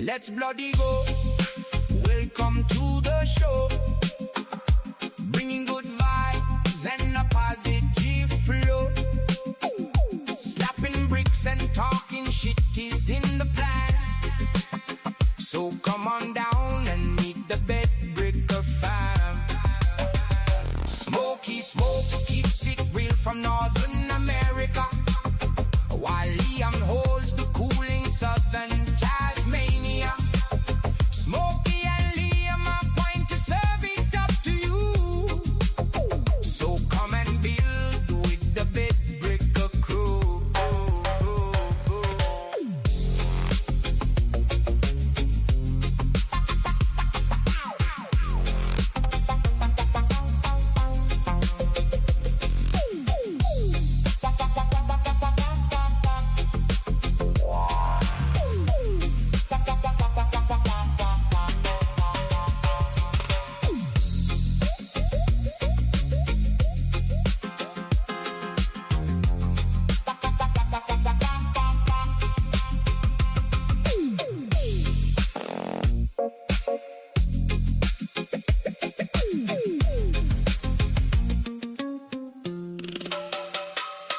Let's bloody go. Welcome to the show. Bringing good vibes and a positive flow. Slapping bricks and talking shit is in the plan. So come on down and meet the bed bricker fam. Smokey Smokes keeps it real from Northern America, while Liam holds the cooling Southern Tasmania. Smokey and Liam are going to serve it up to you. So come and build with the bed bricker crew.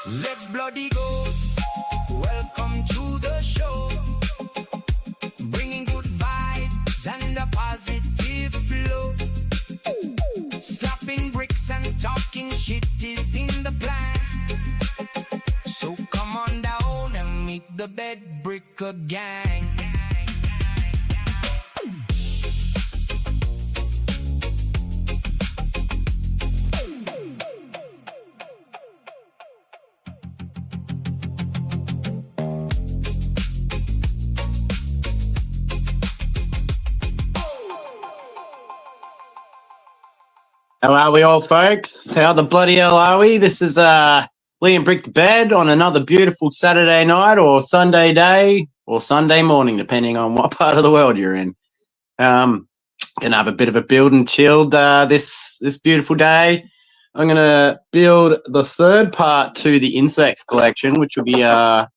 Let's bloody go. Welcome to the show. Bringing good vibes and a positive flow. Slapping bricks and talking shit is in the plan. So come on down and meet the bed bricker gang. How are we all, folks? How the bloody hell are we? This is Liam Brick the Bed on another beautiful Saturday night or Sunday day or Sunday morning, depending on what part of the world you're in. Gonna have a bit of a build and chilled this beautiful day. I'm gonna build the third part to the insects collection, which will be I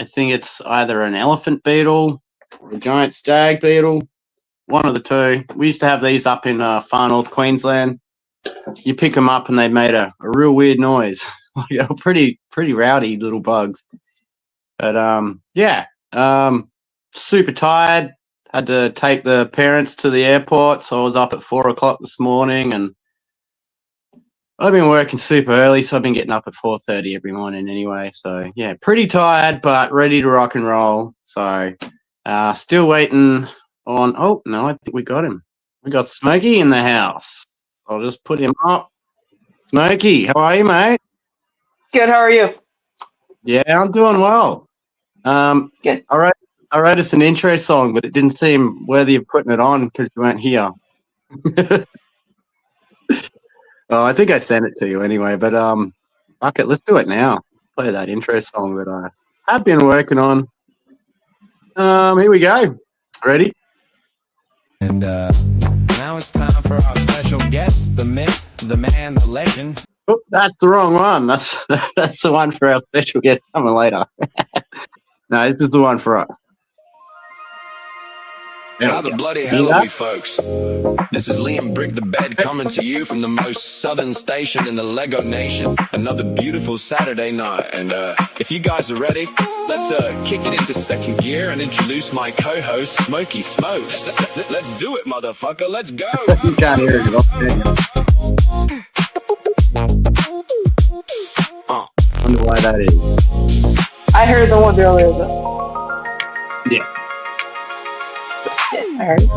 think it's either an elephant beetle or a giant stag beetle, one of the two. We used to have these up in far north Queensland. You pick them up and they made a real weird noise. They're pretty rowdy little bugs. But super tired. Had to take the parents to the airport, so I was up at 4 o'clock this morning, and I've been working super early, so I've been getting up at 4:30 every morning anyway. So yeah, pretty tired, but ready to rock and roll. So still waiting on. Oh no, I think we got him. We got Smokey in the house. I'll just put him up. Smokey, how are you, mate? Good. How are you? Yeah, I'm doing well. Good. I wrote us an intro song, but it didn't seem worthy of putting it on because you weren't here. Oh, I think I sent it to you anyway. But fuck it, let's do it now. Play that intro song that I have been working on. Here we go. Ready? And now it's time for our special guest, the myth, the man, the legend. Oh, that's the wrong one. That's the one for our special guest coming later. No, this is the one for us. How the bloody hell are we, folks? This is Liam Brick the Bed coming to you from the most southern station in the Lego Nation. Another beautiful Saturday night, and if you guys are ready, let's kick it into second gear and introduce my co-host, Smokey Smokes. Let's do it, motherfucker. Let's go. You can't hear it. Wonder why that is. I heard the one earlier though. Yeah. I heard it.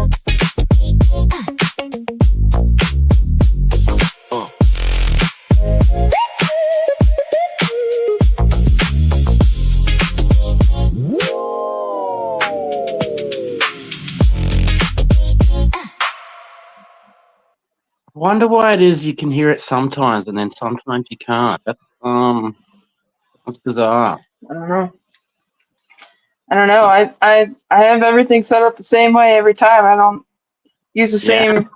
Wonder why it is you can hear it sometimes and then sometimes you can't. That's bizarre. I don't know. I have everything set up the same way every time. I don't use the same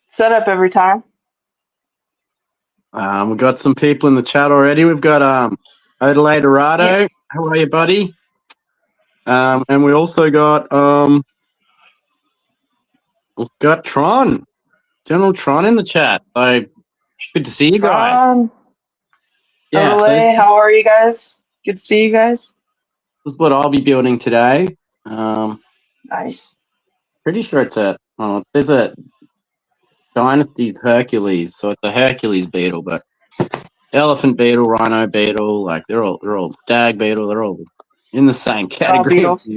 setup every time. We've got some people in the chat already. We've got Adelaide Arado. Yeah. How are you, buddy? And we also we've got Tron, General Tron in the chat. So good to see you guys. Tron, Yeah, so LA, how are you guys? Good to see you guys. this is what I'll be building today. Nice. Pretty sure it's there's a Dynasty's Hercules, so it's a Hercules beetle, but elephant beetle, rhino beetle, like they're all stag beetle, they're all in the same category. beetles.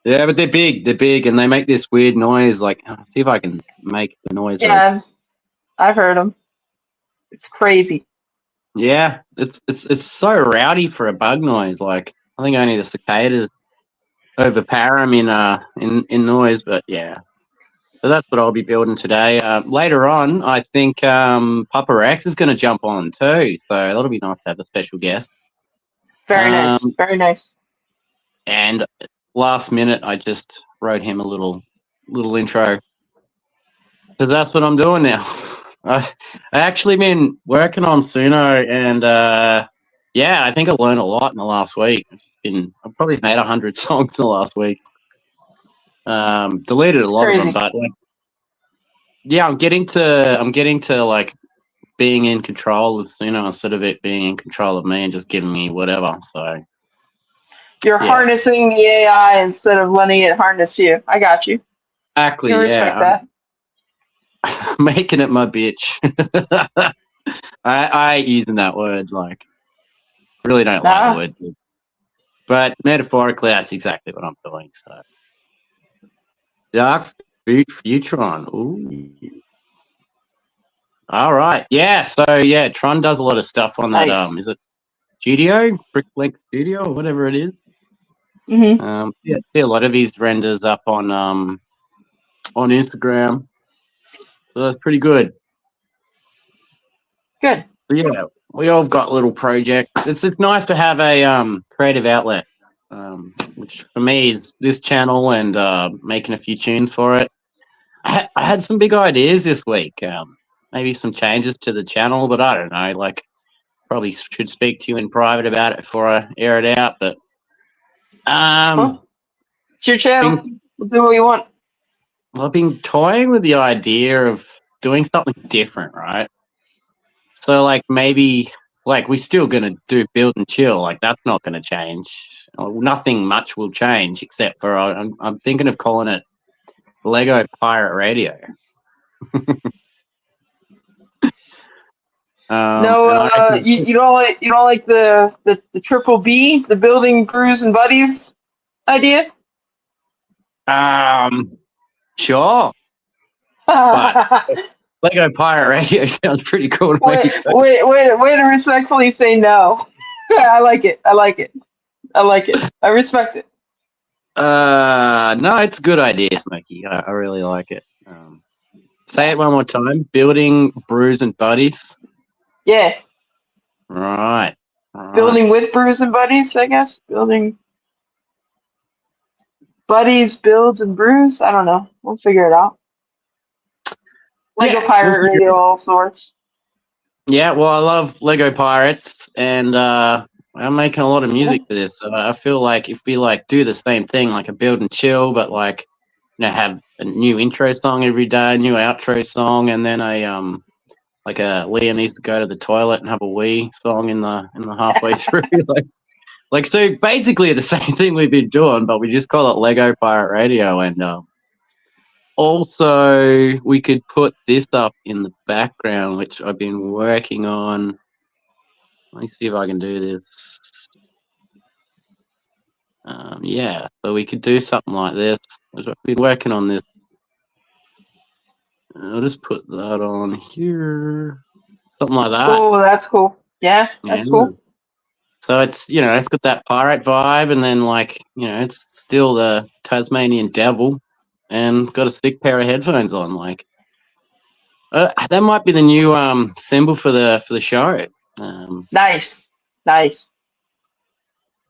Yeah, but they're big, and they make this weird noise. Like, see if I can make the noise. Yeah, I've heard them. It's crazy. Yeah, it's so rowdy for a bug noise. Like, I think only the cicadas overpower them in noise. But yeah, so that's what I'll be building today. Later on, I think PapaRex is going to jump on too. So that'll be nice to have a special guest. Very nice. Very nice. And last minute, I just wrote him a little intro because that's what I'm doing now. I actually been working on Suno, and yeah, I think I learned a lot in the last week. I've probably made 100 songs in the last week. Deleted a lot of them, but like, yeah, I'm getting to like being in control of Suno instead of it being in control of me and just giving me whatever. So you're harnessing the AI instead of letting it harness you. I got you. Exactly. I respect that. Making it my bitch. I ain't using that word. Like, really don't like the word, but metaphorically, that's exactly what I'm doing. So, Dark Futron. Ooh. All right. Yeah. So yeah, Tron does a lot of stuff on that. Is it Studio, Bricklink Studio, or whatever it is? Mm-hmm. Yeah, see a lot of his renders up on Instagram. So that's pretty good. Good. But yeah, we all got little projects. It's nice to have a creative outlet, which for me is this channel and making a few tunes for it. I had some big ideas this week. Maybe some changes to the channel, but I don't know. Like, probably should speak to you in private about it before I air it out. But it's your channel. We'll do what you want. I've been toying with the idea of doing something different, right? So, like, maybe, like, we're still going to do build and chill. Like, that's not going to change. Nothing much will change except for I'm thinking of calling it Lego Pirate Radio. No, you don't like the triple B, the building brews and buddies idea? Sure. But Lego Pirate Radio sounds pretty cool to me. Way to respectfully say no. I like it. I respect it. No, it's a good idea, Smokey. I really like it. Say it one more time. Building brews and buddies. Yeah. Right. Building with brews and buddies, I guess. Building buddies, builds, and brews. I don't know. We'll figure it out. Lego Pirate Radio, all sorts. Yeah, well, I love Lego Pirates, and I'm making a lot of music for this. So I feel like if we like do the same thing, like a build and chill, but like, you know, have a new intro song every day, new outro song, and then like a Liam needs to go to the toilet and have a wee song in the halfway through. like so basically the same thing we've been doing, but we just call it Lego Pirate Radio. And also we could put this up in the background, which I've been working on. Let me see if I can do this. Yeah, so we could do something like this. I've been working on this. I'll just put that on here. Something like that. Oh, that's cool. Yeah, that's cool. So it's, you know, it's got that pirate vibe, and then, like, you know, it's still the Tasmanian devil and got a thick pair of headphones on. Like, that might be the new symbol for the show. Nice.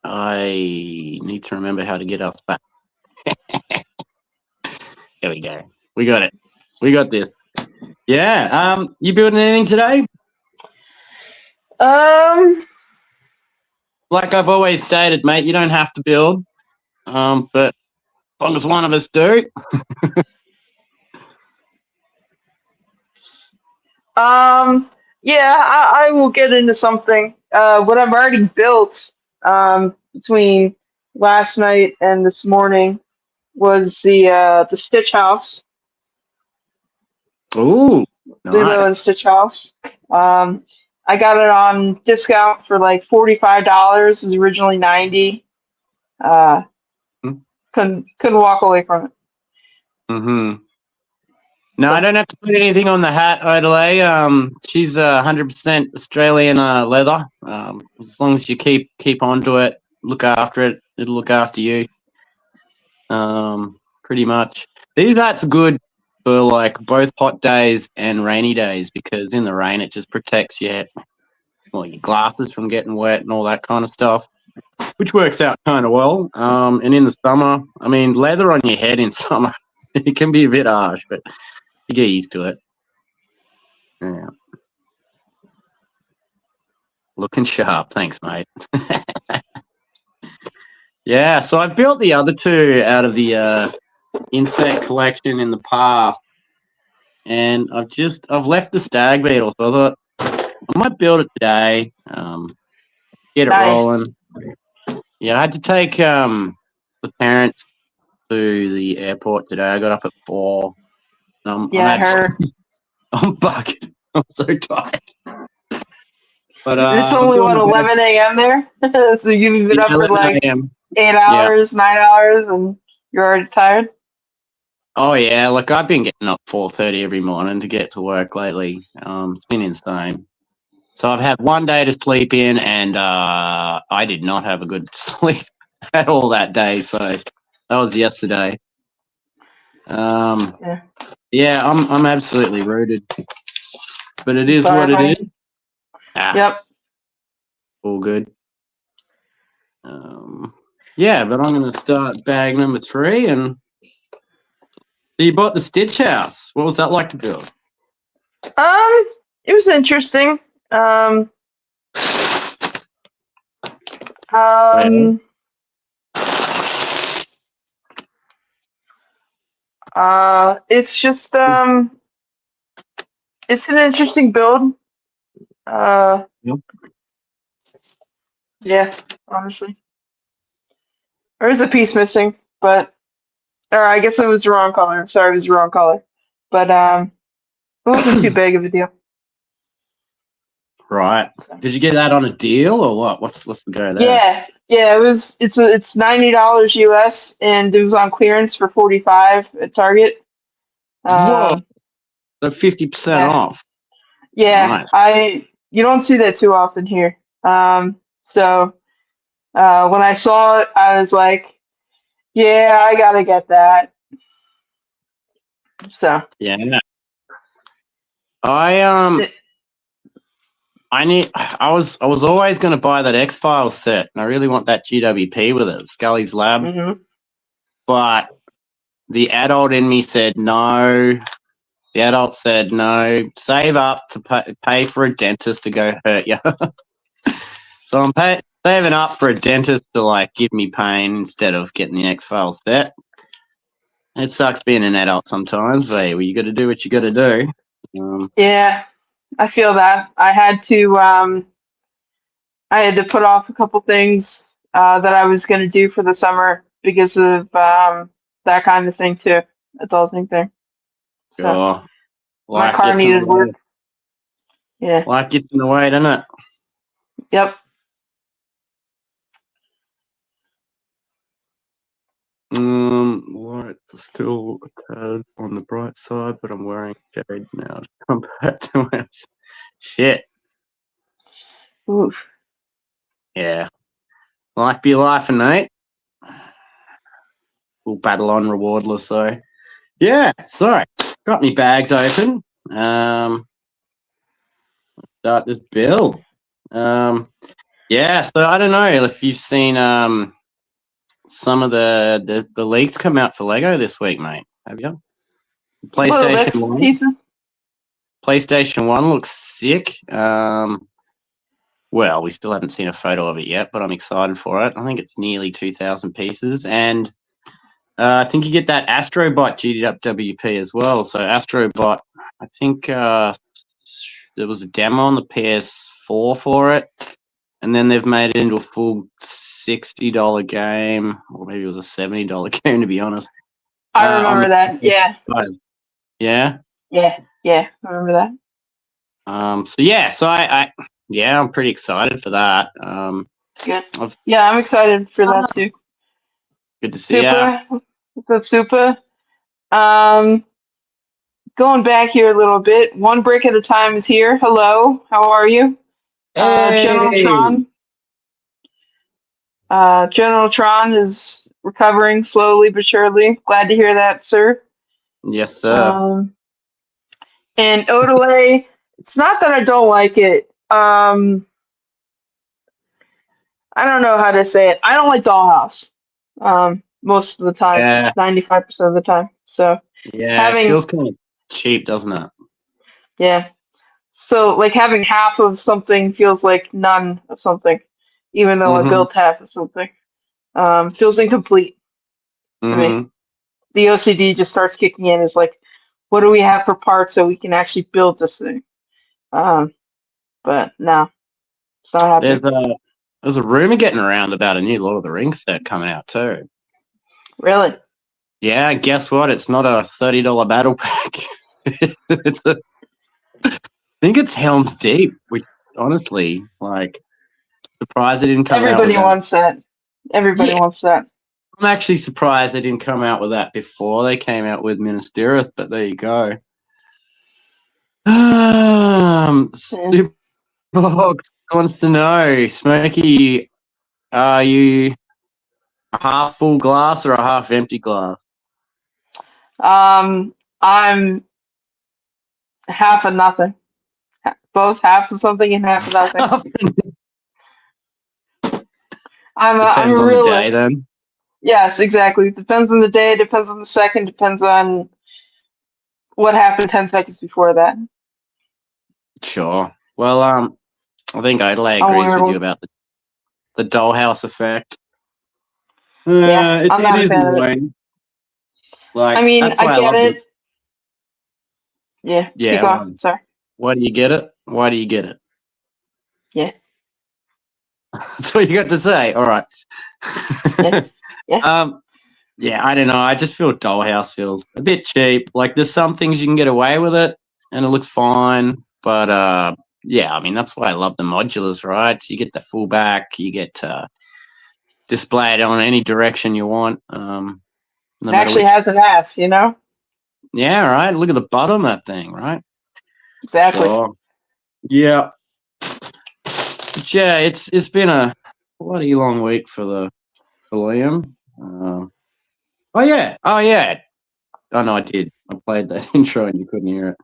I need to remember how to get us back. There we go. We got it. We got this. Yeah. You building anything today? like I've always stated, mate, you don't have to build, but as long as one of us do. Yeah, I will get into something. What I've already built between last night and this morning was the Stitch House, Ooh, Lilo and nice. Stitch House. I got it on discount for like $45. It was originally 90. Uh, couldn't walk away from it. Mm-hmm. No, So, I don't have to put anything on the hat, Adelaide. She's 100% Australian leather. As long as you keep onto it, look after it, it'll look after you. Pretty much. These hats are good for like both hot days and rainy days because in the rain it just protects your glasses from getting wet and all that kind of stuff, which works out kind of well. And in the summer, I mean, leather on your head in summer, it can be a bit harsh, but you get used to it. Yeah. Looking sharp. Thanks, mate. Yeah, so I built the other two out of the insect collection in the past, and I've left the stag beetle, so I thought I might build it today, get it nice. rolling. Yeah, I had to take the parents to the airport today. I got up at 4. Yeah, I heard. I'm bugging. I'm so tired. But It's I'm only doing what, my best. 11 a.m. there, so you've been Yeah, up for 11 like a.m. 8 hours, 9 hours, and you're already tired. Oh yeah, look, I've been getting up 4:30 every morning to get to work lately. It's been insane. So I've had one day to sleep in, and I did not have a good sleep at all that day. So that was yesterday. Yeah. Yeah, I'm absolutely rooted, but it is Sorry, what it buddy. is. Ah, Yep. all good. Yeah, but I'm going to start bag number 3, and you bought the Stitch House. What was that like to build? It was interesting. Yeah. It's just it's an interesting build. Yep. Yeah, honestly. There's a piece missing, but or I guess it was the wrong color. Sorry, it was the wrong color. But it wasn't too big of a deal. Right. So. Did you get that on a deal or what? What's the go there? Yeah. It was. It's $90 US, and it was on clearance for 45 at Target. Whoa, Um, so 50% yeah, off. yeah. Nice. You don't see that too often here. So when I saw it, I was like, yeah, I gotta get that. So Yeah. I was always going to buy that X-Files set, and I really want that GWP with it, Scully's Lab. Mm-hmm. But the adult in me said no. The adult said no. Save up to pay for a dentist to go hurt you. So I'm saving up for a dentist to like give me pain instead of getting the X-Files set. It sucks being an adult sometimes, but you got to do what you got to do. Yeah, I feel that. I had to put off a couple things that I was going to do for the summer because of that kind of thing too, adulting thing. So Sure. my Life car gets in the needed way. work. Yeah. Life gets in the way, doesn't it? Yep. Light still a tad on the bright side, but I'm wearing shade now to come back to it. Shit. Oof. Yeah. Life be life, mate. We'll battle on rewardless, so. Yeah, so got me bags open. Start this build. Yeah, so I don't know if you've seen some of the leaks come out for Lego this week, mate. Have you? Little PlayStation bits, 1. pieces. PlayStation 1 looks sick. Well, we still haven't seen a photo of it yet, but I'm excited for it. I think it's nearly 2,000 pieces, and I think you get that Astrobot GWP as well. So Astrobot, I think there was a demo on the PS4 for it, and then they've made it into a full $60 game, or maybe it was a $70 game, to be honest. I remember that. Yeah. Yeah. Yeah. I remember that. So I'm pretty excited for that. Good. Yeah, I'm excited for that too. Good to see ya. Super. Going back here a little bit. One brick at a time is here. Hello, how are you? General Hey! Tron. General Tron is recovering slowly but surely. Glad to hear that, sir. Yes, sir. And Odelay, it's not that I don't like it. I don't know how to say it. I don't like Dollhouse. Most of the time, Yeah. 95% of the time. So Yeah, it feels kind of cheap, doesn't it? Yeah. So like having half of something feels like none of something, even though I built half of something. Feels incomplete to me. The OCD just starts kicking in. Is like, what do we have for parts so we can actually build this thing? But no, it's not happening. There's a rumor getting around about a new Lord of the Rings set coming out too. Really? Yeah, guess what? It's not a $30 battle pack. I think it's Helm's Deep, which honestly, like, surprised they didn't come out with that. Wants that. Everybody wants that. I'm actually surprised they didn't come out with that before they came out with Minas Tirith, but there you go. Superbox wants to know, Smokey, are you a half full glass or a half empty glass? I'm half of nothing. Both halves of something and half of nothing. I'm a realist. The day, then. Yes, exactly. Depends on the day, depends on the second, depends on what happened 10 seconds before that. Sure. Well, I think Adelaide agrees with you about the dollhouse effect. Yeah, it is annoying. Like, I mean, I get it. Yeah. Keep on. Sorry. Why do you get it? Why do you get it? Yeah. That's what you got to say. All right. Yeah. Yeah, I don't know. I just feel Dollhouse feels a bit cheap. Like, there's some things you can get away with it, and it looks fine. But yeah, I mean, that's why I love the modulars, right? You get the full back, you get display it on any direction you want. No it actually has an ass, you know? Yeah, right. Look at the butt on that thing, right? Exactly. Sure. Yeah. But yeah, it's been a bloody long week for Liam. Oh yeah. Oh no, I did. I played that intro and you couldn't hear it.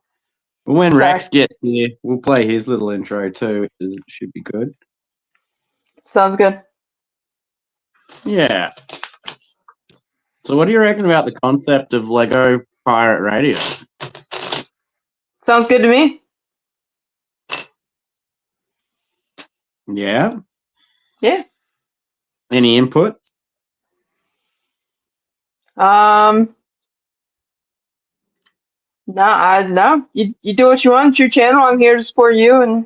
But when Rex gets here, we'll play his little intro too, which should be good. Sounds good. Yeah. So what do you reckon about the concept of Lego Pirate Radio? Sounds good to me. Yeah? Yeah. Any input? No. You do what you want. It's your channel. I'm here to support you and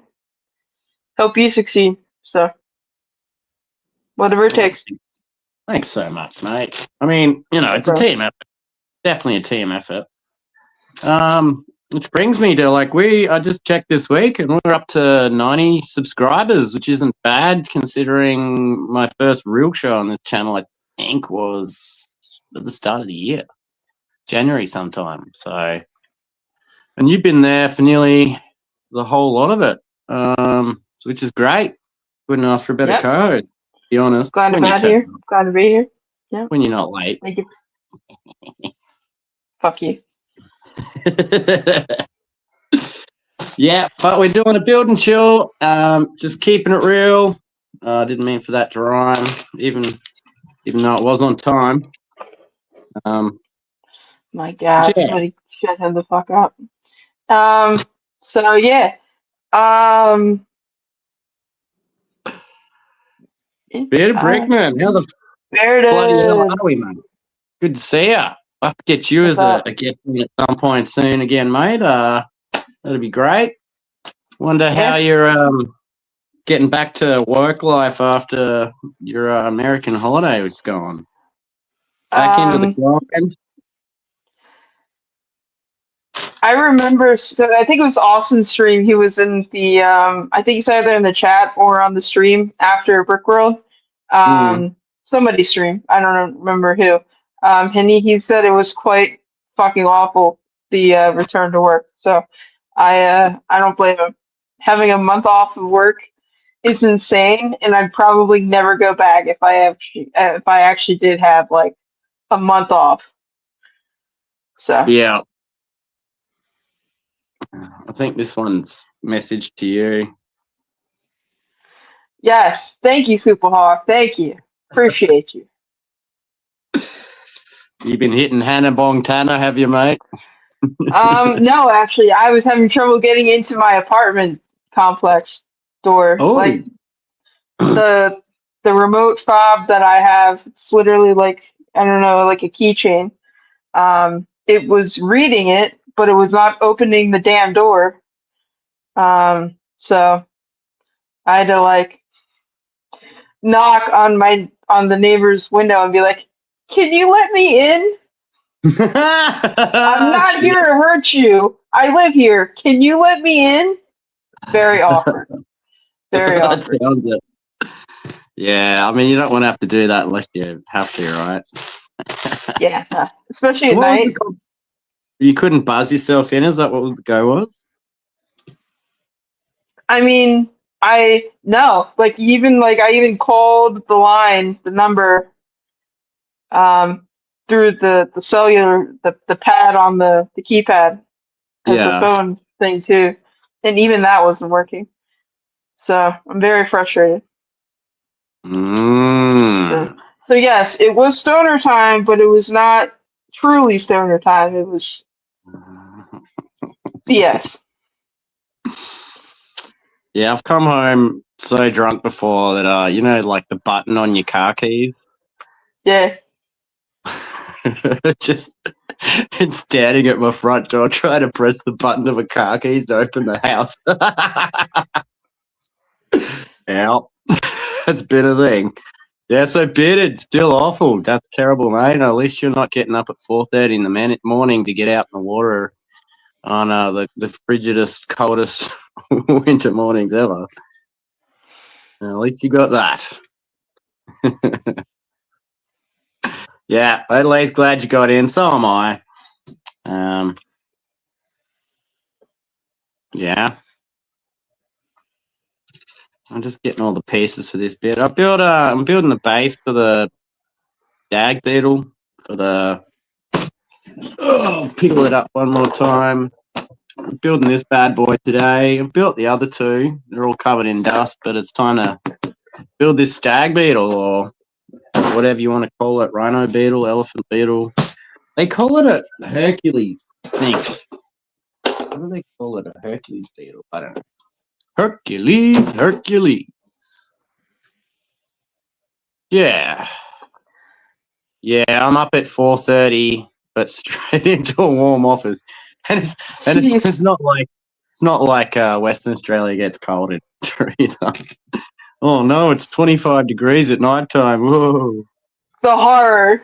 help you succeed. So, whatever it takes. Thanks so much, mate. I mean, it's a team effort. Definitely a team effort. Which brings me to I just checked this week and we're up to 90 subscribers, which isn't bad considering my first real show on the channel, I think, was at the start of the year, January sometime. So, and you've been there for nearly the whole lot of it, which is great. Couldn't ask for a better co-host, to be honest. Glad to be here. Glad to be here. Yeah. When you're not late. Thank you. Fuck you. Yeah, but we're doing a build and chill, just keeping it real. Didn't mean for that to rhyme, even though it was on time. My God, somebody shut him the fuck up. So yeah. Bearded Brickman, how the bloody hell Bearded. are we, mate? Good to see you. I'll have to get you What's as a up? guest at some point soon again, mate. That'd be great. Wonder how Yeah. you're getting back to work life after your American holiday was gone. Back into the Um, grind. I remember. So I think it was Austin's stream. He was in the. I think he's either in the chat or on the stream after Brickworld. Mm. Somebody's stream. I don't remember who. And he said it was quite fucking awful, the return to work. So I don't blame him. Having a month off of work is insane, and I'd probably never go back if I actually did have like a month off. So Yeah, I think this one's message to you. yes, thank you, Superhawk. Thank you. Appreciate you. You've been hitting Hannah Montana, have you, mate? No, actually, I was having trouble getting into my apartment complex door. Oh, Like the the remote fob that I have, it's literally like I don't know, like a keychain. It was reading it, but it was not opening the damn door. So I had to like knock on the neighbor's window and be like, "Can you let me in? I'm not yeah. here to hurt you. I live here. Can you let me in?" Very awkward. Very That awkward. sounds it. Yeah, I mean, you don't want to have to do that unless you have to, right? Yeah, especially at What was the night. You couldn't buzz yourself in? Is that what the go was? I mean, I no, like I even called the line, the number, um, through the cellular, the pad on the keypad as the Yeah. phone thing too, and even that wasn't working. So I'm very frustrated. So, Mm. so yes, it was stoner time, but it was not truly stoner time. It was BS. Yeah, I've come home so drunk before that, like the button on your car keys, Yeah. just it's standing at my front door trying to press the button of a car keys to open the house. Yeah, that's been a thing. Yeah, so bearded, still awful. That's terrible, mate. At least you're not getting up at 4:30 in the morning to get out in the water on the frigidest, coldest winter mornings ever. At least you got that. Yeah, Adelaide's glad you got in. So am I. Yeah, I'm just getting all the pieces for this bit. I'm building the base for the dag beetle. For the pickle it up one more time. I'm building this bad boy today. I've built the other two. They're all covered in dust, but it's time to build this stag beetle or whatever you want to call it. Rhino beetle, elephant beetle. They call it a Hercules, I think. What do they call it? A Hercules beetle? I don't know. Hercules. Yeah. Yeah, I'm up at 4:30, but straight into a warm office. And it's Jeez. not like Western Australia gets cold in winter either. Oh no, it's 25 degrees at night time. Whoa. The horror.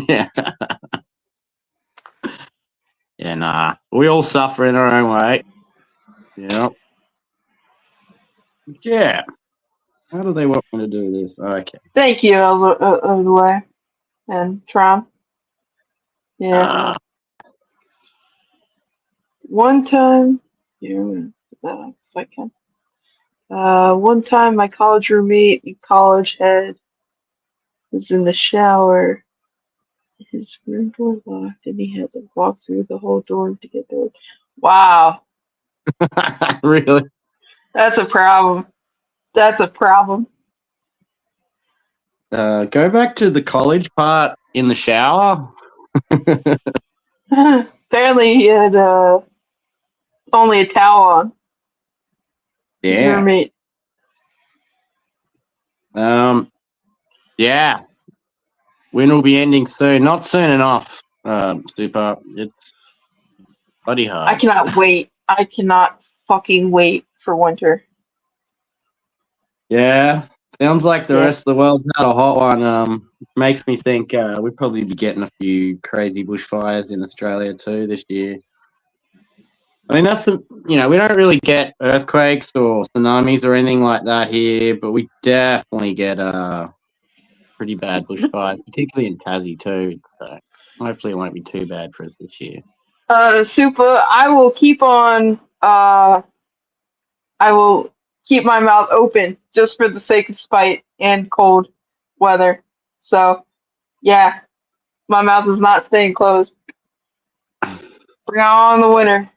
Yeah. Yeah, nah. We all suffer in our own way. Yeah. Yeah. How do they want me to do this? Okay. Thank you, Overlay and Tron. Yeah. Ah. One time, yeah, I'm gonna put that on if I can. One time my college roommate in college had was in the shower. His room door locked, and he had to walk through the whole door to get there. Wow, Really? that's a problem. That's a problem. Go back to the college part in the shower. Apparently, he had only a towel on. His Yeah. roommate. Yeah. Winter will be ending soon. Not soon enough, Super. It's bloody I hard. cannot wait. I cannot fucking wait for winter. Yeah. Sounds like the Yeah. rest of the world's had a hot one. Makes me think we'll probably be getting a few crazy bushfires in Australia too this year. I mean, we don't really get earthquakes or tsunamis or anything like that here, but we definitely get pretty bad bushfires, particularly in Tassie too. So hopefully it won't be too bad for us this year. Super, I will keep on. I will keep my mouth open just for the sake of spite and cold weather. So, yeah, my mouth is not staying closed. Bring on the winter.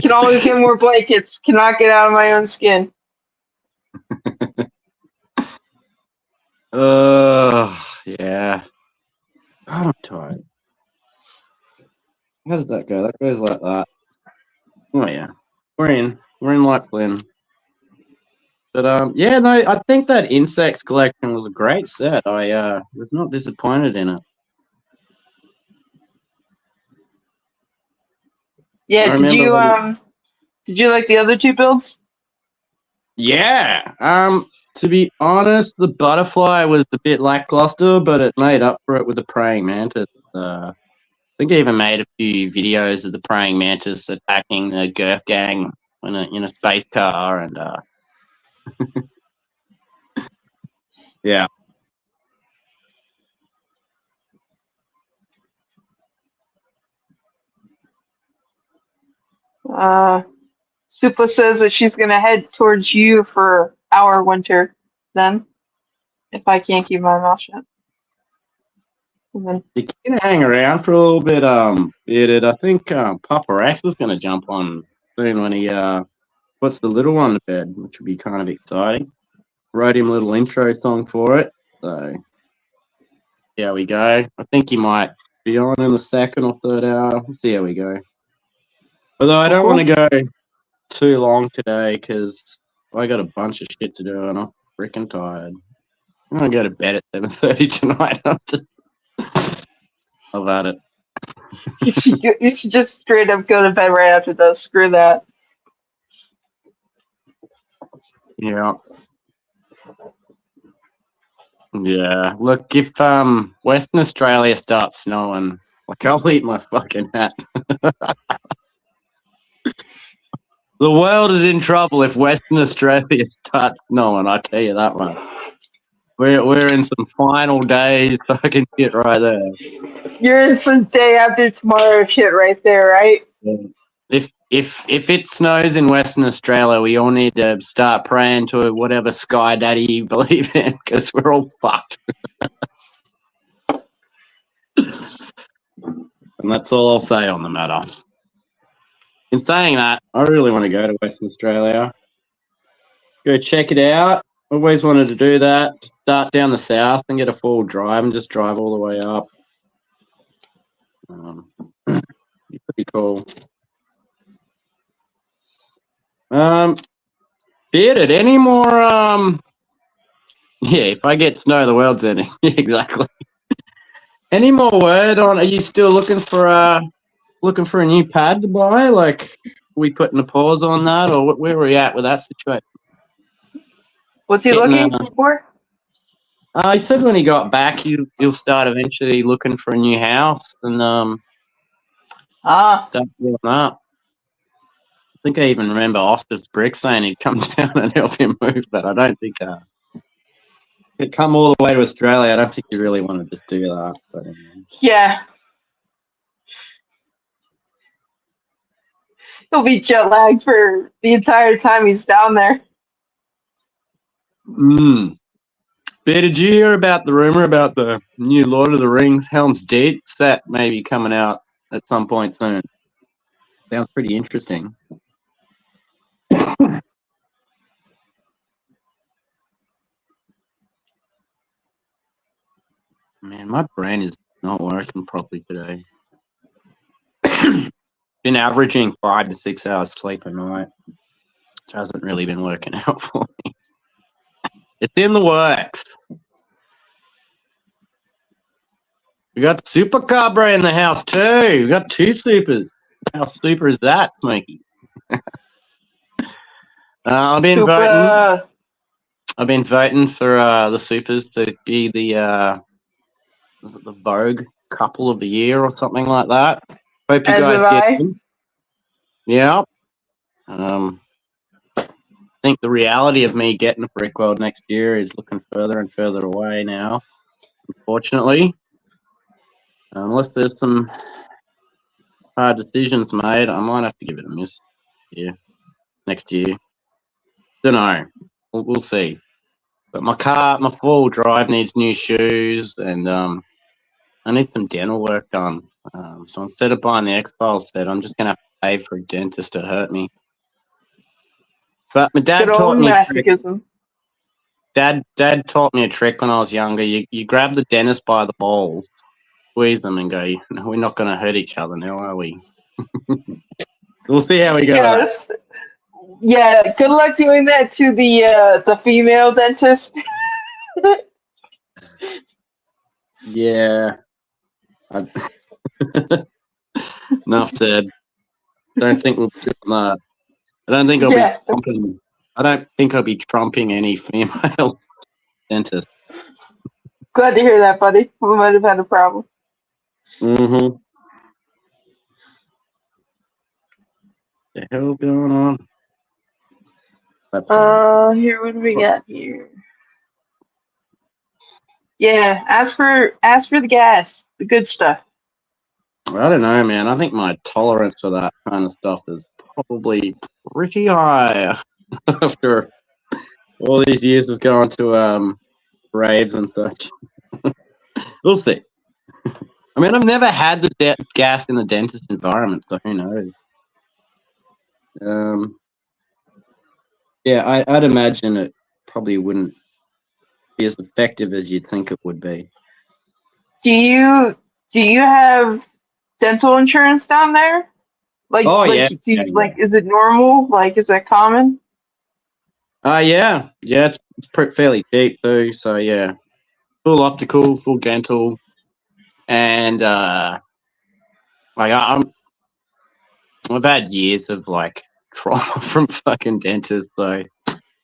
Can always get more blankets. Cannot get out of my own skin. Yeah. I'm tired. How does that go? That goes like that. Oh yeah. We're in like Flynn. But yeah, no, I think that insects collection was a great set. I was not disappointed in it. I Yeah, remember did you like the other two builds? Yeah. To be honest, the butterfly was a bit lackluster, but it made up for it with the praying mantis. I think I even made a few videos of the praying mantis attacking the Girth gang in a space car, and yeah. Supa says that she's gonna head towards you for our winter then, if I can't keep my mouth shut. And then, You can hang around for a little bit, Bearded. I think PapaRex is going to jump on soon when he puts the little one to bed, which would be kind of exciting. Wrote him a little intro song for it, so here we go. I think he might be on in the second or third hour. We'll see how we go. Although I don't want to go too long today because I got a bunch of shit to do and I'm freaking tired. I'm gonna go to bed at 7:30 tonight. I'm just about it. you should just straight up go to bed right after this. Screw that. Yeah. Yeah. Look, if Western Australia starts snowing, like I'll eat my fucking hat. The world is in trouble if Western Australia starts snowing, I tell you that one. We're in some final days fucking shit right there. You're in some day after tomorrow shit right there, right? If it snows in Western Australia, we all need to start praying to whatever sky daddy you believe in, because we're all fucked. And that's all I'll say on the matter. In saying that, I really want to go to Western Australia. Go check it out. Always wanted to do that. Start down the south and get a full drive and just drive all the way up. Be pretty cool. Bearded, any more yeah, if I get snow, the world's ending. Exactly. Any more word on? Are you still looking for a new pad to buy? Like, are we putting a pause on that, or where are we at with that situation? What's he looking for? He said when he got back, he'll start eventually looking for a new house and start doing that. I think I even remember Oscar's Brick saying he'd come down and help him move, but I don't think he'd come all the way to Australia. I don't think he really wanted to just do that. But, Yeah. He'll be jet lagged for the entire time he's down there. Bear, did you hear about the rumor about the new Lord of the Rings Helm's Deep set maybe coming out at some point soon? Sounds pretty interesting. Man, my brain is not working properly today. Been averaging 5 to 6 hours sleep a night. which hasn't really been working out for me. It's in the works. We got Super Cabra in the house too. We got 2 supers. How super is that, Smokey? I've been voting. I've been voting for the supers to be the Vogue couple of the year or something like that. Hope you guys get in. Yeah. I think the reality of me getting a Brick World next year is looking further and further away now. Unfortunately, unless there's some hard decisions made, I might have to give it a miss here next year. Don't know. We'll see. But my 4-wheel drive needs new shoes, and I need some dental work done. So instead of buying the X-Files set, I'm just gonna have to pay for a dentist to hurt me. But my dad taught me a trick. Dad taught me a trick when I was younger. You grab the dentist by the balls, squeeze them, and go, "No, we're not going to hurt each other now, are we?" We'll see how we go. Yes. Yeah. Good luck doing that to the female dentist. Yeah. Enough said. Don't think we'll do that. I don't think I'll be trumping. I don't think I'll be trumping any female dentist. Glad to hear that, buddy. We might have had a problem. Mm-hmm. The hell's going on? Here, what do we got here? Yeah, as for the gas, the good stuff. I don't know, man. I think my tolerance for that kind of stuff is probably pretty high after all these years of going to raves and such. We'll see. I mean, I've never had the gas in the dentist environment, so who knows? Yeah, I'd imagine it probably wouldn't be as effective as you'd think it would be. Do you have dental insurance down there? Yeah. Is it normal? Like, is that common? Yeah, it's fairly cheap too. So yeah, full optical, full dental, and I've had years of like trauma from fucking dentists, so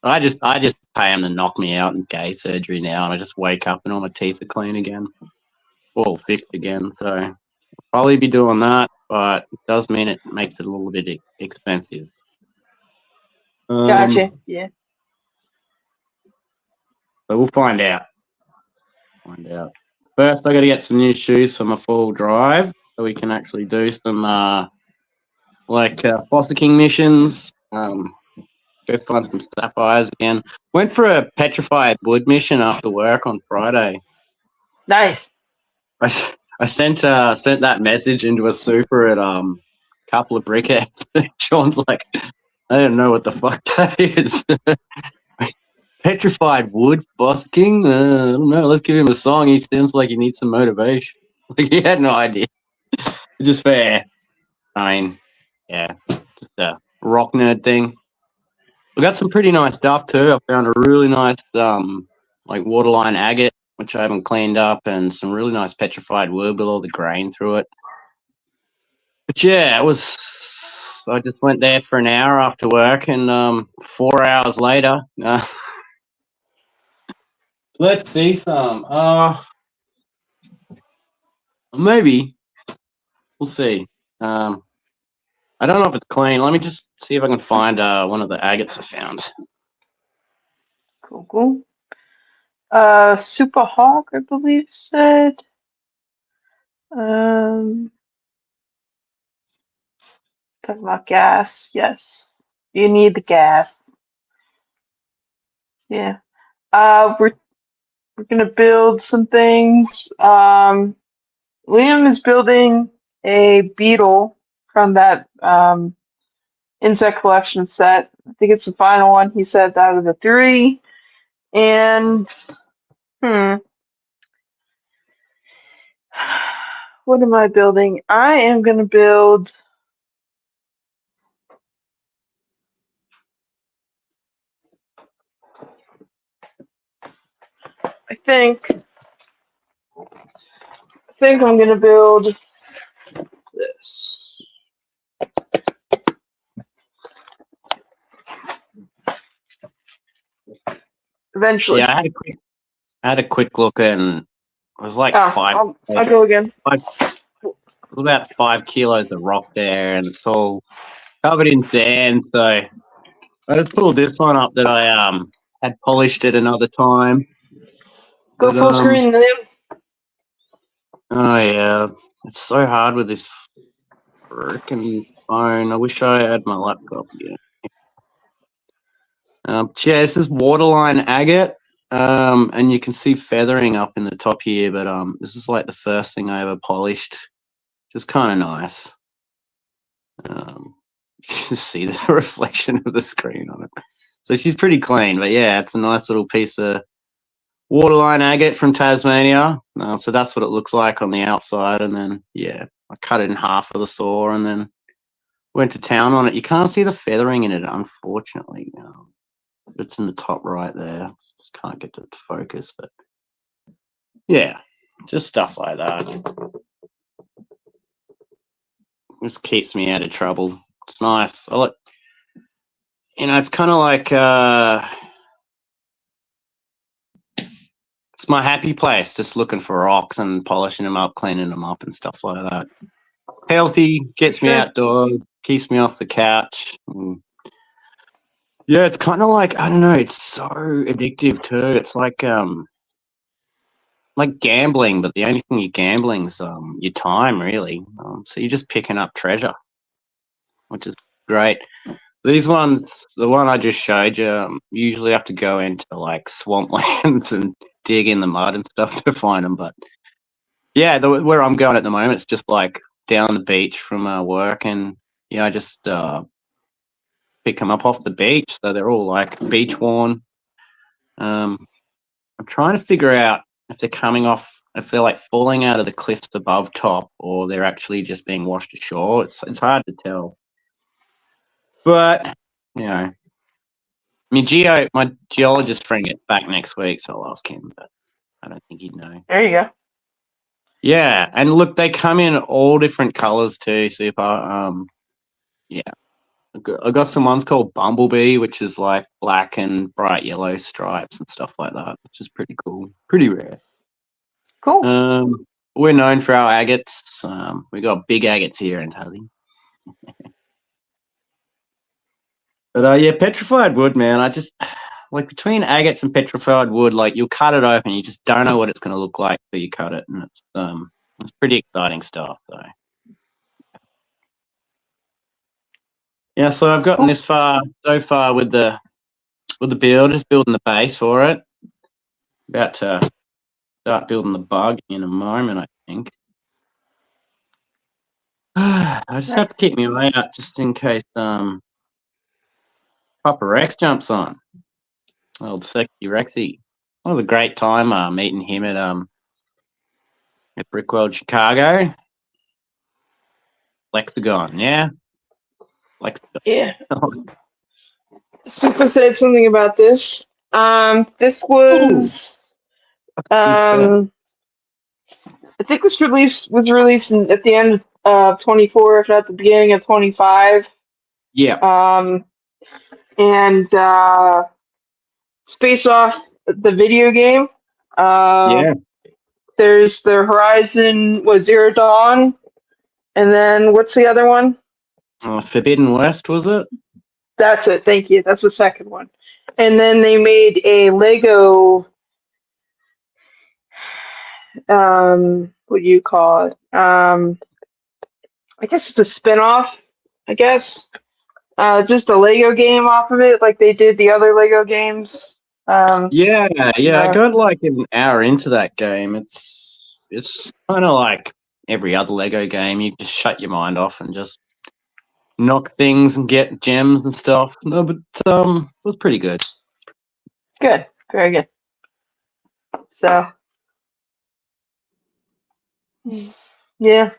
I just pay them to knock me out in gay surgery now, and I just wake up and all my teeth are clean again, all fixed again. So I'll probably be doing that, but it does mean it makes it a little bit expensive. Gotcha. Yeah. So we'll find out. First, I got to get some new shoes for my 4-wheel drive, so we can actually do some fossicking missions. Go find some sapphires again. Went for a petrified wood mission after work on Friday. Nice. I sent that message into a super at couple of brickheads. Sean's like, I don't know what the fuck that is. Petrified wood busking? I don't know. Let's give him a song. He sounds like he needs some motivation. Like he had no idea. Just fair. I mean, yeah, just a rock nerd thing. We got some pretty nice stuff too. I found a really nice waterline agate, which I haven't cleaned up, and some really nice petrified wood with all the grain through it. But yeah, I just went there for an hour after work, and 4 hours later, let's see some. Maybe we'll see. I don't know if it's clean. Let me just see if I can find one of the agates I found. Cool. Super Hawk, I believe, said. Talking about gas. Yes, you need the gas. Yeah. We're gonna build some things. Liam is building a beetle from that insect collection set. I think it's the final one. He said out of the 3. And what am I building? I am gonna build think I'm gonna build this. Eventually. Yeah, I had a quick look, and it was like I'll go again. It was about 5 kilos of rock there, and it's all covered in sand. So I just pulled this one up that I had polished it another time. Go full screen, Liam. Oh yeah, it's so hard with this freaking phone. I wish I had my laptop here. Yeah, this is waterline agate, and you can see feathering up in the top here. But this is like the first thing I ever polished. Just kind of nice. You can see the reflection of the screen on it. So she's pretty clean, but yeah, it's a nice little piece of waterline agate from Tasmania. So that's what it looks like on the outside. And then, yeah, I cut it in half with a saw and then went to town on it. You can't see the feathering in it, unfortunately. It's in the top right there. Just can't get it to focus, but yeah, just stuff like that. Just keeps me out of trouble. It's nice. It's kind of like it's my happy place, just looking for rocks and polishing them up, cleaning them up and stuff like that. Healthy, gets me outdoors, keeps me off the couch. Yeah, it's kind of like, I don't know, it's so addictive too. It's like gambling, but the only thing you're gambling is your time, really. So you're just picking up treasure, which is great. These ones, the one I just showed you, usually have to go into like swamplands and dig in the mud and stuff to find them. But yeah, where I'm going at the moment, it's just like down the beach from work, and I just pick them up off the beach. So they're all like beach worn. I'm trying to figure out if they're coming off, if they're like falling out of the cliffs above top, or they're actually just being washed ashore. It's hard to tell. But my geologist friend gets back next week, so I'll ask him. But I don't think he'd know. There you go. Yeah, and look, they come in all different colors too. Super. I got some ones called Bumblebee, which is like black and bright yellow stripes and stuff like that, which is pretty cool, pretty rare. Cool. We're known for our agates. We got big agates here in Tassie. But yeah, petrified wood, man. I just like between agates and petrified wood, like you'll cut it open, you just don't know what it's going to look like till you cut it, and it's pretty exciting stuff. So yeah, so I've gotten this far so far with the build, just building the base for it. About to start building the bug in a moment, I think. I just have to keep my eye out just in case PapaRex jumps on. Old sexy Rexy. It was a great time meeting him at Brickworld Chicago. Lexagon, yeah. Lexagon. Yeah. Super said something about this. This was I think this was released at the end of 24, if not the beginning of 25. Yeah. And it's based off the video game. Yeah. There's the Horizon Zero Dawn, and then what's the other one? Forbidden West, was it? That's it. Thank you. That's the second one. And then they made a Lego. What do you call it? I guess it's a spin-off. I guess just a Lego game off of it, like they did the other Lego games. Yeah. I got like an hour into that game. It's kind of like every other Lego game. You just shut your mind off and just knock things and get gems and stuff. No, but it was pretty good. Good, very good. So, yeah.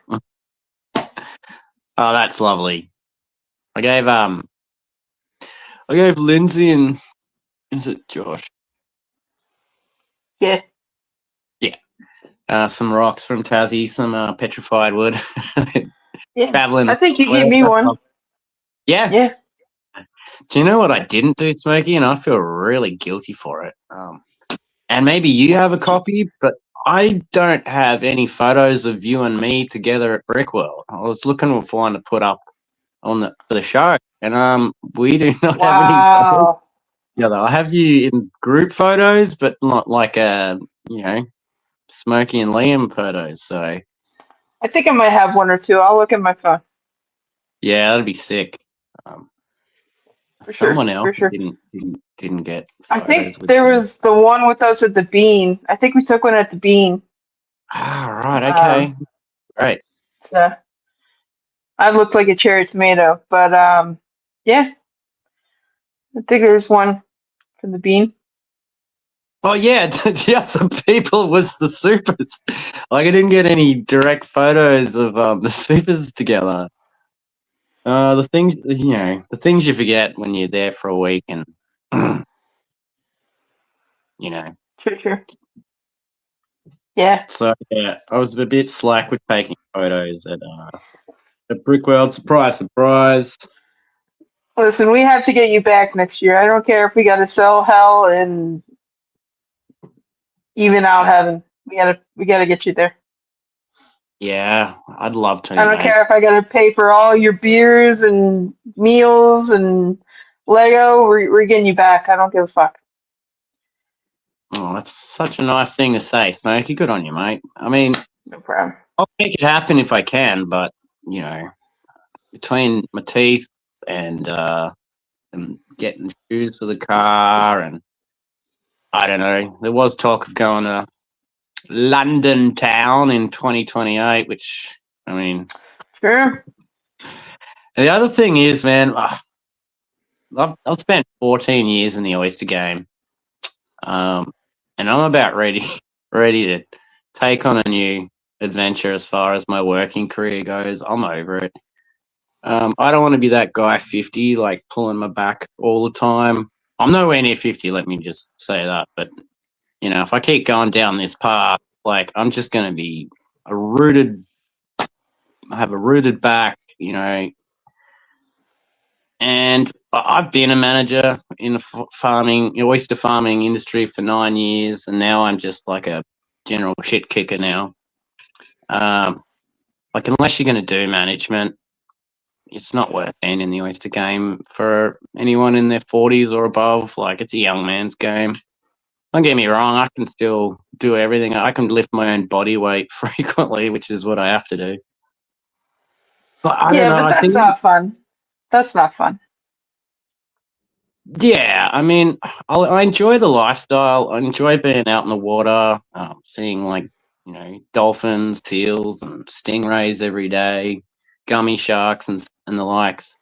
Oh, that's lovely. I gave Lindsay and is it Josh? Yeah. some rocks from Tassie, some petrified wood. Yeah, Traveling. I think you gave me one. Yeah. Yeah. Do you know what I didn't do, Smokey? And I feel really guilty for it. And maybe you have a copy, but I don't have any photos of you and me together at Brickworld. I was looking for one to put up for the show, and we do not have any photos Wow. together. I have you in group photos, but not like Smokey and Liam photos. So I think I might have one or two. I'll look at my phone. yeah, that'd be sick. For sure. Someone else For sure. didn't get I photos think with there me. was the one with us at the Bean. I think we took one at the Bean. Ah, right, okay, great. So I looked like a cherry tomato, but yeah, I think there's one from the Bean. Oh yeah, the other people was the supers. Like I didn't get any direct photos of the supers together. The things you forget when you're there for a week, and you know. Sure. Yeah. So yeah, I was a bit slack with taking photos at Brickworld. Surprise, surprise. Listen, we have to get you back next year. I don't care if we got to sell hell and even out heaven. We gotta get you there. Yeah, I'd love to, I don't mate. care if I gotta pay for all your beers and meals and Lego. We're getting you back. I don't give a fuck. Oh, that's such a nice thing to say, Smokey. Good on you, mate. I mean, No problem. I'll make it happen if I can, but between my teeth and getting shoes for the car, and I don't know, there was talk of going to London town in 2028, which I mean, Sure. the other thing is, man, I've spent 14 years in the Oyster game, and I'm about ready to take on a new adventure as far as my working career goes. I'm over it. I don't want to be that guy 50, like pulling my back all the time. I'm nowhere near 50, let me just say that. But, if I keep going down this path, like I'm just going to be have a rooted back, and I've been a manager in the oyster farming industry for 9 years, and now I'm just like a general shit kicker now. Like unless you're going to do management, it's not worth being in the oyster game for anyone in their 40s or above. Like it's a young man's game. Don't get me wrong, I can still do everything. I can lift my own body weight frequently, which is what I have to do. But I don't Yeah, know. but I that's think, not fun. That's not fun. yeah, I mean, I enjoy the lifestyle. I enjoy being out in the water, seeing dolphins, seals, and stingrays every day, gummy sharks and the likes.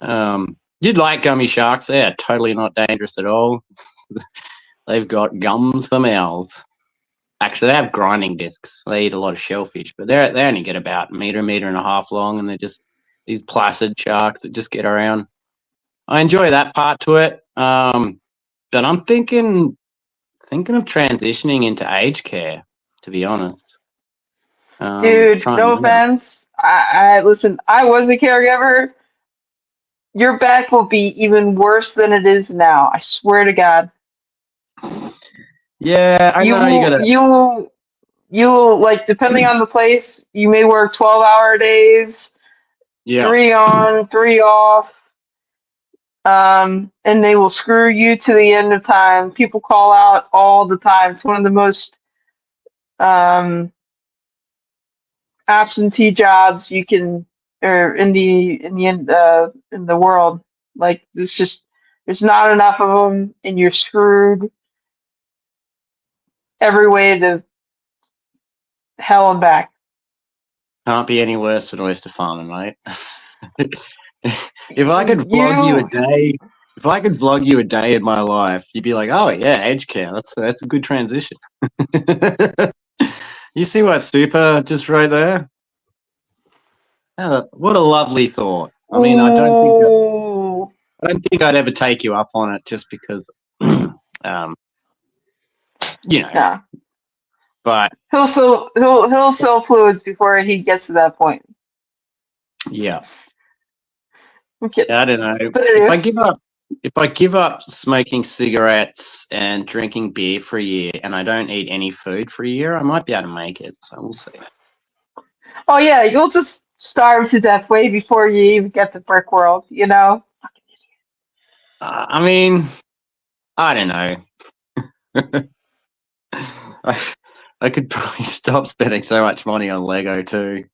You'd like gummy sharks. They're totally not dangerous at all. They've got gums for mouths. Actually, they have grinding discs. They eat a lot of shellfish, but they only get about a meter and a half long, and they're just these placid sharks that just get around. I enjoy that part to it, but I'm thinking of transitioning into aged care. To be honest, Dude, no trying. offense. I listen, I was a caregiver. Your back will be even worse than it is now. I swear to God. Yeah, I know you gotta. You like depending on the place, you may work 12-hour days, Yeah, 3 on, 3 off. And they will screw you to the end of time. People call out all the time. It's one of the most um, absentee jobs you can, or in the world. Like there's not enough of them, and you're screwed every way to hell and back. can't be any worse than oyster farming, mate. If I could vlog you a You, day, if I could vlog you a day in my life, you'd be like, "Oh yeah, edge care. That's a good transition." You see what Super just wrote there? What a lovely thought. I mean, ooh, I don't think I'd ever take you up on it just because, um, yeah. But he'll sell fluids before he gets to that point. yeah, I'm kidding. I don't know. But anyway. If I give up smoking cigarettes and drinking beer for a year, and I don't eat any food for a year, I might be able to make it. So we'll see. Oh yeah, you'll just starve to death way before you even get to Brick World. You know. I mean, I don't know. I could probably stop spending so much money on Lego too.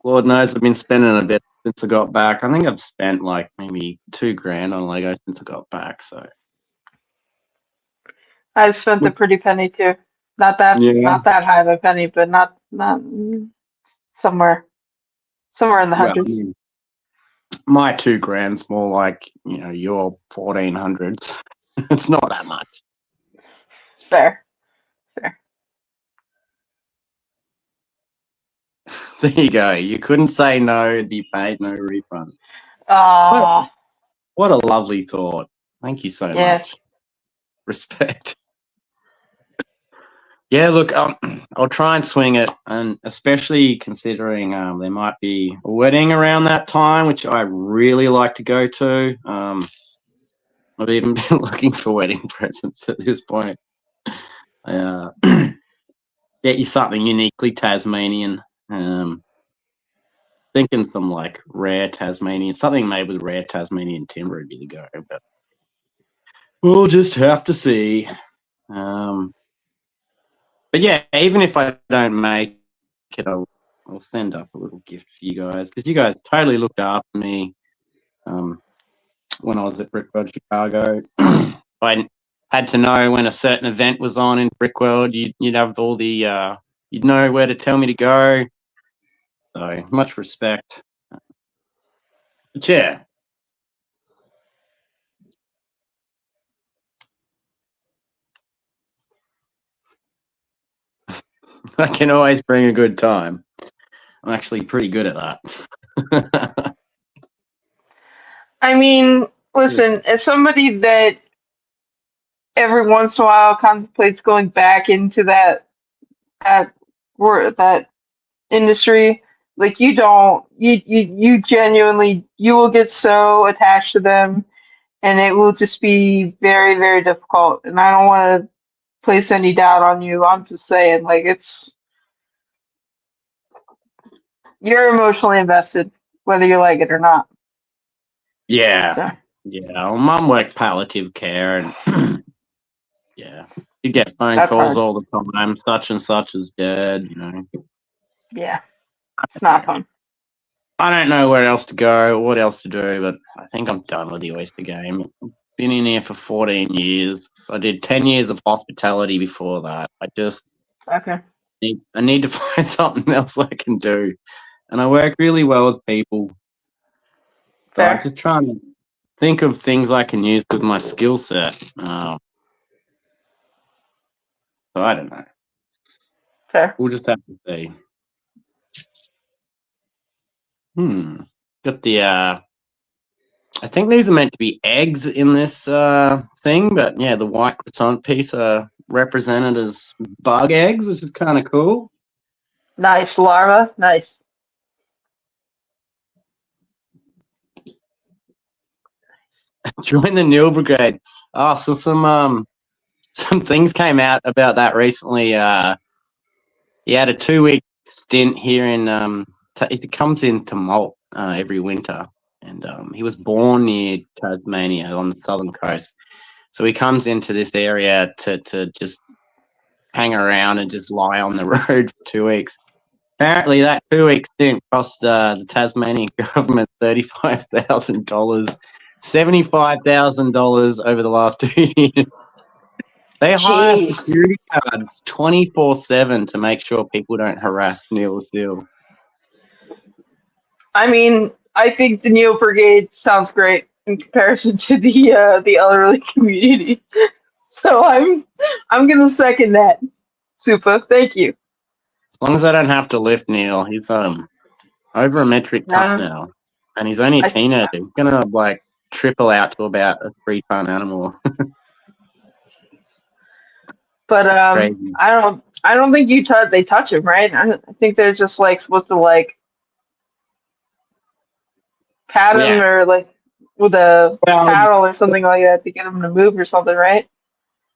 Lord knows I've been spending a bit since I got back. I think I've spent like maybe $2,000 on Lego since I got back. So I've spent a pretty penny too. Not that high of a penny, but not somewhere in the Well, I hundreds. mean, my $2,000's more like your 1,400. It's not that much. It's fair. There you go. You couldn't say no, be paid no refund. Ah, What a lovely thought. Thank you so much. Respect. Yeah, look, I'll try and swing it, and especially considering there might be a wedding around that time, which I really like to go to. I've even been looking for wedding presents at this point. Get you something uniquely Tasmanian. Thinking some like rare Tasmanian, something made with rare Tasmanian timber would be the go, but we'll just have to see. But yeah, even if I don't make it, I'll send up a little gift for you guys because you guys totally looked after me when I was at Brickworld Chicago. I had to know when a certain event was on in Brickworld. You'd have all the you'd know where to tell me to go. So much respect. But yeah. I can always bring a good time. I'm actually pretty good at that. I mean, listen, as somebody that every once in a while contemplates going back into that industry, like you genuinely you will get so attached to them, and it will just be very, very difficult. And I don't want to place any doubt on you. I'm just saying, like you're emotionally invested, whether you like it or not. Yeah. So. Yeah. Well, Mum works palliative care, and yeah, you get phone That's calls hard. all the time. Such and such is dead. Yeah, it's not fun. I don't know where else to go, what else to do, but I think I'm done with the oyster game. Been in here for 14 years. So I did 10 years of hospitality before that. Okay. I need to find something else I can do. And I work really well with people. So I'm Fair. just trying to think of things I can use with my skill set. So I don't know. Fair. We'll just have to see. Got the I think these are meant to be eggs in this thing, but yeah, the white croissant piece are represented as bug eggs, which is kind of cool. Nice larva. Nice. Join the Nil Brigade. Oh, so some things came out about that recently. He had a 2-week stint here in it comes into Malt every winter, and he was born near Tasmania on the southern coast. So he comes into this area to just hang around and just lie on the road for 2 weeks. Apparently, that 2-week stint cost the Tasmanian government $35,000, $75,000 over the last 2 years. They hire security guards 24/7 to make sure people don't harass Neil Steele. I mean, I think the Neo Brigade sounds great in comparison to the elderly community. So I'm gonna second that. Super. Thank you. As long as I don't have to lift Neil, he's over a metric ton now, and he's only a teenager. He's gonna like triple out to about a 3-ton animal. But Crazy. I don't think they touch him, right? I think they're just like supposed to like pat him Yeah. or like with a Well, paddle or something like that to get him to move or something, right?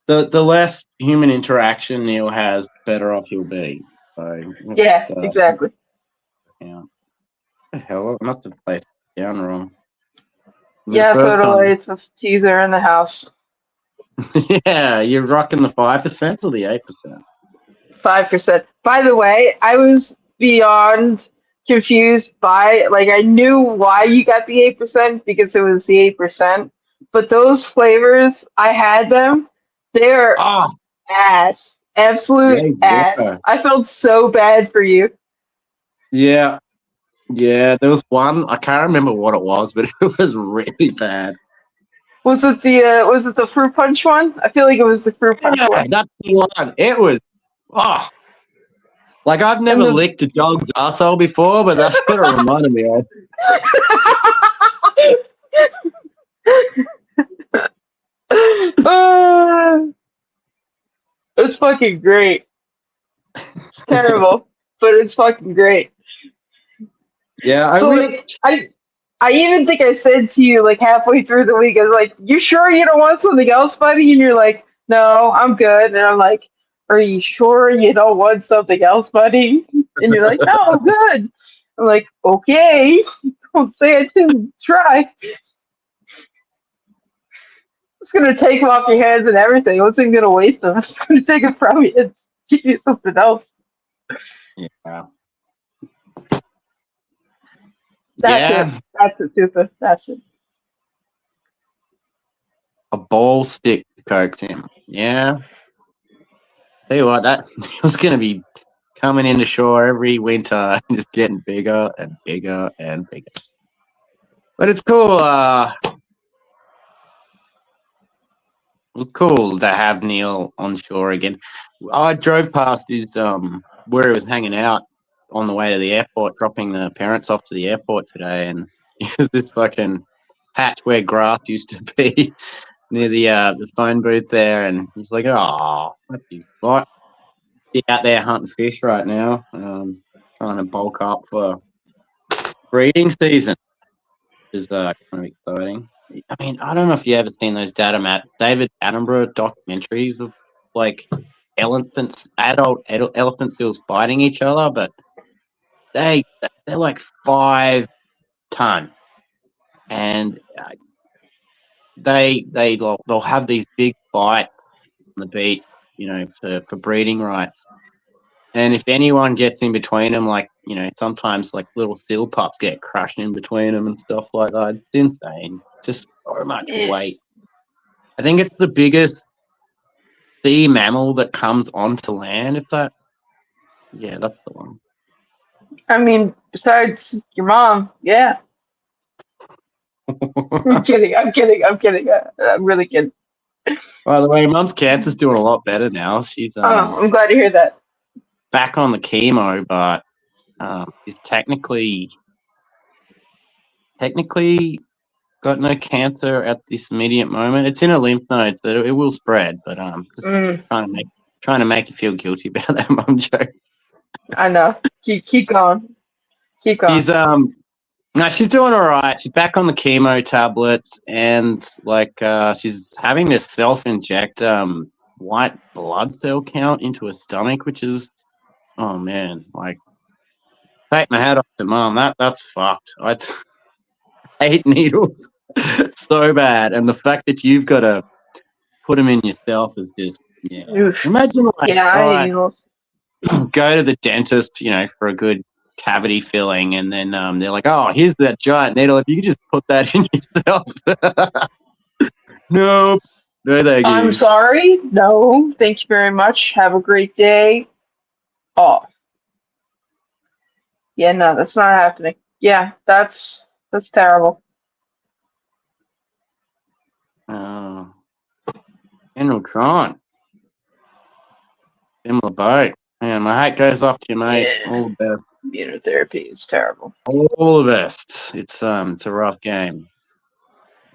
the less human interaction Neil has, the better off he'll be. So Yeah, exactly. yeah. The hell, I must have placed it down wrong. The Yeah, so first do I. time. It's just teaser in the house. Yeah, you're rocking the 5% or the 8%. 5%. By the way, I was beyond confused by like I knew why you got the 8% because it was the 8%, but those flavors I had them, they're Oh, ass, yeah, absolute yeah. ass. I felt so bad for you. Yeah, yeah. There was one, I can't remember what it was, but it was really bad. Was it the fruit punch one? I feel like it was the fruit punch Yeah, one. that's the one. It was, oh, like I've And never the licked a dog's asshole before, but that's what it reminded me of. Ah, it's fucking great. It's terrible, but it's fucking great. Yeah, I So wish. like I even think I said to you like halfway through the week, I was like, "You sure you don't want something else, buddy?" And you're like, "No, I'm good." And I'm like, "Are you sure you don't want something else, buddy?" And you're like, "No, I'm good." I'm like, "Okay, don't say I didn't try. It's gonna take them off your hands and everything. I wasn't gonna waste them. It's gonna take it from you and give you something else." Yeah. That's it. Yeah, That's it, Super. That's it. a ball stick to coax him. Yeah. Tell you what, that was going to be coming into shore every winter and just getting bigger and bigger and bigger. But it's cool. It was cool to have Neil on shore again. I drove past his where he was hanging out on the way to the airport, dropping the parents off to the airport today, and there's this fucking patch where grass used to be near the phone booth there, and he's like, "Oh, that's his spot." He's out there hunting fish right now, trying to bulk up for breeding season, which is kind of exciting. I mean, I don't know if you ever seen those David Attenborough documentaries of like elephant seals fighting each other, but they're like 5 ton, and they'll have these big fights on the beach, for breeding rights. And if anyone gets in between them, like, sometimes like little seal pups get crushed in between them and stuff like that. It's insane. Just so much Yes. weight. I think it's the biggest sea mammal that comes onto land. Yeah, that's the one. I mean, besides your mom, yeah. I'm kidding. I'm kidding. I'm kidding. I'm really kidding. By the way, Mum's cancer's doing a lot better now. She's Oh, I'm glad to hear that. back on the chemo, but she's technically got no cancer at this immediate moment. It's in a lymph node, so it will spread. But just Mm, trying to make you feel guilty about that, Mum joke. I know. Keep going. Keep going. She's no, she's doing all right. She's back on the chemo tablets, and like she's having to self-inject white blood cell count into her stomach, which is, oh man, like, take my hat off to Mum. That's fucked. I hate needles so bad, and the fact that you've got to put them in yourself is just, yeah. Oof. Imagine, like, Yeah, all I hate right, needles. go to the dentist, for a good cavity filling, and then they're like, "Oh, here's that giant needle. If you could just put that in yourself." Nope. No, thank I'm you. sorry. No, thank you very much. Have a great day. Off. Yeah, no, that's not happening. Yeah, that's terrible. Uh, General Tron, similar boat. Man, my hat goes off to you, mate. Yeah, All the best. immunotherapy is terrible. All the best. It's a rough game.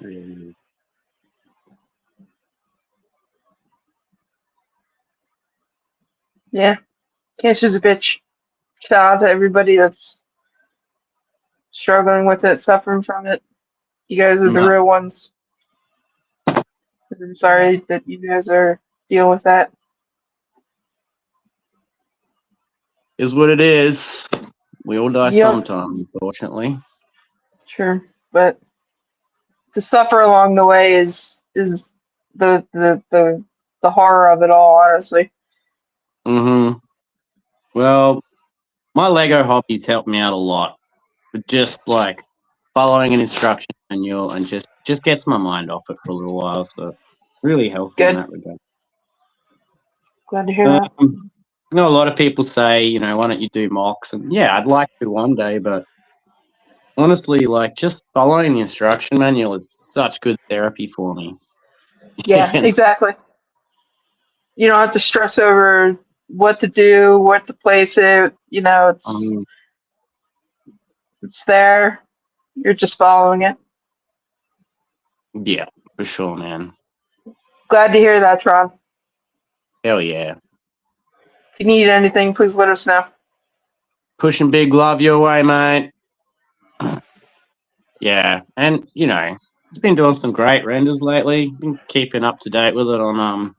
Really is. Yeah, cancer's a bitch. Shout out to everybody that's struggling with it, suffering from it. You guys are the No, real ones. I'm sorry that you guys are dealing with that. is what it is. We all die Yep, sometime, unfortunately. sure. But to suffer along the way is the horror of it all, honestly. Mm-hmm. Well, my Lego hobbies help me out a lot. With just like following an instruction manual and just gets my mind off it for a little while. So it really helps in Good. that regard. Glad to hear Um, that. you know, a lot of people say, why don't you do mocks? And yeah, I'd like to one day, but honestly, like just following the instruction manual is such good therapy for me. Yeah, And, exactly. You don't have to stress over what to do, what to place it. um, It's there. You're just following it. yeah, for sure, man. Glad to hear that, Tron. Hell yeah. If you need anything, please let us know. Pushing big love your way, mate. Yeah, and it's been doing some great renders lately. Been keeping up to date with it on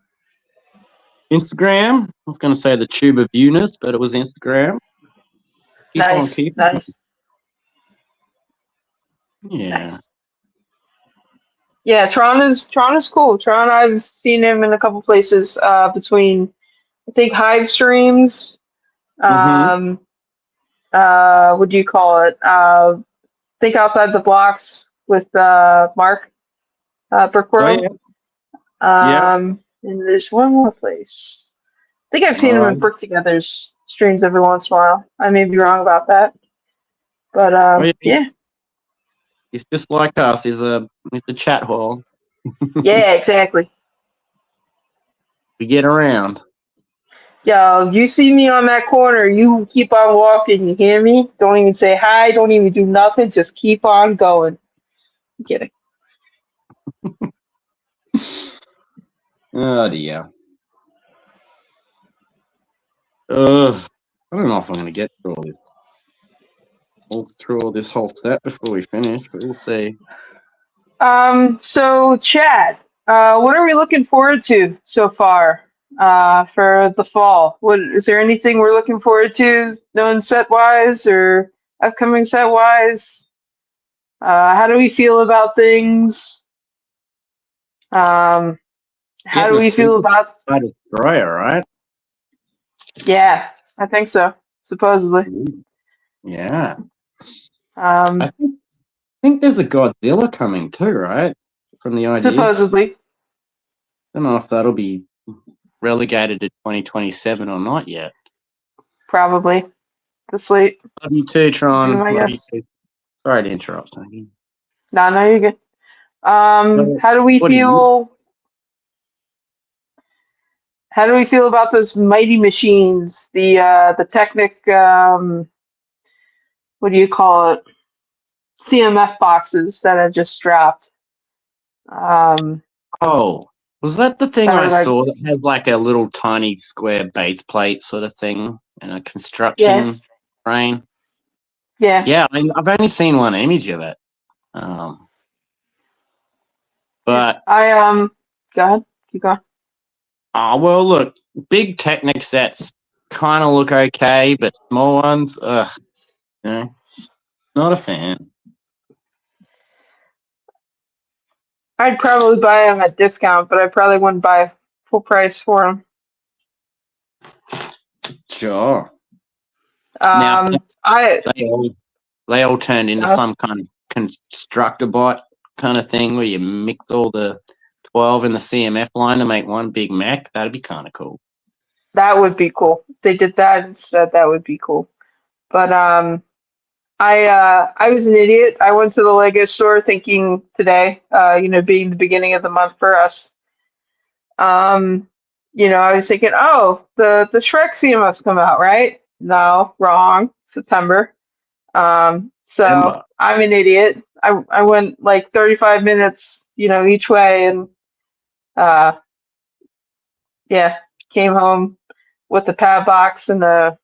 Instagram. I was going to say the Tube of Eunice, but it was Instagram. Keep on Nice, keeping. nice, Yeah. nice. Yeah, Tron is cool. Tron, I've seen him in a couple places. Between I think Hive streams. Mm-hmm. Um, what do you call it? Think outside the blocks with Mark Oh Brickworld. yeah. Yep. And there's one more place. I think I've seen him in Oh, Brick Together's streams every once in a while. I may be wrong about that, but oh yeah. yeah, He's just like us. He's a chat hole. yeah, exactly. We get around. Yo, you see me on that corner, you keep on walking. You hear me? Don't even say hi. Don't even do nothing. Just keep on going. I'm kidding. Oh dear. I don't know if I'm going to get through all this whole set before we finish, but we'll see. So Chad, what are we looking forward to so far for the fall? What is there anything we're looking forward to, known set wise or upcoming set wise? How do we feel about things? Um, how do Getting a we feel super about? destroyer, right? Yeah, I think so. Supposedly. Yeah. I Um, think there's a Godzilla coming too, right? From the ideas. supposedly, Don't know if that'll be relegated to 2027 or not yet. probably. The slate. Love you too, Be Tron. my Love you guess. too. Sorry to interrupt. Tony. No, no, you're good. So, How do we what do you? feel? How do we feel about those mighty machines? The Technic, what do you call it? CMF boxes that have just dropped. Um, Oh, was that the thing I or like, saw that has like a little tiny square base plate sort of thing and a yes, construction frame? yeah. Yeah, I mean, I've only seen one image of it. Um, Yeah. but Go ahead, keep going. well, look, big Technic sets kind of look okay, but small ones, you know, not a fan. I'd probably buy them at discount, but I probably wouldn't buy full price for them. Sure. Now, if Um, I they all they all turned into uh, some kind of constructor bot kind of thing where you mix all the 12 in the CMF line to make one big mech. That'd be kind of cool. that would be cool. If they did that instead, that would be cool. But I was an idiot. I went to the Lego store thinking today, being the beginning of the month for us. Um, I was thinking, oh, the Shrek CMS come out, right? No, wrong. September. So Remember, I'm an idiot. I went like 35 minutes, each way, and uh, yeah, came home, with a pad box and a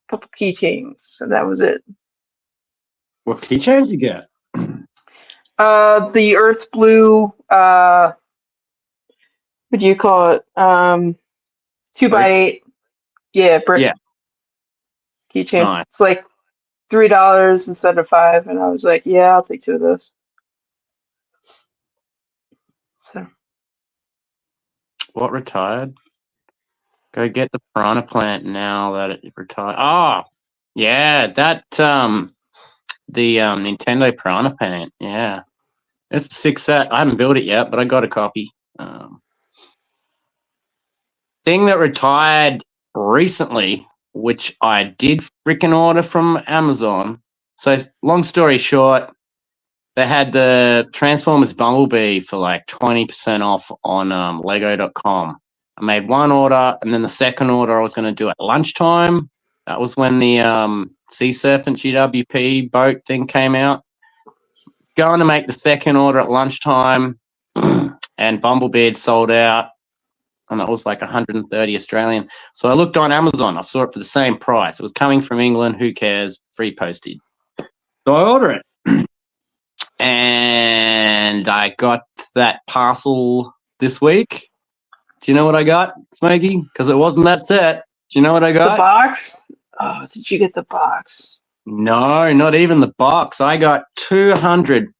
couple keychains, and that was it. What keychains you get? The Earth Blue. What do you call it? 2x8. Yeah, brick Yeah, keychain. nice. It's like $3 instead of 5, and I was like, yeah, I'll take 2 of those. So What retired? Go get the piranha plant now that it retired. Oh, yeah, that the Nintendo piranha plant. Yeah, it's a 6 set. I haven't built it yet, but I got a copy. Thing that retired recently, which I did freaking order from Amazon. So, long story short, they had the Transformers Bumblebee for like 20% off on Lego.com. I made one order, and then the second order I was going to do at lunchtime. That was when the Sea Serpent GWP boat thing came out. Going to make the second order at lunchtime, and Bumblebee had sold out, and that was like 130 Australian. So I looked on Amazon. I saw it for the same price. It was coming from England. Who cares? Free postage. So I order it. And I got that parcel this week. Do you know what I got, Smokey? Because it wasn't that set. Do you know what I the got? box. Oh, did you get the box? No, not even the box. I got 200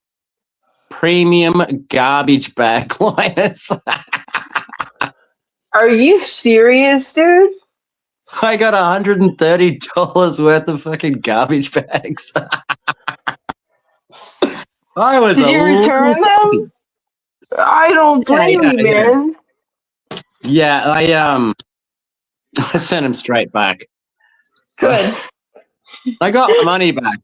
premium garbage bag liners. Are you serious, dude? I got $130 worth of fucking garbage bags. I was Did you return them? I don't blame you, man. Yeah, I sent them straight back. Good. I got my money back.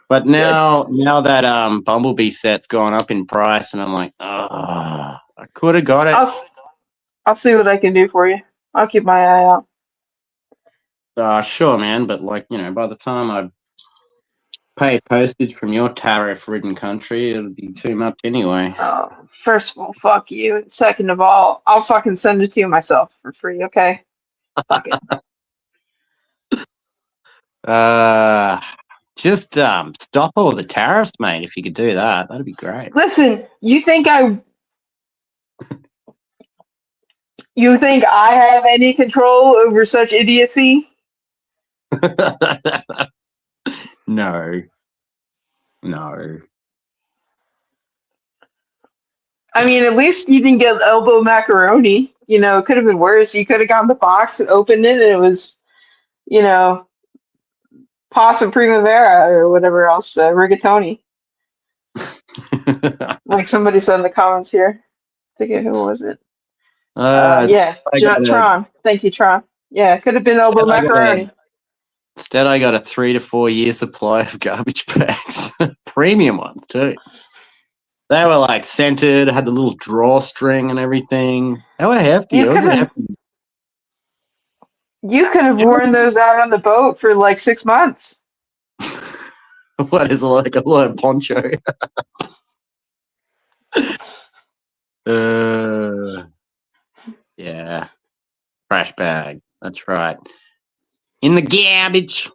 But now that Bumblebee set's gone up in price, and I'm like, oh, I could have got it. I'll see what I can do for you. I'll keep my eye out. Sure, man. But by the time I pay postage from your tariff-ridden country, it'll be too much anyway. First of all, fuck you. Second of all, I'll fucking send it to you myself for free, okay? Fuck it. Just stop all the tariffs, mate. If you could do that, that'd be great. Listen, you think I have any control over such idiocy? No. I mean, at least you didn't get elbow macaroni. It could have been worse. You could have gotten the box and opened it, and it was, pasta primavera or whatever else, rigatoni. Like somebody said in the comments here. I forget who was it. Yeah, Tron. Thank you, Tron. Yeah, it could have been elbow macaroni. Instead, I got a 3 to 4 year supply of garbage bags, premium ones too. They were like scented, had the little drawstring and everything. They were hefty. You could have worn those out on the boat for like 6 months. What is it, like a little poncho? Yeah. Trash bag. That's right. In the garbage.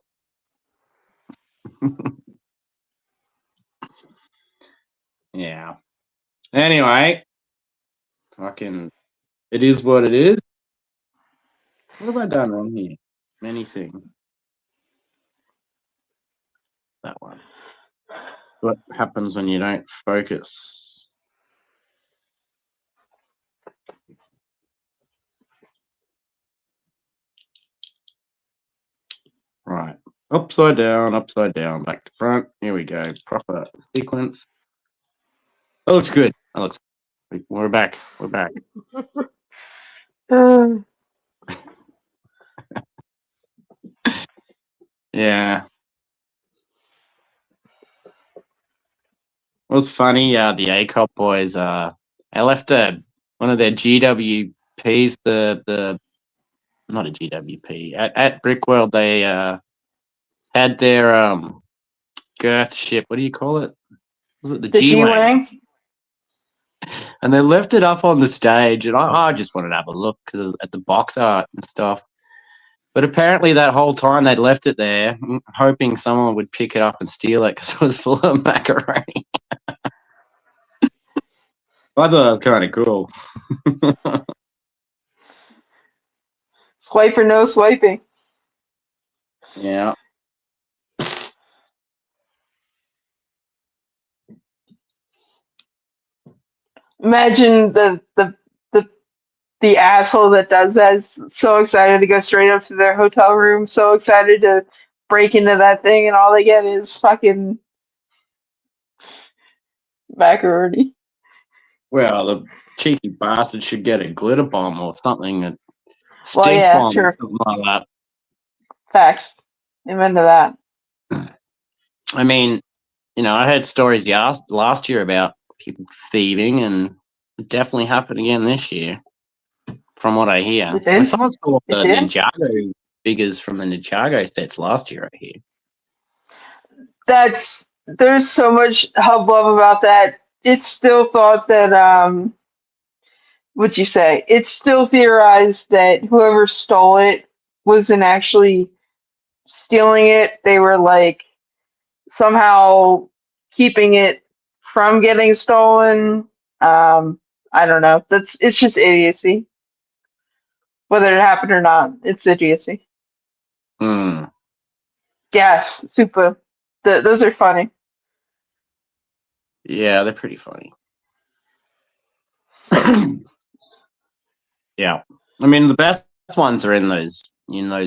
Yeah. Anyway, it is what it is. What have I done wrong here? Anything. That one. What happens when you don't focus? Right. Upside down, back to front. Here we go. Proper sequence. That looks good. We're back. Yeah. It was funny. The ACOP boys. I left one of their GWPs. The not a GWP at Brickworld. They had their girth ship. What do you call it? Was it the G-Wing? And they left it up on the stage, and I just wanted to have a look at the box art and stuff. But apparently that whole time they'd left it there, hoping someone would pick it up and steal it because it was full of macaroni. I thought that was kind of cool. Swipe or no swiping. Yeah. Imagine the asshole that does that is so excited to go straight up to their hotel room, so excited to break into that thing, and all they get is fucking macaroni. Well, the cheeky bastard should get a glitter bomb or something, a Well, stink yeah, bomb sure. or something like that. Facts. Amen to that. I mean, I heard stories last year about people thieving, and it definitely happened again this year, from what I hear. It did? Someone saw It the did? Ninjago figures from the Ninjago sets last year, I hear. There's so much hubbub about that. It's still thought that what'd you say? It's still theorized that whoever stole it wasn't actually stealing it. They were like somehow keeping it from getting stolen. I don't know. It's just idiocy. Whether it happened or not, it's idiocy. Hmm. Yes, super. Those are funny. Yeah, they're pretty funny. Yeah. I mean, the best ones are in those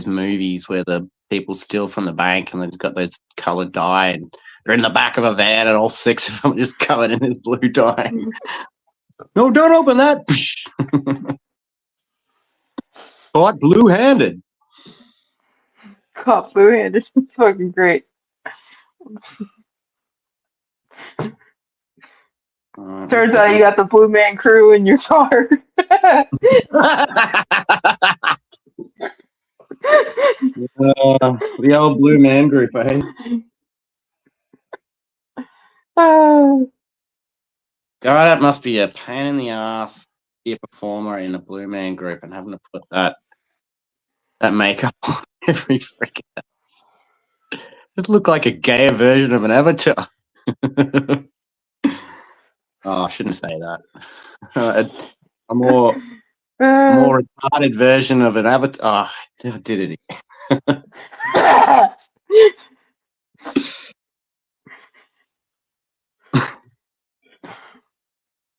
movies where the people steal from the bank and they've got those coloured dye and they're in the back of a van and all 6 of them are just covered in this blue dye. No, don't open that. Caught blue-handed. Caught blue-handed. It's fucking great. Turns out you got the Blue Man Crew in your car. The old Blue Man Group, eh? God, that must be a pain in the ass to be a performer in a Blue Man Group and having to put that makeup on every freaking day. Just look like a gayer version of an avatar. Oh, I shouldn't say that. A more retarded version of an avatar. Oh, I did it again.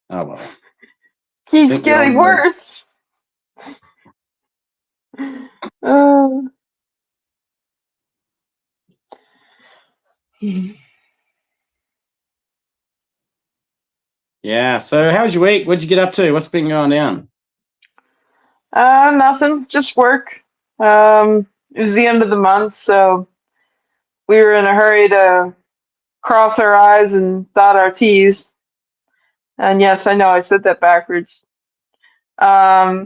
Oh well. Keeps getting worse. Yeah. So, how was your week? What'd you get up to? What's been going down? Nothing. Just work. It was the end of the month, so we were in a hurry to cross our I's and dot our T's. And yes, I know I said that backwards. Yeah,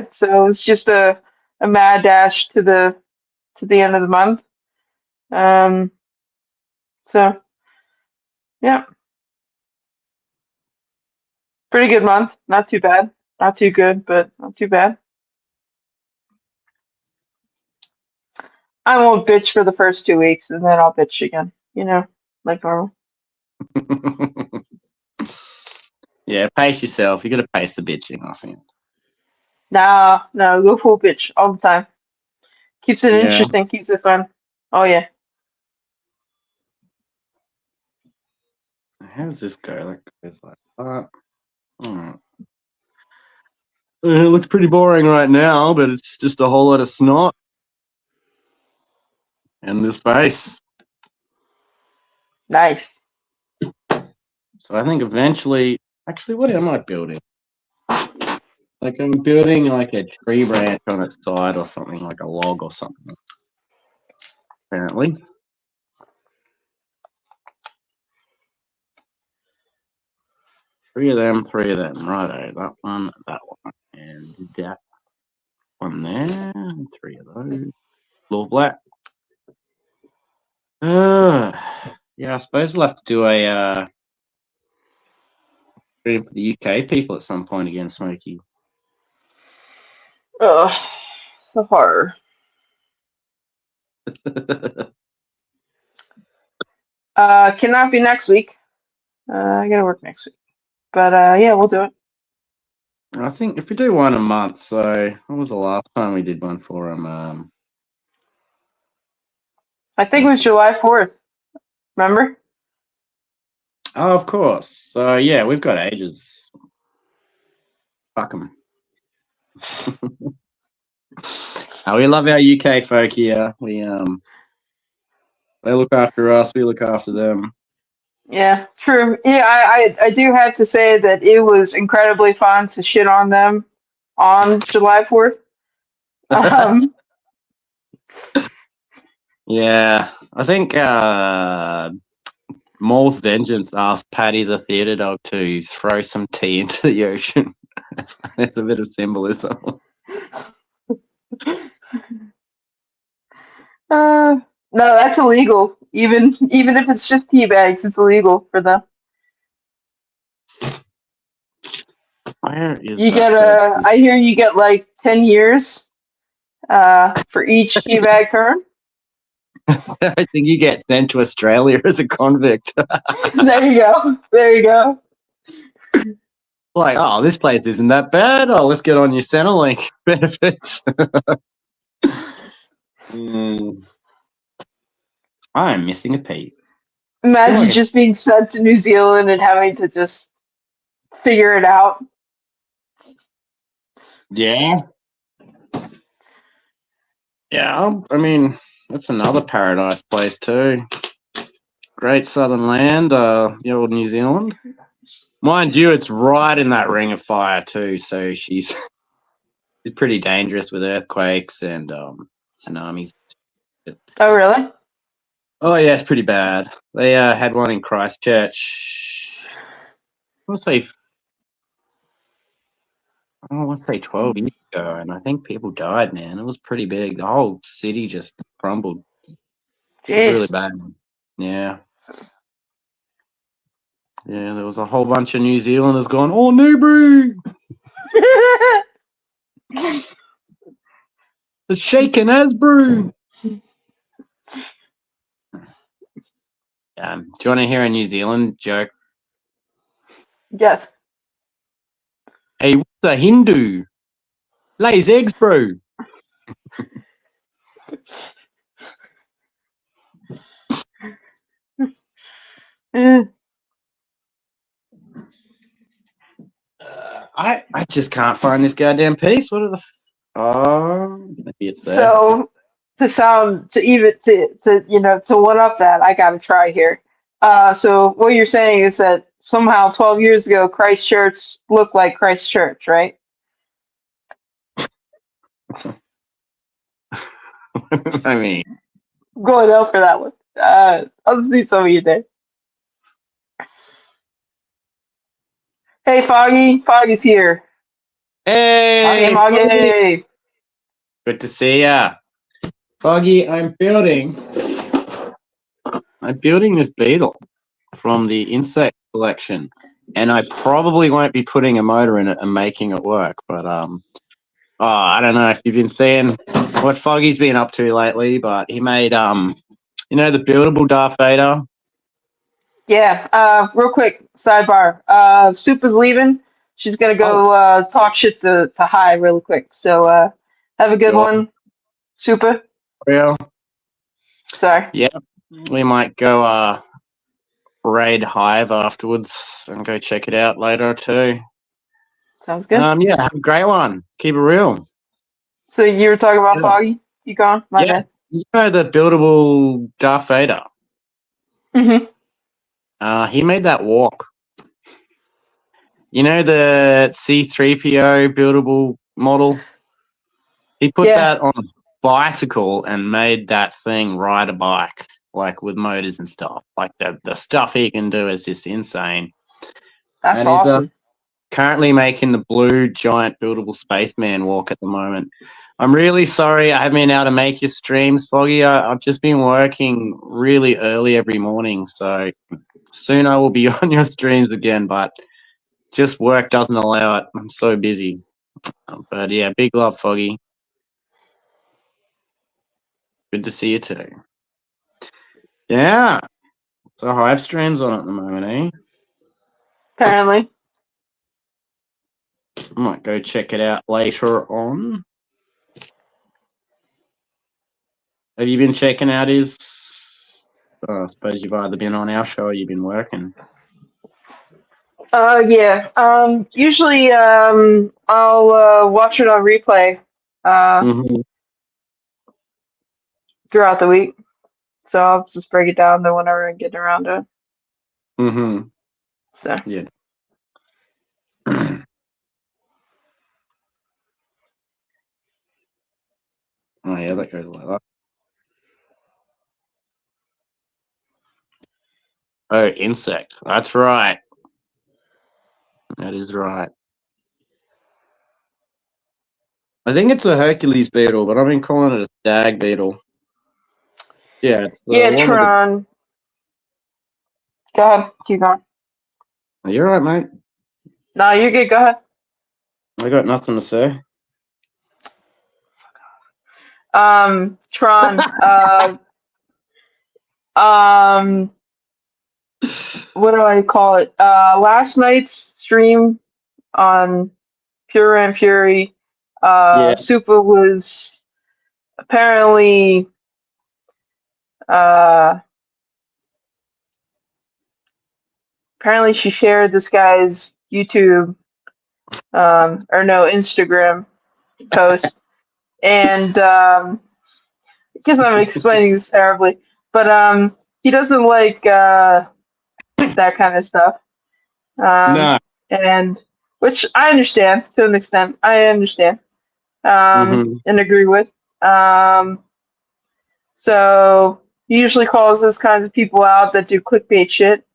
so it was just a mad dash to the end of the month. So yeah, pretty good month. Not too bad. Not too good, but not too bad. I won't bitch for the first 2 weeks, and then I'll bitch again. Like normal. Yeah, pace yourself. You got to pace the bitching, I think. No, go full bitch all the time. Keeps it interesting, keeps it fun. Oh yeah. How does this go? Like it's like it looks pretty boring right now, but it's just a whole lot of snot and this base. Nice. So I think eventually, actually, what am I building? Like I'm building like a tree branch on its side or something, like a log or something. Apparently. Three of them. Righto, that one, and that one there. 3 of those. Little black. Yeah, I suppose we'll have to do a For the UK people at some point again, Smokey. Ugh, so hard. Cannot be next week. I gotta work next week. But yeah, we'll do it. I think if we do one a month, so what was the last time we did one for them? I think it was July 4th. Remember? Oh, of course. So yeah, we've got ages. Fuck them. We love our UK folk here. They look after us. We look after them. Yeah, true. Yeah, I do have to say that it was incredibly fun to shit on them on July 4th. Yeah, I think Maul's Vengeance asked Paddy the theatre dog to throw some tea into the ocean. There's a bit of symbolism. No, that's illegal. Even if it's just tea bags, it's illegal for them. Where is You get I hear you get like 10 years for each tea bag term. I think you get sent to Australia as a convict. There you go. There you go. Like, oh, this place isn't that bad. Oh, let's get on your Centrelink benefits. I'm missing a piece. Imagine just being sent to New Zealand and having to just figure it out. Yeah. Yeah, I mean, that's another paradise place too. Great southern land, the old New Zealand. Mind you, it's right in that ring of fire too, so she's pretty dangerous with earthquakes and tsunamis. Oh, really? Oh yeah, it's pretty bad. They had one in Christchurch. Let's say 12 years ago, and I think people died, man. It was pretty big. The whole city just crumbled. It was really bad. Yeah. Yeah, there was a whole bunch of New Zealanders going, oh, Newbury! The shaking Asbrew! Do you want to hear a New Zealand joke? Yes. Hey, what's a Hindu? Lays eggs, bro. I just can't find this goddamn piece. What are the? Maybe it's there. So to one up that, I gotta try here. So what you're saying is that somehow 12 years ago Christchurch looked like Christchurch, right? I mean, I'm going out for that one. I'll just need some of you there. Hey, Foggy. Foggy's here. hey, Foggy. good to see ya, Foggy. I'm building this beetle from the insect collection, and I probably won't be putting a motor in it and making it work. But I don't know if you've been seeing what Foggy's been up to lately, but he made the buildable Darth Vader. Yeah. Real quick sidebar. Soup is leaving. She's gonna go talk shit to Hi real quick. So have a good one, Super. Real. Sorry. Yeah, we might go raid Hive afterwards and go check it out later too. Sounds good. Yeah, have a great one. Keep it real. So you were talking about Foggy? You gone? My bad. You know the buildable Darth Vader? Mm-hmm. He made that walk. You know the C-3PO buildable model? He put that on a bicycle and made that thing ride a bike, like with motors and stuff. Like the stuff he can do is just insane. That's awesome. He's currently making the blue giant buildable spaceman walk at the moment. I'm really sorry I haven't been able to make your streams, Foggy. I've just been working really early every morning, so soon I will be on your streams again, but just work doesn't allow it. I'm so busy. But yeah, big love, Foggy. Good to see you too. Yeah. So Hive streams on at the moment, eh? Apparently. I might go check it out later on. Have you been checking out his? I suppose you've either been on our show or you've been working. Yeah. Usually, I'll watch it on replay throughout the week. So I'll just break it down to whenever I get around to it. Mm-hmm. So Yeah. Oh yeah, that goes like that. Oh, insect. That's right. That is right. I think it's a Hercules beetle, but I've been calling it a stag beetle. Yeah. yeah, One Tron. Go ahead. Keep going. You're right, mate. No, you're good. Go ahead. I got nothing to say. Tron. What do I call it? Last night's stream on Pure and Fury. Yeah. Supa was apparently apparently she shared this guy's YouTube or no Instagram post, and I guess I'm explaining this terribly, but he doesn't like that kind of stuff. No. And which I understand to an extent. I understand and agree with. So he usually calls those kinds of people out that do clickbait shit.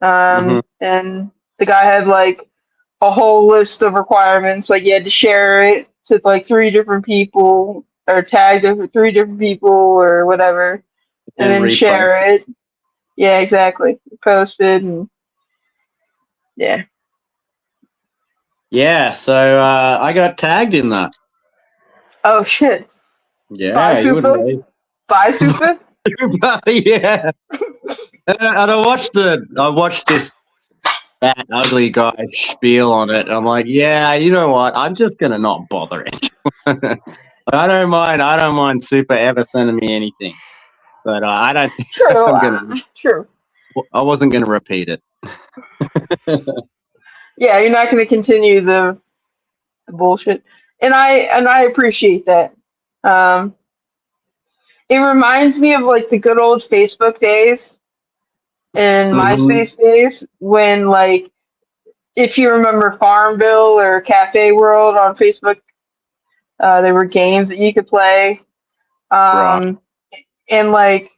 And the guy had like a whole list of requirements. Like you had to share it to like 3 different people or tag 3 different people or whatever, and then repost. share it. Yeah, exactly. Post it and yeah. Yeah, so I got tagged in that. Oh shit. Yeah, Bye, you wouldn't Supa. believe. Bye, Supa. Yeah. And I watched this that ugly guy spiel on it. I'm like, yeah, you know what? I'm just gonna not bother it. I don't mind Super ever sending me anything, but I don't think True. True. I wasn't gonna repeat it. Yeah, you're not going to continue the bullshit, and I appreciate that. It reminds me of like the good old Facebook days and MySpace days when like if you remember Farmville or Cafe World on Facebook, there were games that you could play, Right. and like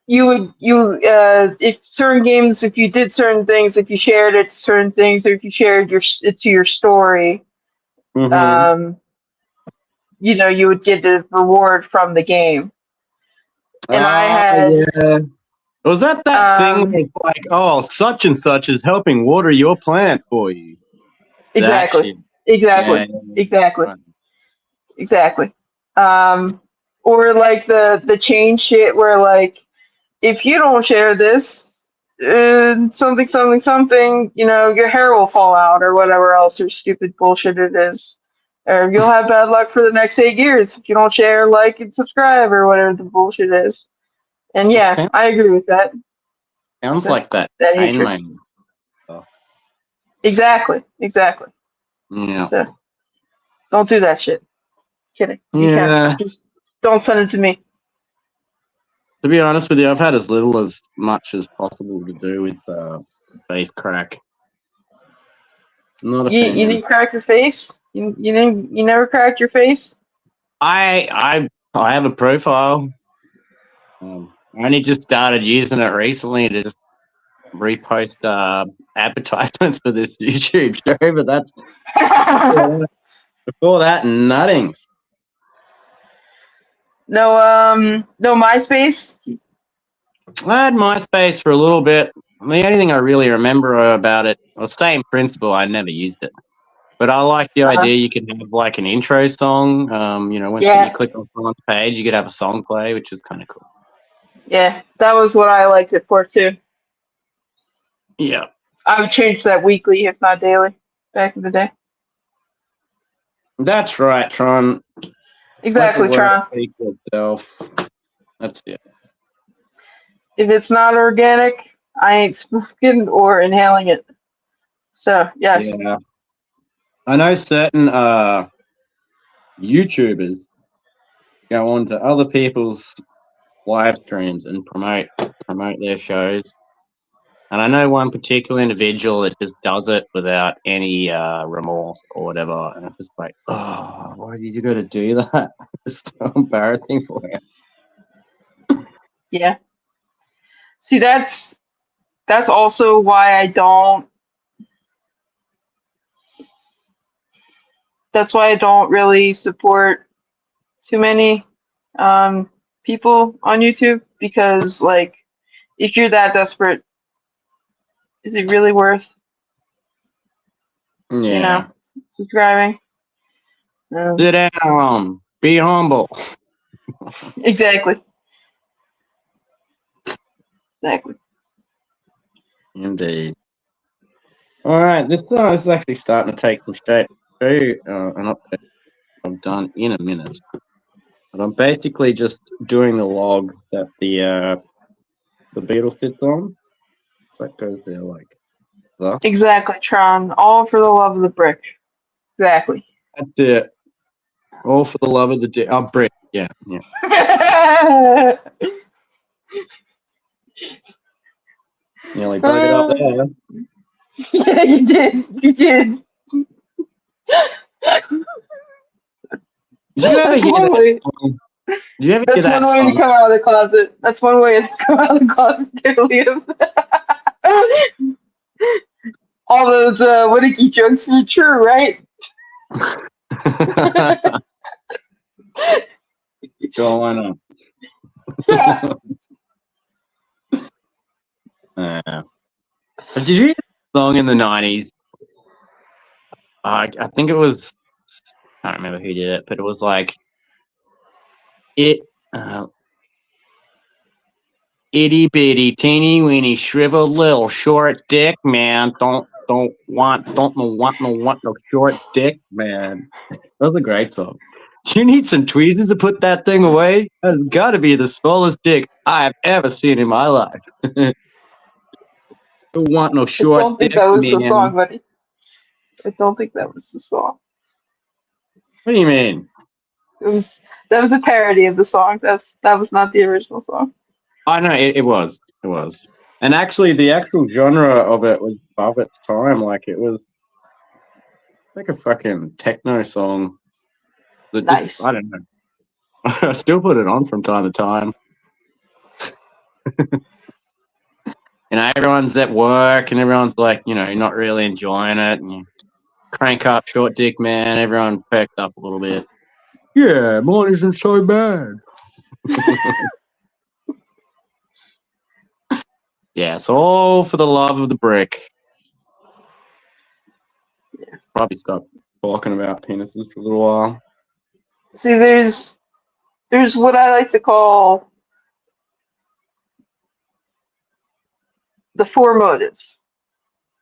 you if certain games, if you did certain things, if you shared it to certain things, or if you shared it to your story, you know, you would get a reward from the game. And I had yeah. Was that thing where it's like, oh, such and such is helping water your plant for you? exactly. Or like the chain shit where like if you don't share this something something something, you know, your hair will fall out or whatever else your stupid bullshit it is. Or you'll have bad luck for the next 8 years if you don't share, like, and subscribe or whatever the bullshit is. And yeah, I agree with that. Sounds like that hatred. Exactly. Yeah. So, don't do that shit. Kidding. You can't. Just don't send it to me. To be honest with you, I've had as little as much as possible to do with face crack. Not a fan. You didn't crack your face? You never cracked your face? I have a profile. I only just started using it recently to just repost advertisements for this YouTube show, but that's before that, nothing. No MySpace? I had MySpace for a little bit. the only thing I really remember about it, well, same principle. I never used it, but I like the idea you can have like an intro song. When Yeah. you click on someone's page, you could have a song play, which is kind of cool. Yeah, that was what I liked it for too. Yeah, I would change that weekly, if not daily, back in the day. that's right, Tron. Exactly, Let the word Tron. speak for itself. That's it. If it's not organic, I ain't smoking or inhaling it. So, yes. Yeah, I know certain YouTubers go on to other people's live streams and promote their shows. And I know one particular individual that just does it without any remorse or whatever. And it's just like, oh, why did you got to do that? It's so embarrassing for him. Yeah. See, that's also why I don't. That's why I don't really support too many people on YouTube, because, like, if you're that desperate, is it really worth, Yeah. subscribing? Sit down. Be humble. Exactly. Exactly. Indeed. All right. This is actually starting to take some shape. An update I've done in a minute. But I'm basically just doing the log that the beetle sits on. That goes there like that. Exactly, Tron. All for the love of the brick. Exactly. That's it. All for the love of the brick. Yeah. Nearly broke it up there. Yeah, you did. You did. Did you ever That's hear one that? way. Did you ever hear That's that one way to song? come out of the closet. That's one way to come out of the closet, there, Liam. All those Winicky jokes are true, right? Sure, why not? Yeah. But did you hear the song in the 90s? I think it was, I don't remember who did it, but it was like, itty bitty, teeny weeny, shriveled little short dick, man. Don't want no short dick, man. That was a great song. You need some tweezers to put that thing away? That's got to be the smallest dick I've ever seen in my life. Don't want no I short don't think dick, that was the song, man. buddy. I don't think that was the song. What do you mean? That was a parody of the song. That was not the original song. I know it was. It was. And actually, the actual genre of it was above its time. Like, it was like a fucking techno song. That Nice. I don't know. I still put it on from time to time. Everyone's at work and everyone's like, not really enjoying it. And you crank up Short Dick Man. Everyone perked up a little bit. Yeah, mine isn't so bad. Yeah, it's all for the love of the brick. Probably stop talking about penises for a little while. See, there's what I like to call the four motives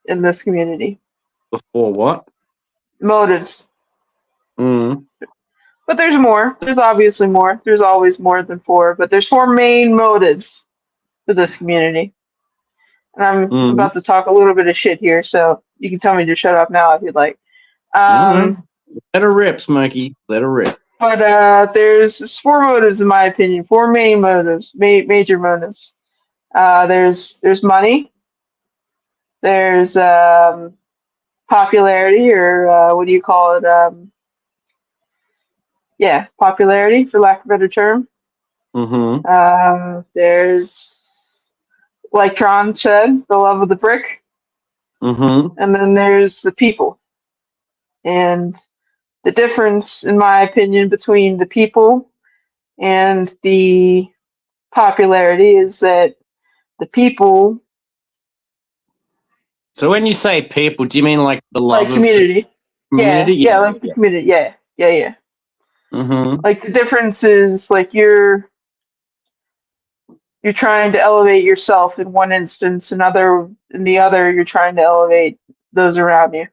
in this community. Before what? Motives. Mm. But there's more. There's obviously more. There's always more than four, but there's four main motives for this community. And I'm about to talk a little bit of shit here, so you can tell me to shut up now if you'd like. No. Let her rip, Smokey. Let her rip. But there's four motives, in my opinion. Four main motives, major motives. There's money. There's popularity, or what do you call it? Yeah, popularity, for lack of a better term. Mm-hmm. There's, like Tron said, the love of the brick. Mm-hmm. And then there's the people. And the difference, in my opinion, between the people and the popularity is that the people So when you say people, do you mean like the love Like of community. community? Yeah, like the community. Yeah. Mm-hmm. Like the difference is like you're trying to elevate yourself in one instance, in the other you're trying to elevate those around you.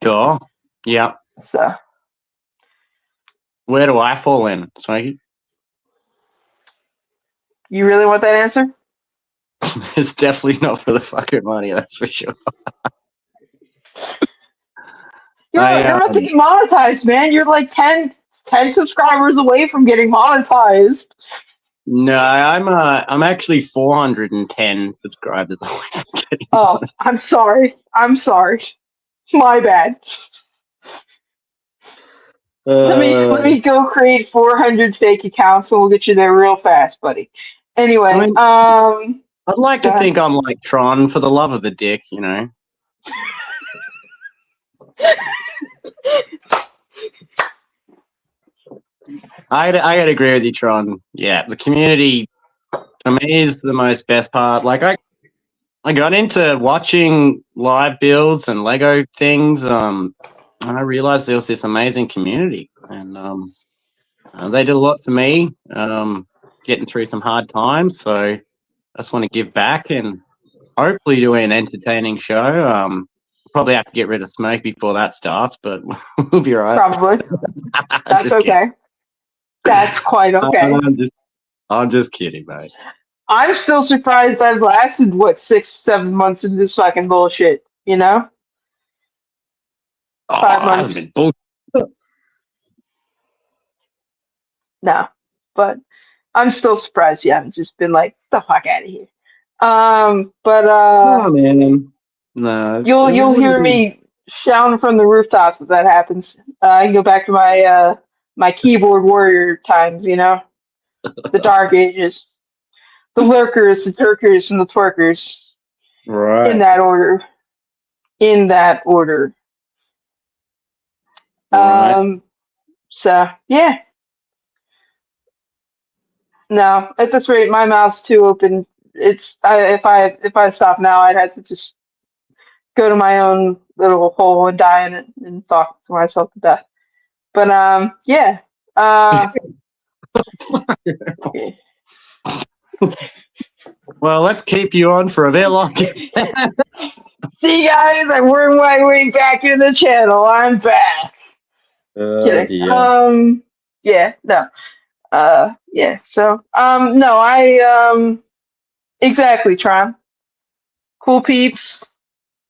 Sure. Yeah. So Where do I fall in, Smokey? you really want that answer? It's definitely not for the fucking money, that's for sure. You're about to get monetized, man. You're like 10 subscribers away from getting monetized. No, I'm actually 410 subscribers away from getting Oh, I'm sorry. My bad. Let me go create 400 fake accounts and we'll get you there real fast, buddy. Anyway, I mean, I'd like to think I'm like Tron for the love of the dick, you know. I'd agree with you, Tron. Yeah, the community for me is the most best part. Like I got into watching live builds and Lego things, and I realized there was this amazing community, and they did a lot for me, getting through some hard times. So I just want to give back and hopefully do an entertaining show. Probably have to get rid of Smoke before that starts, but we'll be right. Probably. That's okay. That's quite okay. I'm just kidding, mate. I'm still surprised I've lasted 6-7 months in this fucking bullshit, you know? 5 months. No. But I'm still surprised you haven't just been like, the fuck out of here. Oh man. No. You'll hear me shouting from the rooftops if that happens. I can go back to my my keyboard warrior times, you know? The dark ages. The lurkers, the turkers, and the twerkers. Right. In that order. Right. So yeah. No, at this rate, my mouth's too open. If I stop now, I'd have to just go to my own little hole and die in it and talk to myself to death. But yeah. Well, let's keep you on for a bit longer. See, guys, I wormed my way back in the channel. I'm back. Kidding. Dear. Yeah, no. Yeah, so, no, exactly, Tron. Cool peeps.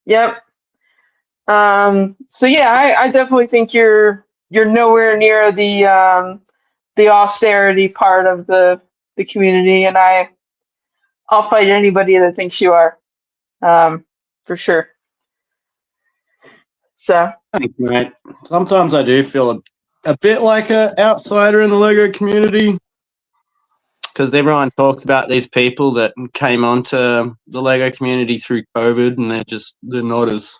Yep. So yeah, I definitely think you're nowhere near the austerity part of the community, and I'll fight anybody that thinks you are, for sure. So. Thanks, mate. Sometimes I do feel a bit like an outsider in the Lego community because everyone talks about these people that came onto the Lego community through COVID, and they're not as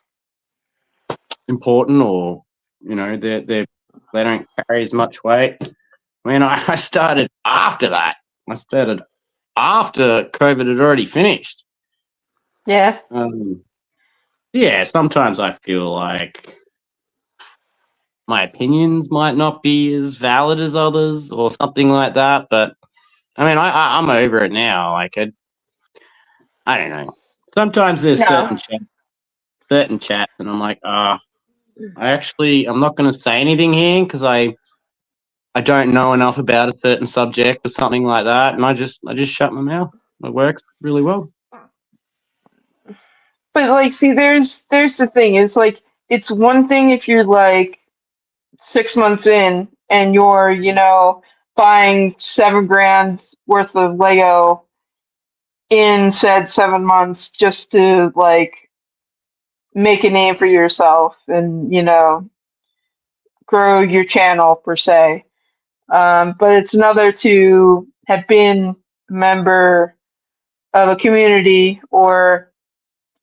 important, or you know, they don't carry as much weight. I mean, I started after that. I started after COVID had already finished. Yeah. Yeah, sometimes I feel like my opinions might not be as valid as others or something like that. But I mean, I'm over it now. Like, I don't know. Sometimes there's certain chats, and I'm like, I'm not going to say anything here because I don't know enough about a certain subject or something like that, and I just shut my mouth. It works really well. But like, see, there's the thing is like, it's one thing if you're like 6 months in and you're, you know, buying $7,000 worth of Lego in said 7 months just to like make a name for yourself and, you know, grow your channel per se. But it's another to have been a member of a community or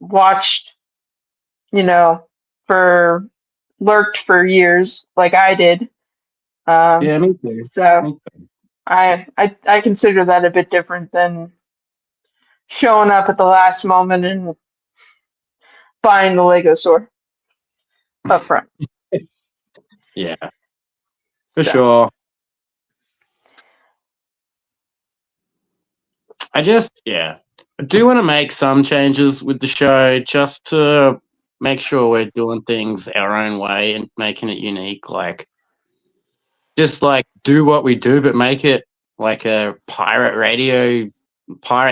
watched, you know, lurked for years like I did. Yeah, me too. So I consider that a bit different than showing up at the last moment and buying the Lego store up front. Yeah, for So. sure. I do want to make some changes with the show just to make sure we're doing things our own way and making it unique. Like, just like do what we do, but make it like a pirate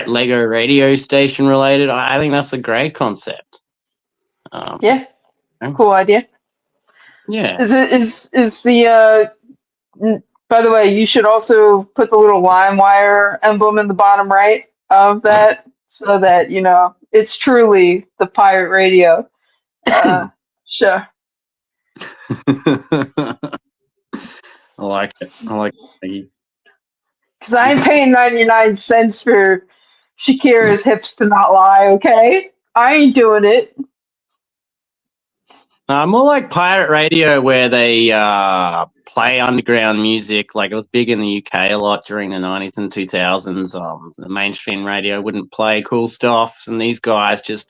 Lego radio station related. I think that's a great concept. Yeah, cool idea. Yeah. Is the by the way, you should also put the little LimeWire emblem in the bottom right of that so that it's truly the pirate radio show. I like it. Because I ain't paying 99 cents for Shakira's hips to not lie, okay? I ain't doing it. More like pirate radio where they play underground music. Like, it was big in the UK a lot during the 90s and 2000s. The mainstream radio wouldn't play cool stuff, and these guys just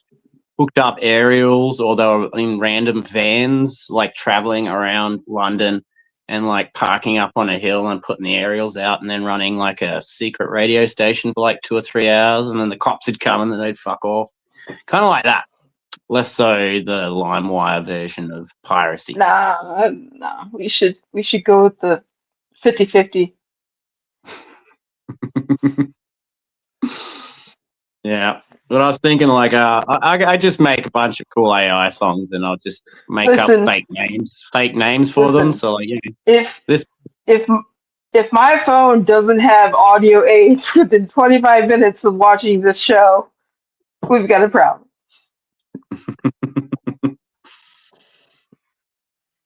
hooked up aerials, or they were in random vans, like traveling around London and like parking up on a hill and putting the aerials out and then running like a secret radio station for like 2 or 3 hours, and then the cops would come and then they'd fuck off. Kind of like that. Less so the LimeWire version of piracy. Nah. We should go with the 50-50. Yeah. But I was thinking, like, I just make a bunch of cool AI songs and I'll just make up fake names for them. So, like, if my phone doesn't have audio aids within 25 minutes of watching this show, we've got a problem.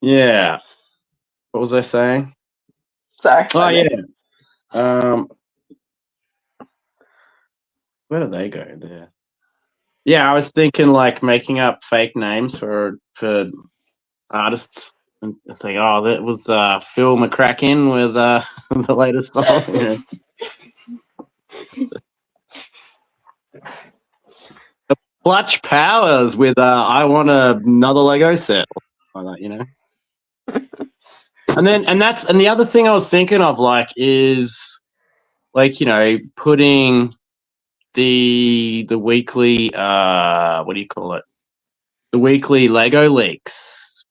Yeah. What was I saying? Sorry. Oh, yeah. Where do they go there? Yeah, I was thinking, like, making up fake names for artists and think, oh, that was Phil McCracken with the latest song. Clutch Powers with I want another Lego set, like that, and the other thing I was thinking of, like, is like, putting the weekly what do you call it? The weekly Lego leaks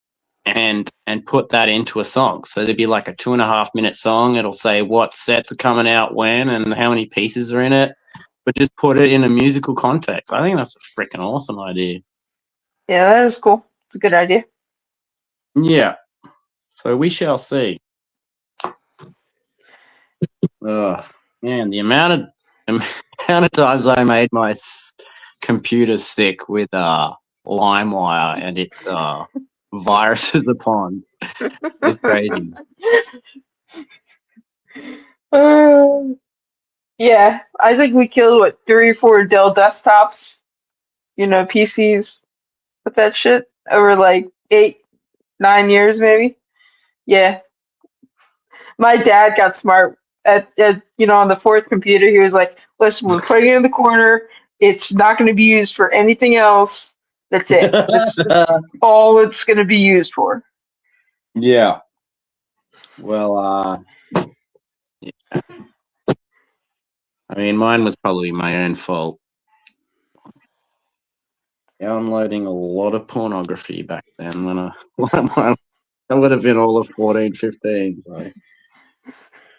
and put that into a song. So there'd be like a 2.5-minute song. It'll say what sets are coming out when and how many pieces are in it, but just put it in a musical context. I think that's a freaking awesome idea. Yeah, that is cool. It's a good idea. Yeah. So we shall see. Man, the amount of times I made my computer sick with LimeWire and its viruses upon. It's crazy. Yeah, I think we killed 3 or 4 Dell desktops, PCs with that shit over like 8-9 years maybe. Yeah. My dad got smart at on the 4th computer. He was like, listen, we're putting it in the corner. It's not going to be used for anything else. That's it. That's all it's going to be used for. Yeah. Well, yeah. I mean, mine was probably my own fault. Downloading a lot of pornography back then when I would have been all of 14, 15. So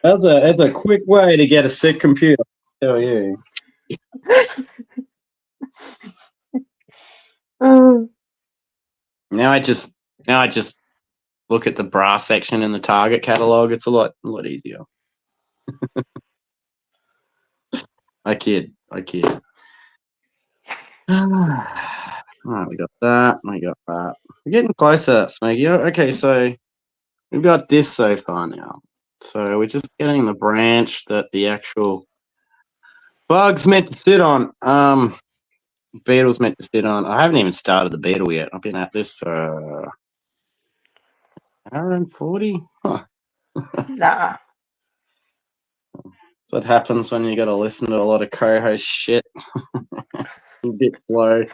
that's a quick way to get a sick computer, I tell you. Now I just look at the bra section in the Target catalog. It's a lot easier. I kid. Alright, we got that. We're getting closer, Smeggy. Okay, so we've got this so far now. So we're just getting the branch that the actual bug's meant to sit on. Beetle's meant to sit on. I haven't even started the beetle yet. I've been at this for an hour and 40. Huh. Nah. That's what happens when you got to listen to a lot of co-host shit. A bit slow.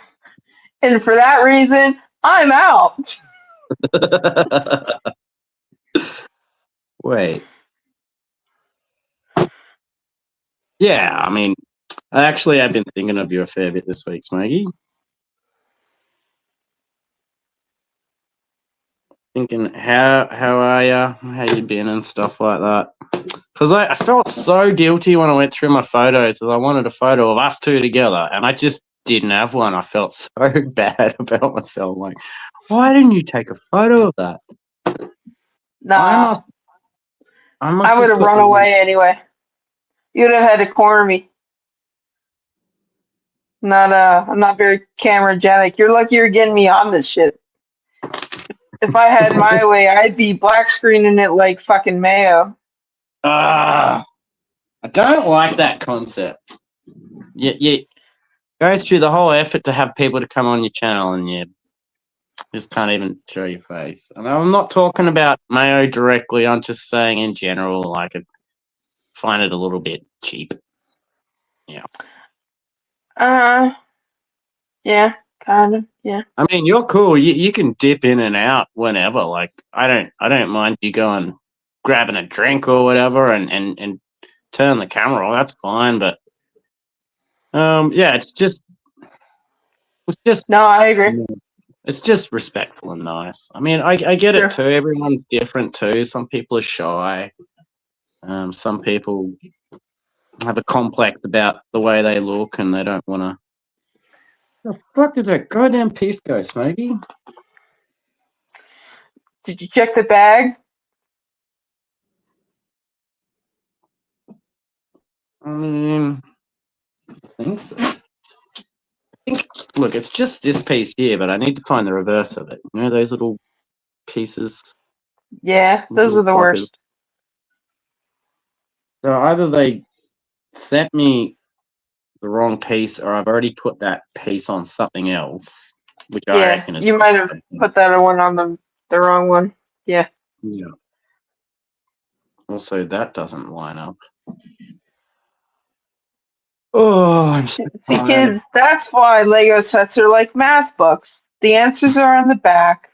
And for that reason, I'm out. Wait. Yeah, I mean, I've been thinking of you a fair bit this week, Smokey. Thinking, how are you? How you been and stuff like that. Because I felt so guilty when I went through my photos because I wanted a photo of us two together, and I just didn't have one. I felt so bad about myself. Like, why didn't you take a photo of that? Nah, I must I would have put run the away anyway. You'd have had to corner me. I'm not very cameragenic. You're lucky you're getting me on this shit. If I had my way, I'd be black screening it like fucking Mayo. I don't like that concept. You go through the whole effort to have people to come on your channel, and you just can't even show your face. And I'm not talking about Mayo directly. I'm just saying in general, like, I find it a little bit cheap. Yeah. Yeah, kind of. Yeah. I mean, you're cool. You can dip in and out whenever. Like, I don't mind you going grabbing a drink or whatever and turn the camera on. That's fine. But yeah, it's just No, I agree. it's just respectful and nice. I mean, I get Sure. it too. Everyone's different too. Some people are shy. Some people have a complex about the way they look and they don't want to. The fuck did that goddamn piece go, Smokey? Did you check the bag? I mean, I think so. Look, it's just this piece here, but I need to find the reverse of it. You know those little pieces? Yeah, those are the Fuckers. worst. So either they sent me the wrong piece or I've already put that piece on something else, which I Yeah, reckon is... you might have put that one on the wrong one. Yeah. Yeah. Also, that doesn't line up. Oh, I'm so See, tired. kids, that's why Lego sets are like math books. The answers are on the back.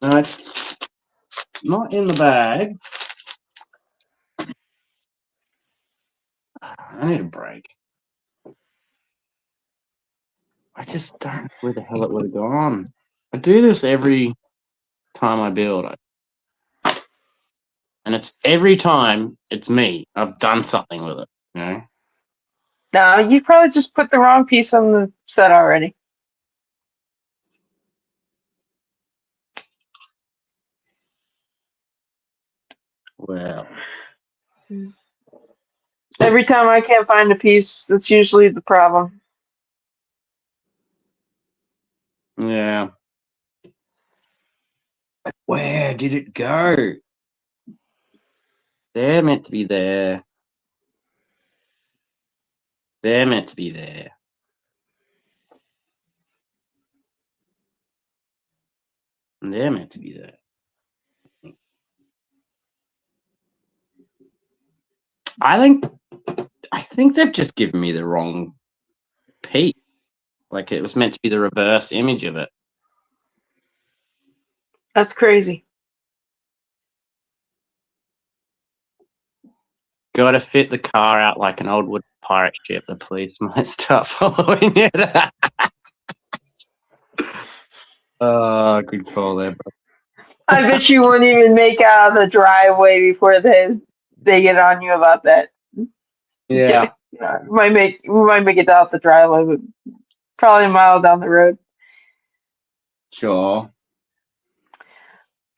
No, it's not in the bag. I need a break. I just don't know where the hell it would have gone. I do this every time I build it. And it's every time it's me. I've done something with it, you know? No, you probably just put the wrong piece on the set already. Well, Every time I can't find a piece, that's usually the problem. yeah. Where did it go? They're meant to be there. They're meant to be there. And they're meant to be there. I think they've just given me the wrong piece. Like it was meant to be the reverse image of it. That's crazy. Got to fit the car out like an old wood pirate ship. The police might start following it. Oh, good call there, bro. I bet you wouldn't even make out of the driveway before they get on you about that. Yeah. We might make it out the driveway, but probably a mile down the road. Sure.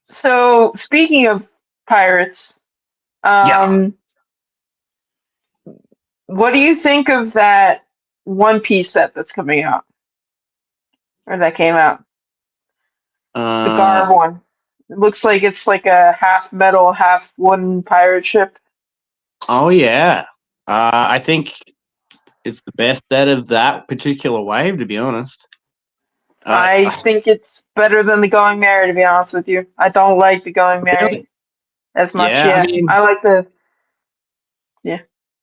So speaking of pirates, Yeah. what do you think of that One Piece set that's coming out? Or that came out? The Garb one. It looks like it's like a half metal, half wooden pirate ship. Oh, yeah. I think it's the best out of that particular wave, to be honest. I think it's better than the Going Merry, to be honest with you. I don't like the Going Merry. Really? as much. Yeah, Yeah, I mean, I like the. Yeah.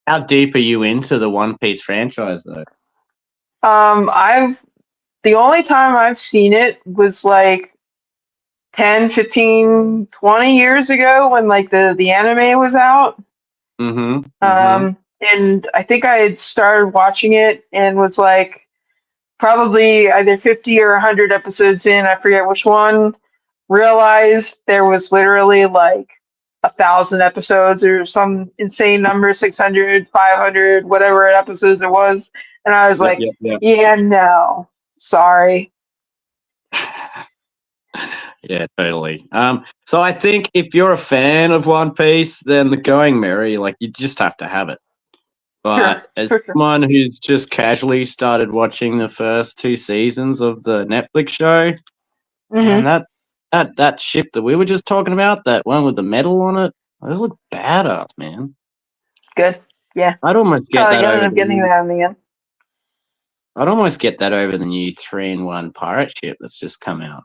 how deep are you into the One Piece franchise, though? I've the only time I've seen it was like 10, 15, 20 years ago when like the anime was out. Mm-hmm. Mm-hmm. And I think I had started watching it and was like probably either 50 or 100 episodes in, I forget which one, realized there was literally like 1,000 episodes or some insane number, 600, 500, whatever episodes it was. And I was Yep, like, yep, yep. yeah, no, sorry. Yeah, totally. So I think if you're a fan of One Piece, then the going merry, like you just have to have it. Sure, But as for sure. someone who's just casually started watching the first 2 seasons of the Netflix show, Hmm. man, that ship that we were just talking about, that one with the metal on it, it looked badass, man. Good. Yeah. I'd almost get Probably that gonna end over up getting that in the end. I'd almost get that over the new 3-in-1 pirate ship that's just come out.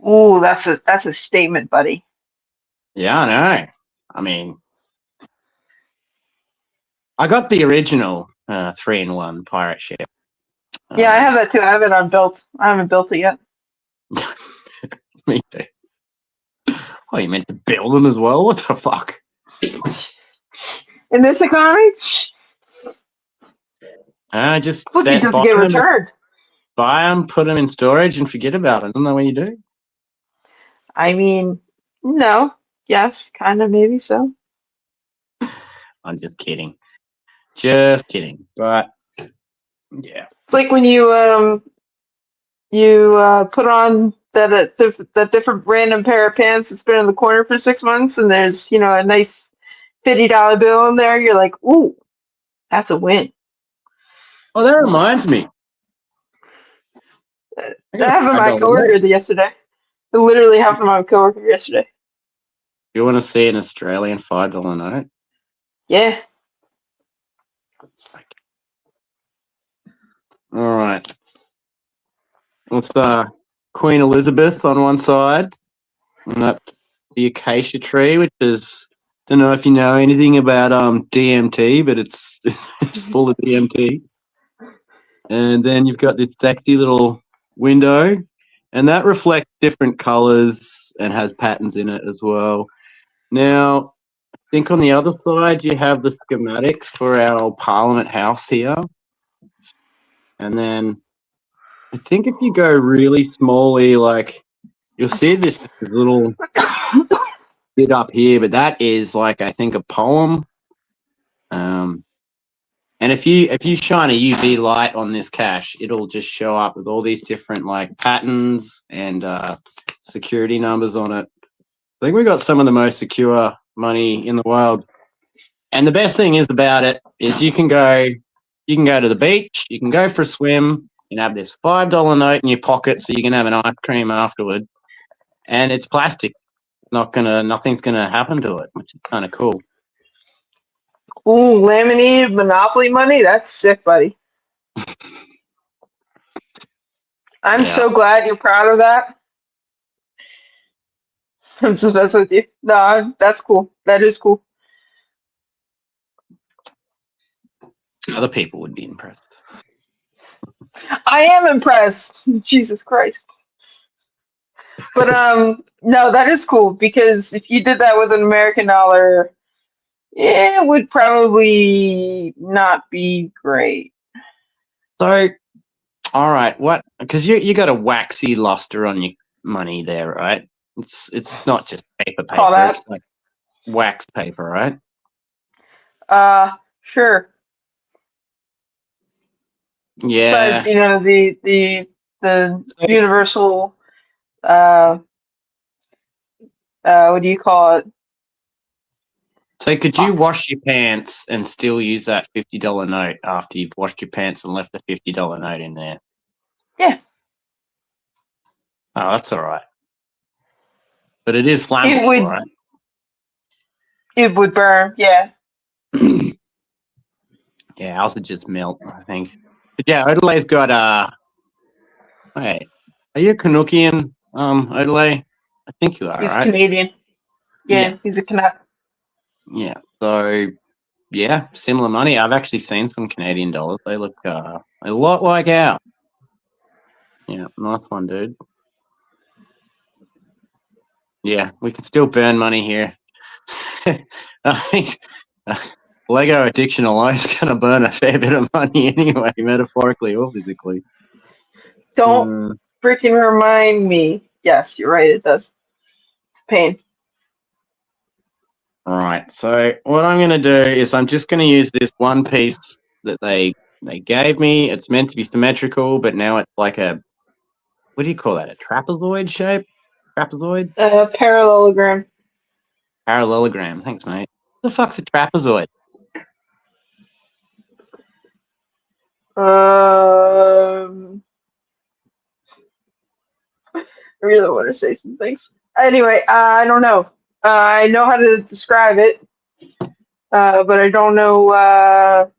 Ooh, that's a statement, buddy. Yeah, I know. I mean, I got the original 3-in-1 pirate ship. Yeah, I have that too. I have it unbuilt. I haven't built it yet. Me too. Oh, you meant to build them as well? What the fuck? In this economy, I just looking just to get returned. buy them, put them in storage, and forget about it. Isn't that what you do? I mean, no. Yes, kind of, maybe so. I'm just kidding. Just kidding. But yeah. It's like when you put on that different random pair of pants that's been in the corner for 6 months, and there's a nice $50 bill in there. You're like, ooh, that's a win. Oh, that reminds me. That I got a happened to my $5 coworker note. yesterday. It literally happened to my coworker yesterday. You want to see an Australian $5 note? Yeah. All right. It's Queen Elizabeth on one side, and that's the acacia tree, which is, don't know if you know anything about DMT, but it's it's full of DMT. And then you've got this sexy little window, and that reflects different colors and has patterns in it as well. Now, I think on the other side you have the schematics for our Parliament House here, and then I think if you go really smally, like you'll see this little bit up here, but that is like I think a poem. And if you shine a UV light on this cash, it'll just show up with all these different like patterns and security numbers on it. I think we got some of the most secure money in the world. And the best thing is about it is you can go to the beach, you can go for a swim, and have this $5 note in your pocket so you can have an ice cream afterward. And it's plastic. Nothing's gonna happen to it, which is kind of cool. Ooh, laminated Monopoly money? That's sick, buddy. I'm Yeah. so glad you're proud of that. I'm just messing with you. No, that's cool. That is cool. Other people would be impressed. I am impressed. Jesus Christ. But no, that is cool because if you did that with an American dollar, it would probably not be great. So, all right, what? Because you got a waxy luster on your money there, right? It's not just paper. Call that? It's like wax paper, right? Sure. Yeah. Besides, the universal what do you call it? So could you wash your pants and still use that $50 note after you've washed your pants and left the $50 note in there? Yeah. Oh, that's all right. But it is flammable, right? It would burn, yeah. Yeah, ours would just melt, I think. But yeah, Odelay's got wait, are you a Canuckian, Odelay? I think you are, He's right? Canadian. Yeah, he's a Canuck. Yeah. So, yeah, similar money. I've actually seen some Canadian dollars. They look a lot like ours. Yeah, nice one, dude. Yeah, we can still burn money here. I think Lego addiction alone is going to burn a fair bit of money anyway, metaphorically or physically. Don't freaking remind me. Yes, you're right. It does. It's a pain. All right. So what I'm going to do is I'm just going to use this one piece that they gave me. It's meant to be symmetrical, but now it's like a, what do you call that? A trapezoid shape? Trapezoid? Parallelogram. Parallelogram. Thanks, mate. What the fuck's a trapezoid? I really want to say some things. Anyway, I don't know. I know how to describe it, but I don't know.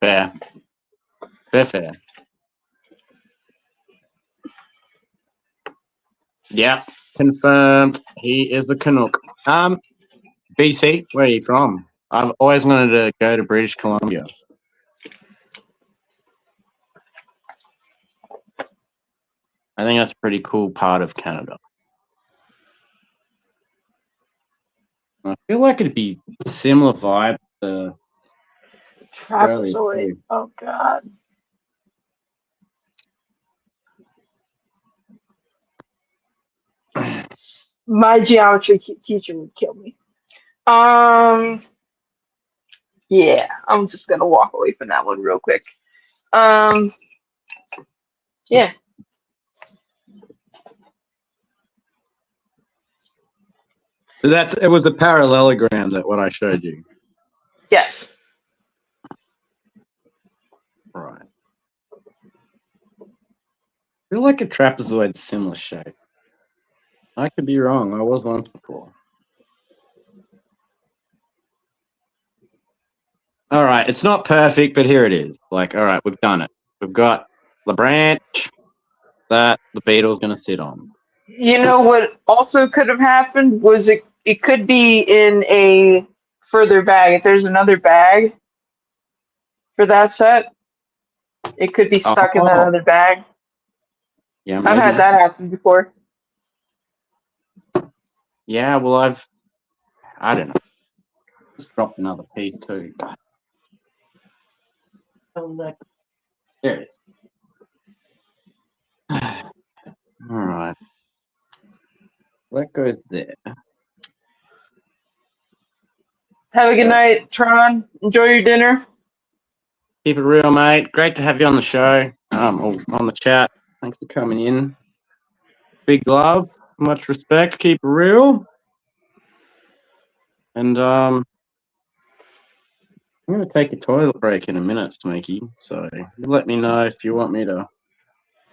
Fair. Fair. Yeah, confirmed. He is a Canuck. BC, where are you from? I've always wanted to go to British Columbia. I think that's a pretty cool part of Canada. I feel like it'd be similar vibe to Trapezoid. Oh God. My geometry teacher would kill me. Yeah, I'm just gonna walk away from that one real quick. Yeah. It was a parallelogram that what I showed you. Yes. Right. I feel like a trapezoid's similar shape. I could be wrong. I was once before. All right, it's not perfect, but here it is. Like, all right, we've done it. We've got the branch that the beetle's going to sit on. You know what also could have happened was it could be in a further bag. If there's another bag for that set, it could be stuck in that other bag. Yeah, I've had that happen before. Yeah, well, I don't know. Just dropped another piece too. There it is. All right. That goes there. Have a good night, Tron. Enjoy your dinner. Keep it real, mate. Great to have you on the show, or on the chat. Thanks for coming in. Big love, much respect. Keep it real. And I'm going to take a toilet break in a minute, Smokey. So let me know if you want me to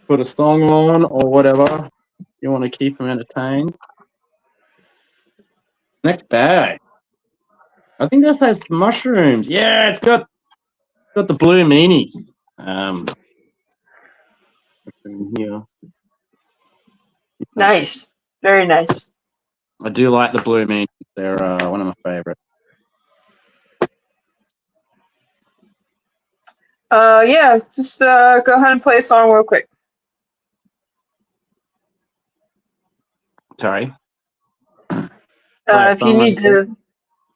put a song on or whatever. You want to keep them entertained. Next bag. I think this has mushrooms. Yeah, it's got the blue meanie. Here. Nice. Very nice. I do like the blue meanies. They're one of my favorites. Yeah, just go ahead and play a song real quick. Sorry. If you need to,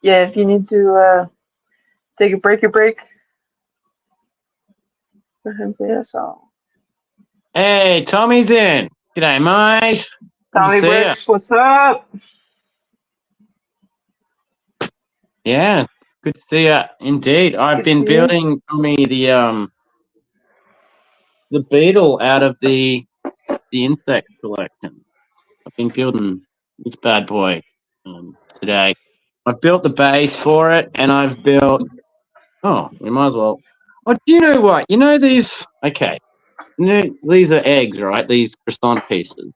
if you need to take a break. Go ahead and play a song. Hey, Tommy's in. G'day, mate. Tommy Bricks, what's up? Yeah, good to see you. Indeed, I've been building Tommy the beetle out of the insect collection. I've been building this bad boy today. I've built the base for it, and I've built. Oh, we might as well. Oh, do you know what? You know these? Okay, these are eggs, right? These croissant pieces.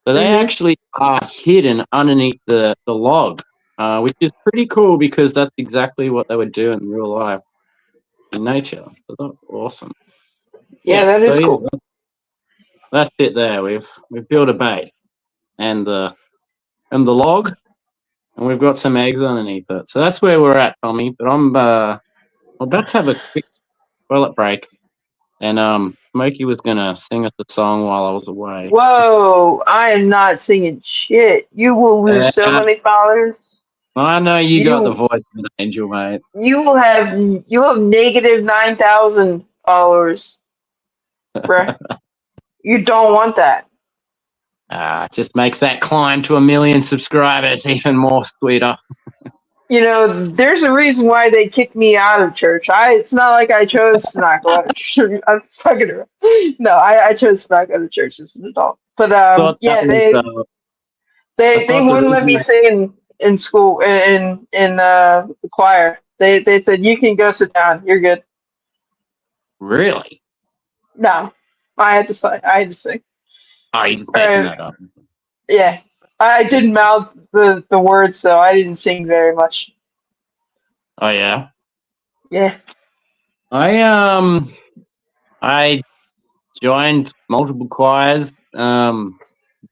So they actually are hidden underneath the log, which is pretty cool because that's exactly what they would do in real life in nature. So that's awesome. Yeah, that is cool. That's it. There, we've built a base and the log, and we've got some eggs underneath it. So that's where we're at, Tommy. But I'm about to have a quick toilet break, and Smokey was gonna sing us a song while I was away. Whoa, I am not singing shit. You will lose so many followers. I know you got the voice of an angel, mate. You have negative 9,000 followers, bruh. You don't want that. Just makes that climb to 1 million subscribers even more sweeter. You know, there's a reason why they kicked me out of church. It's not like I chose to not go out of church. I'm talking about. No, I chose to not go to church as an adult. But yeah, they wouldn't let me sing in school in the choir. They said you can go sit down. You're good. Really? No, I had to sing. I had to sing. Oh, you just making that up. Yeah, I didn't mouth the words, so I didn't sing very much. Oh yeah. Yeah. I joined multiple choirs.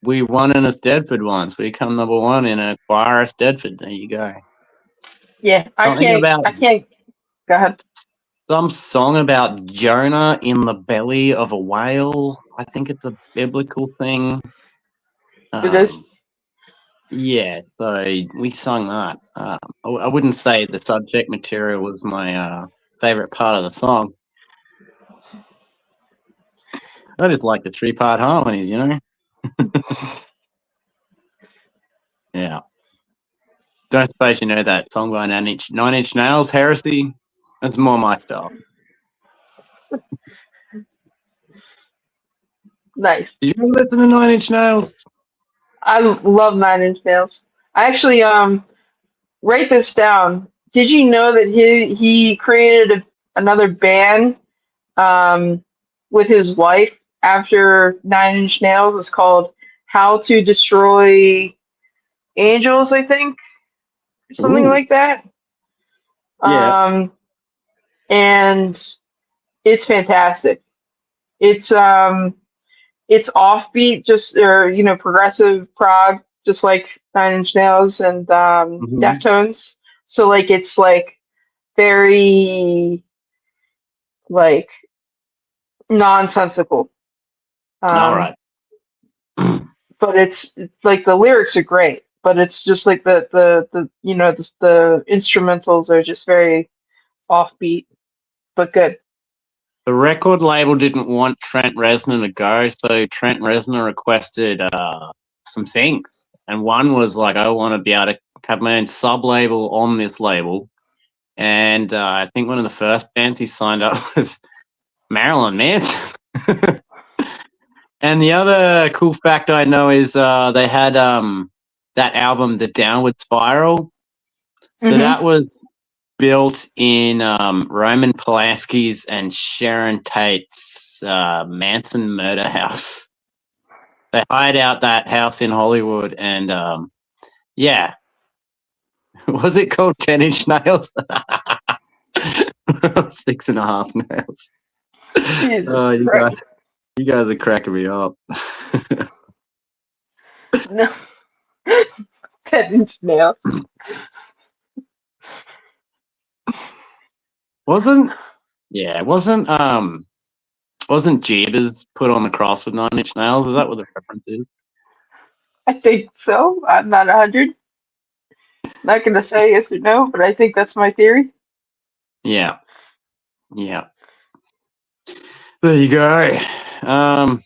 We won in Stedford once. We come number 1 in a choir at Stedford. There you go. Yeah, I can't. Go ahead. Some song about Jonah in the belly of a whale. I think it's a biblical thing. It is. Yeah, so we sung that. I wouldn't say the subject material was my favorite part of the song. I just like the 3-part harmonies, you know? Yeah. Don't suppose you know that song by Nine Inch Nails, Heresy? That's more my style. Nice. Did you ever listen to 9 Inch Nails? I love Nine Inch Nails. I actually write this down. Did you know that he created another band with his wife after Nine Inch Nails? It's called How to Destroy Angels, I think, or something Ooh. like that. Yeah. And it's fantastic. It's offbeat, just or progressive prog, just like Nine Inch Nails and Deftones. So like it's like very like nonsensical. All right. But it's like the lyrics are great, but it's just like the instrumentals are just very offbeat, but good. The record label didn't want Trent Reznor to go, so Trent Reznor requested some things. And one was like, I want to be able to have my own sub-label on this label. And I think one of the first bands he signed up was Marilyn Manson. And the other cool fact I know is they had that album, The Downward Spiral. So that was built in Roman Polanski's and Sharon Tate's Manson murder house. They hired out that house in Hollywood, and yeah, was it called 10-inch nails? 6.5 nails. Jesus Christ. You guys are cracking me up. No. 10-inch nails. Wasn't Jeebus put on the cross with 9-inch nails? Is that what the reference is? I think so. I'm not 100. Not gonna say yes or no, but I think that's my theory. Yeah. There you go. God,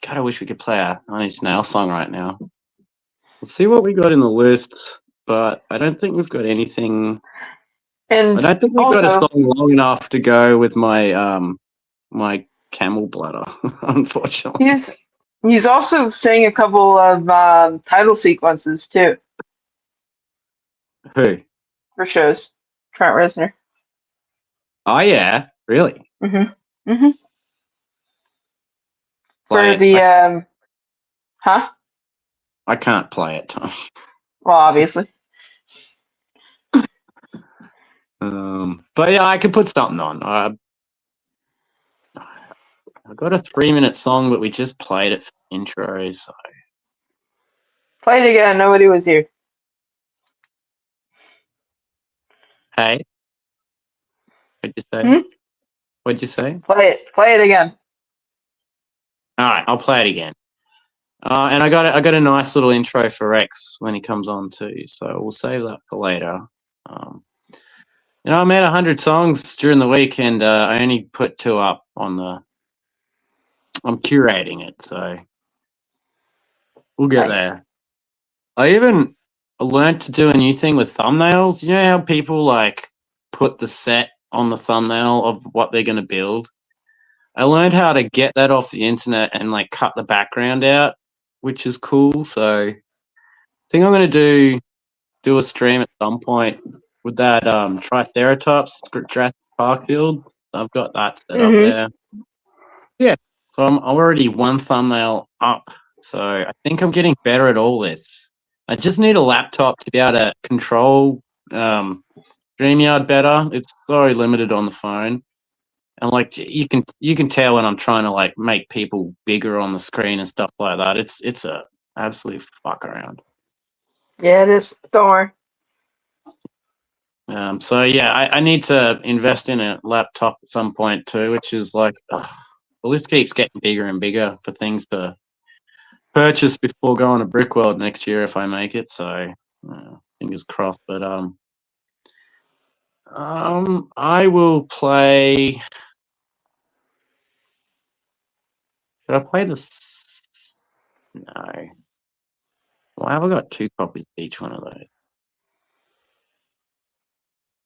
I wish we could play a 9-inch nails song right now. Let's see what we got in the list, but I don't think we've got anything. And I don't think we've got a song long enough to go with my my camel bladder, unfortunately. He's also sang a couple of title sequences too. Who? For shows. Trent Reznor. Oh yeah, really? For Play the huh? I can't play it. Well, obviously. But yeah, I could put something on. I got a 3-minute song, but we just played it for intro, so. Play it again. Nobody was here. Hey. What'd you say? Hmm? What'd you say? Play it. Play it again. All right, I'll play it again. And I got a nice little intro for Rex when he comes on too, so we'll save that for later. I made 100 songs during the week, and I only put 2 up on the. I'm curating it, so we'll get there. I even learned to do a new thing with thumbnails. You know how people like put the set on the thumbnail of what they're going to build? I learned how to get that off the internet and like cut the background out, which is cool. So I think I'm going to do a stream at some point with that Triceratops Jurassic Park build. I've got that set up there. Yeah. So I'm already 1 thumbnail up. So I think I'm getting better at all this. I just need a laptop to be able to control StreamYard better. It's so limited on the phone. And like you can tell when I'm trying to like make people bigger on the screen and stuff like that. It's a absolute fuck around. Yeah, it is. Don't worry. So yeah, I need to invest in a laptop at some point too, which is like, the list keeps getting bigger and bigger for things to purchase before going to Brickworld next year if I make it. So fingers crossed. But I will play. Should I play this? No. Why have I got 2 copies of each one of those?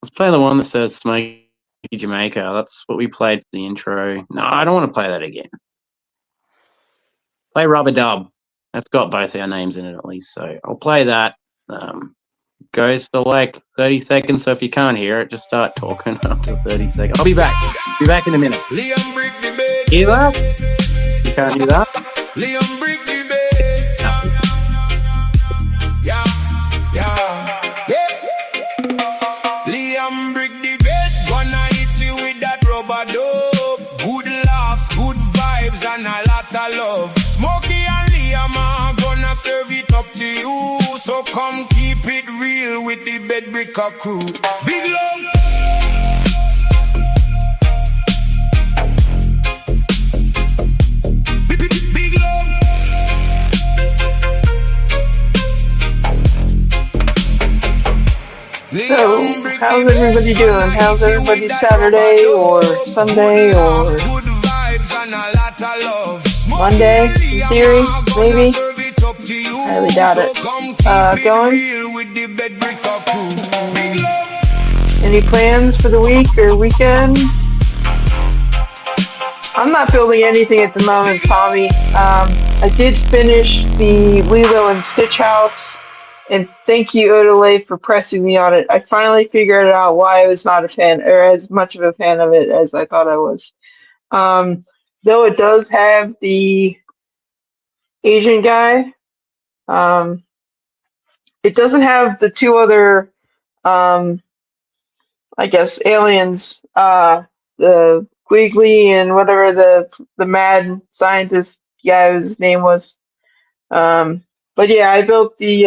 Let's play the one that says Smokey Jamaica. That's what we played for the intro. No, I don't want to play that again. Play Rubber Dub. That's got both our names in it at least. So I'll play that. Goes for like 30 seconds. So if you can't hear it, just start talking after 30 seconds. I'll be back. Be back in a minute. Hear that? You can't hear that? Liam brick the bed. Yeah. Liam brick the bed. Gonna hit you with that rubber dub. Good laughs, good vibes, and a lot of love. Smokey and Liam are gonna serve it up to you. So come keep it real with the bed bricker crew. Big love. So, how's everybody doing? How's everybody's Saturday or Sunday or Monday, in theory, maybe? I highly doubt it. Going? Any plans for the week or weekend? I'm not building anything at the moment, Tommy. I did finish the Lilo and Stitch house. And thank you, Odelay, for pressing me on it. I finally figured out why I was not a fan, or as much of a fan of it as I thought I was. Though it does have the Asian guy, it doesn't have the 2 other, I guess, aliens, the Quigley and whatever the mad scientist guy's name was. But yeah, I built the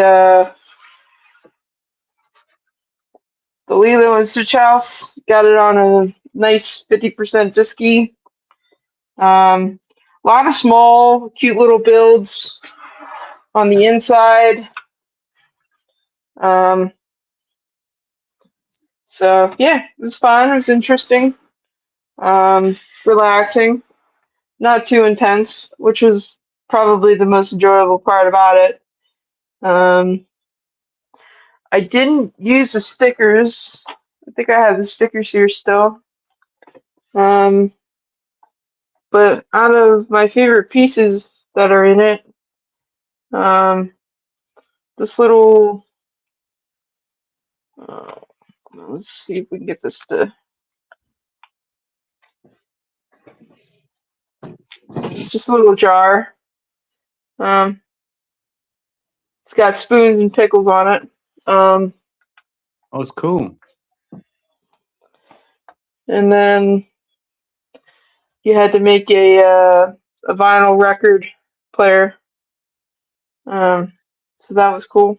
Lilo and Stitch house. Got it on a nice 50% disky. A lot of small, cute little builds on the inside. So yeah, it was fun. It was interesting. Relaxing. Not too intense, which was probably the most enjoyable part about it. I didn't use the stickers. I think I have the stickers here still. But out of my favorite pieces that are in it, this little, let's see if we can get this to, it's just a little jar. It's got spoons and pickles on it. Oh, it's cool. And then you had to make a vinyl record player. So that was cool.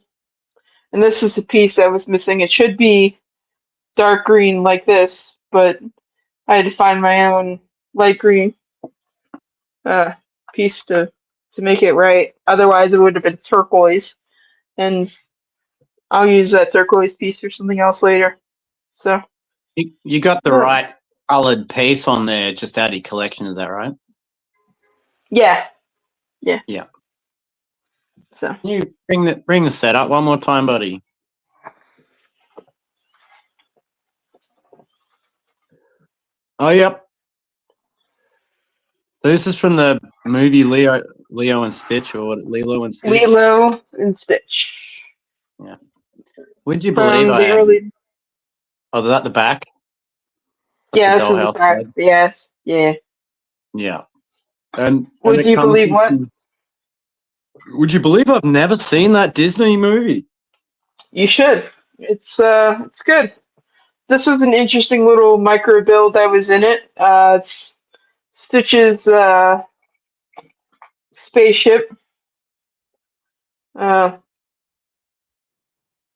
And this is the piece that was missing. It should be dark green like this, but I had to find my own light green uh, piece to make it right. Otherwise, it would have been turquoise, and I'll use that turquoise piece for something else later. So You got the right coloured piece on there, just out of your collection. Is that right? yeah. Yeah. So Can you bring the set up one more time, buddy? Oh, yep. This is from the movie Leo and Stitch, or Lilo and Stitch. Lilo and Stitch. Yeah. Would you believe From the I had? early. Oh, is that the back? That's Yeah, the this is the dollhouse back. bed. Yes. Yeah. Yeah. And Would it you comes believe with what? Would you believe I've never seen that Disney movie? You should. It's good. This was an interesting little micro build that was in it. It's Stitch's spaceship. Uh,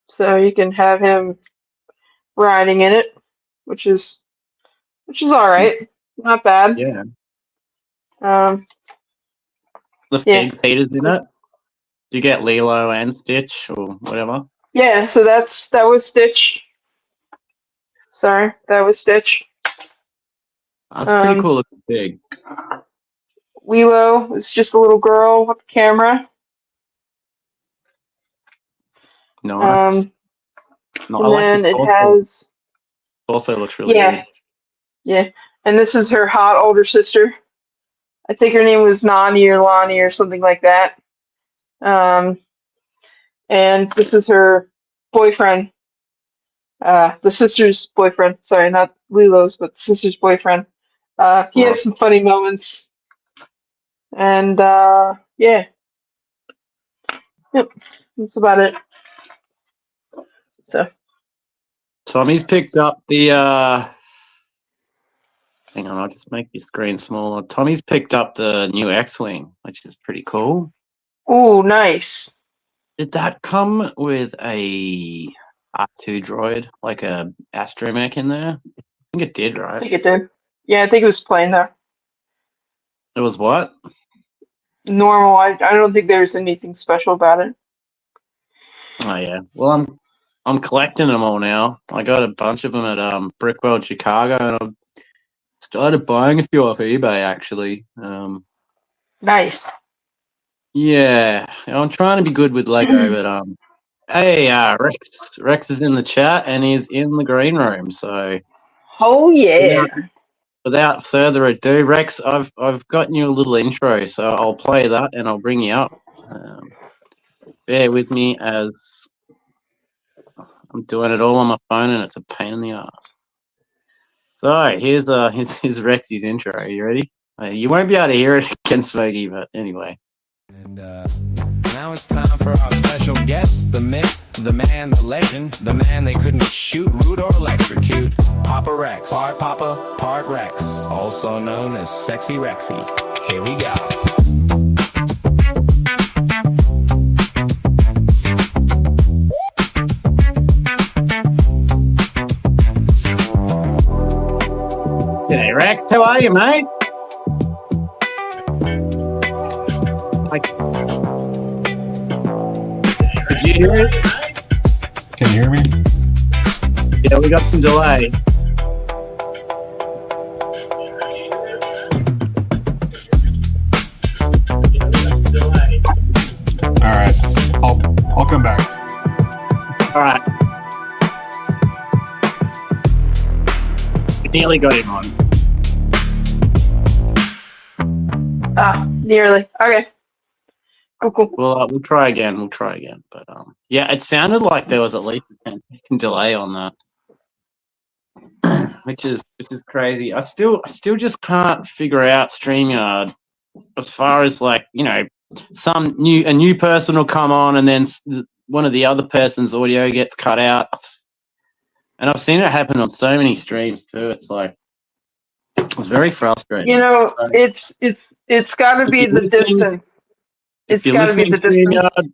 so you can have him riding in it, which is all right. Not bad. Yeah. Um, The yeah. Fig Peters in it. Do you get Lilo and Stitch or whatever? Yeah, so that was Stitch. Sorry, that was Stitch. That's pretty cool looking pig. Lilo was just a little girl with a camera. Nice. No, I And like then the it torso. has Also looks really yeah, good. yeah. And this is her hot older sister. I think her name was Nani or Lonnie or something like that. And this is her boyfriend. The sister's boyfriend. Sorry, not Lilo's, but the sister's boyfriend. He has some funny moments. And yeah. Yep. That's about it. So Tommy's picked up the hang on, I'll just make your screen smaller. Tommy's picked up the new X-Wing, which is pretty cool. ooh, nice. Did that come with a R2 droid, like a astromech in there? I think it did, I right? think it did. Yeah, I think it was plain though. It was what? Normal. I don't think there's anything special about it. Oh yeah. Well, I'm collecting them all now. I got a bunch of them at Brick World Chicago, and I've started buying a few off eBay actually. Nice. Yeah, I'm trying to be good with Lego, but hey, Rex is in the chat and he's in the green room. So Oh yeah. without further ado, Rex, I've gotten you a little intro, so I'll play that and I'll bring you up. Bear with me as I'm doing it all on my phone and it's a pain in the ass. So here's Rex's intro. Are you ready? You won't be able to hear it again, Smokey, but anyway. And now it's time for our special guest, the myth, the man, the legend, the man they couldn't shoot, root, or electrocute. PapaRex, part Papa, part Rex, also known as Sexy Rexy. Here we go. G'day, Rex. How are you, mate? Did you hear it? Can you hear me? Yeah, we got some delay. All right, I'll come back. All right. We nearly got him on. Nearly. Okay. Cool. We'll try again. But yeah, it sounded like there was at least a 10-second delay on that, which is crazy. I still just can't figure out StreamYard as far as, like, you know, a new person will come on and then one of the other person's audio gets cut out, and I've seen it happen on so many streams too. It's like, It was very frustrating. You know, So, it's got to if be you're the listening, distance. if It's you're got to be listening, the distance. StreamYard,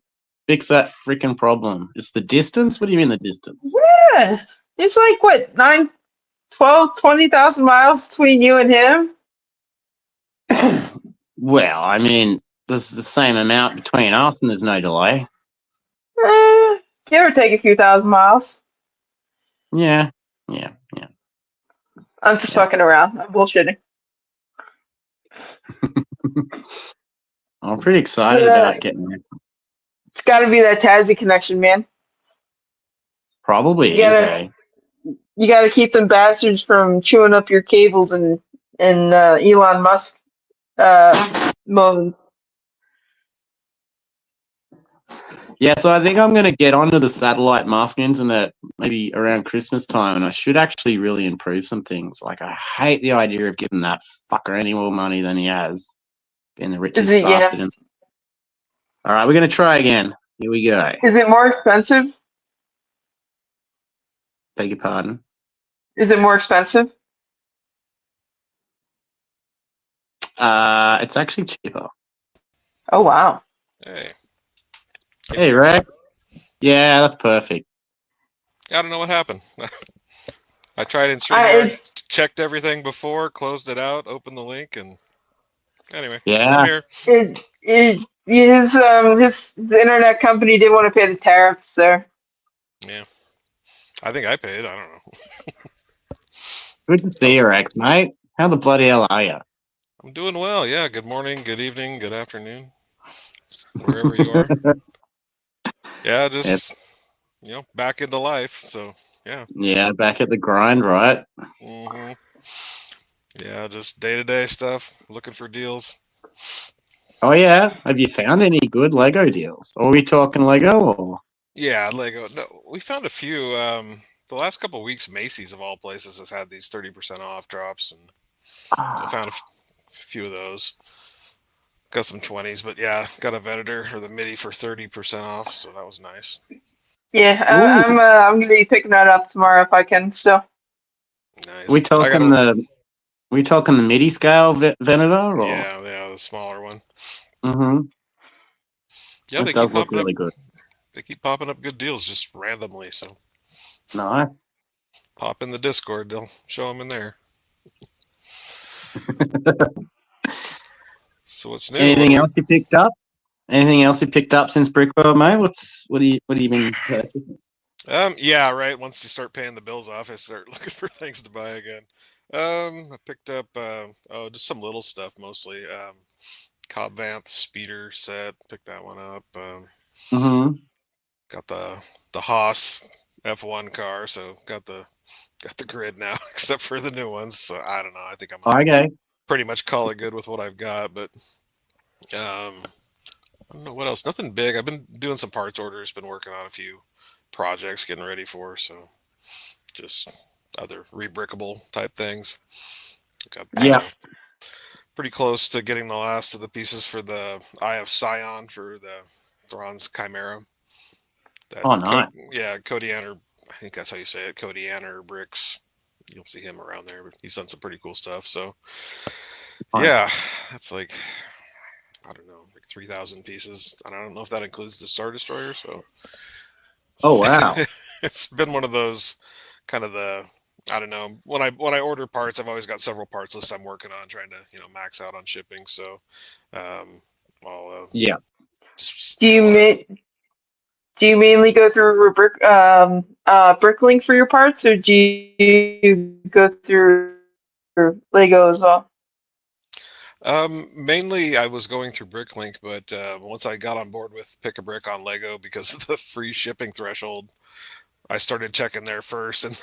fix that freaking problem. It's the distance. What do you mean the distance? Yeah, it's like what 9, 12, 20,000 miles between you and him. Well, I mean, there's the same amount between us, and there's no delay. Give or take a few thousand miles. Yeah. I'm just Yeah. fucking around. I'm bullshitting. I'm pretty excited about getting there. It's got to be that Tassie connection, man. Probably You is, gotta, eh? you gotta keep them bastards from chewing up your cables and Elon Musk moans. Yeah, so I think I'm going to get onto the satellite mask internet maybe around Christmas time, and I should actually really improve some things. Like, I hate the idea of giving that fucker any more money than he has. Being the richest Yeah? bastard. All right, we're going to try again. Here we go. Is it more expensive? Beg your pardon. Is it more expensive? It's actually cheaper. Oh wow! Hey. Hey, Rex. Yeah, that's perfect. I don't know what happened. I tried in StreamYard, It's checked everything before, closed it out, opened the link, and anyway, Yeah. I'm here. his internet company didn't want to pay the tariffs there. Yeah. I think I paid. I don't know. Good to see you, Rex, mate. How the bloody hell are you? I'm doing well. Yeah. Good morning, good evening, good afternoon, wherever you are. Yeah, just back into life. So yeah. Yeah, back at the grind, right? hmm Yeah, just day-to-day stuff. Looking for deals. Oh yeah. Have you found any good Lego deals? Are we talking Lego or? Yeah, Lego. No, we found a few. The last couple of weeks, Macy's of all places has had these 30% off drops, and so I found a few of those. Got some 20s, but yeah, got a Venator or the MIDI for 30% off, so that was nice. Yeah, Ooh. I'm gonna be picking that up tomorrow if I can. Still, Nice. We talking the MIDI scale Venator or? Yeah, the smaller one. Mm-hmm. Yeah, It does look really good. They keep popping up good deals just randomly. So Nice. pop in the Discord, they'll show them in there. So what's new? Anything else you picked up? Anything else you picked up since Brickworld, mate? What do you been purchasing? Yeah, right. Once you start paying the bills off, I start looking for things to buy again. I picked up just some little stuff mostly. Cobb Vanth speeder set, picked that one up. Mm-hmm. Got the Haas F1 car, so got the grid now, except for the new ones. So I don't know. I think I'm Okay. pretty much call it good with what I've got, but I don't know what else. Nothing big. I've been doing some parts orders, been working on a few projects, getting ready for, so just other rebrickable type things. Got pretty close to getting the last of the pieces for the Eye of Scion for the Thrawn's Chimera. Nice. Cody Anner, I think that's how you say it, Cody Anner Bricks. You'll see him around there, but he's done some pretty cool stuff. So, yeah, that's like, I don't know, like 3,000 pieces. And I don't know if that includes the Star Destroyer. So, oh wow, it's been one of those kind of I don't know. When I order parts, I've always got several parts lists I'm working on, trying to max out on shipping. So, I'll Just, do you mainly go through Bricklink for your parts, or do you go through Lego as well? Mainly I was going through Bricklink, but once I got on board with Pick a Brick on Lego because of the free shipping threshold, I started checking there first, and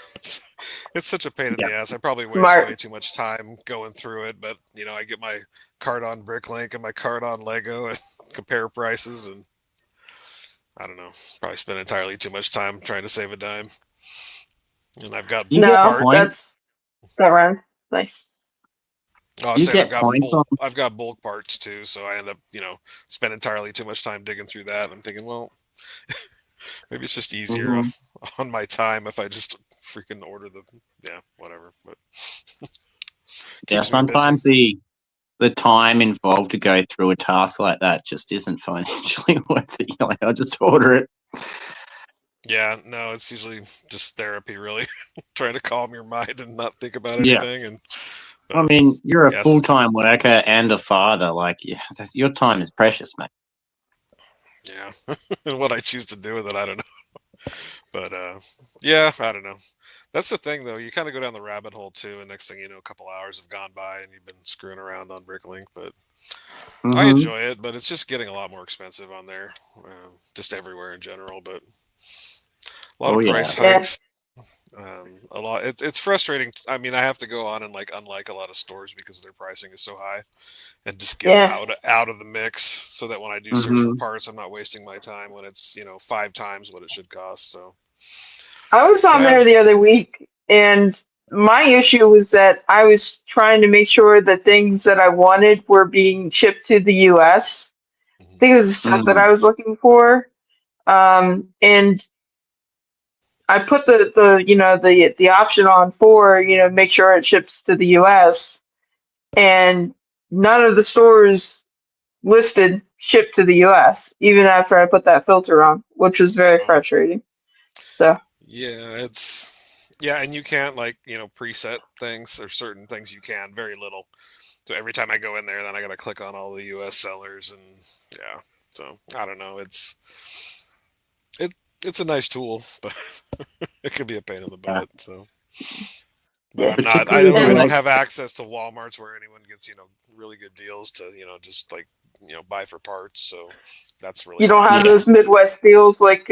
it's such a pain in the ass. I probably waste way too much time going through it, but I get my card on Bricklink and my card on Lego and compare prices, and I don't know, probably spend entirely too much time trying to save a dime. And I've got that rhymes. Nice. I was saying I've got bulk parts too, so I end up spend entirely too much time digging through that. I'm thinking, well, maybe it's just easier on my time if I just freaking order whatever. But Keeps me sometimes busy. the time involved to go through a task like that just isn't financially worth it. You're like, I'll just order it. Yeah, no, it's usually just therapy, really, trying to calm your mind and not think about Yeah. anything. And I mean, you're a yes, full-time worker and a father. Like, your time is precious, mate. yeah, and what I choose to do with it, I don't know. But yeah, I don't know. That's the thing, though. You kind of go down the rabbit hole too, and next thing you know, a couple hours have gone by, and you've been screwing around on Bricklink. But I Mm-hmm. enjoy it, but it's just getting a lot more expensive on there, just everywhere in general. But a lot Oh of yeah. price Yeah. hikes. A lot. It's frustrating. I mean, I have to go on and like unlike a lot of stores because their pricing is so high, and just get them Yeah. out of the mix so that when I do search for Mm-hmm. parts, I'm not wasting my time when it's 5 times what it should cost. So I was on yeah. there the other week, and my issue was that I was trying to make sure that things that I wanted were being shipped to the US. I Mhm. think it was the stuff that Mm. I was looking for. And I put the option on for, make sure it ships to the US, and none of the stores listed ship to the US, even after I put that filter on, which was very Uh, frustrating. So yeah, and you can't like preset things. There's certain things you can, very little. So every time I go in there, then I got to click on all the U.S. sellers, and yeah. So I don't know. It it's a nice tool, but it could be a pain in the Yeah. butt. So, but yeah, I'm not. Particularly I don't and like, have access to WalMarts where anyone gets really good deals to just like buy for parts. So that's really you don't not have yeah. nice. those Midwest deals like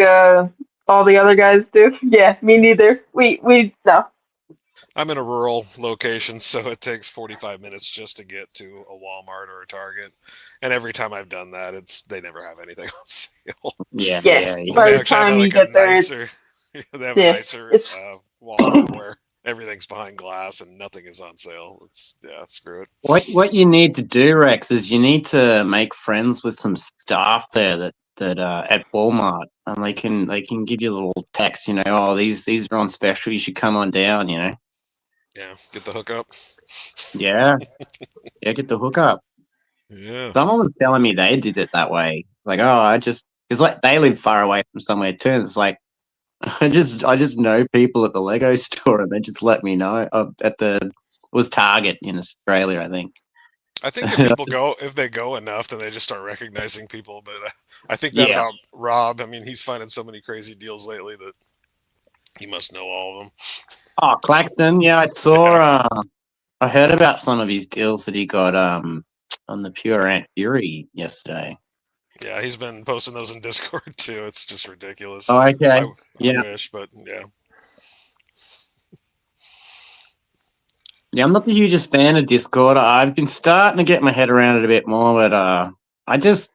all the other guys do. Yeah, me neither. We no. I'm in a rural location, so it takes 45 minutes just to get to a Walmart or a Target. And every time I've done that, they never have anything on sale. Yeah, Yeah, yeah, And yeah. by they the actually have time you like a get there, nicer, it's they have a yeah, nicer it's Walmart where everything's behind glass and nothing is on sale. Yeah, screw it. What you need to do, Rex, is you need to make friends with some staff there that at Walmart, and they can give you a little text, oh, these are on special, you should come on down. Yeah, get the hookup. Yeah, yeah, get the hookup. Yeah, Someone was telling me they did it that way. Like, oh, it's like they live far away from somewhere too. And it's like I just know people at the Lego store, and they just let me know. It was Target in Australia, I think. I think if they go enough, then they just start recognizing people. But I think that Yeah. about Rob. I mean, he's finding so many crazy deals lately that he must know all of them. Oh, Claxton. Yeah, I saw. Yeah. I heard about some of his deals that he got on the Pure Ant Fury yesterday. Yeah, he's been posting those in Discord too. It's just ridiculous. Oh, okay. I Yeah. wish, but yeah. Yeah, I'm not the hugest fan of Discord. I've been starting to get my head around it a bit more, but I don't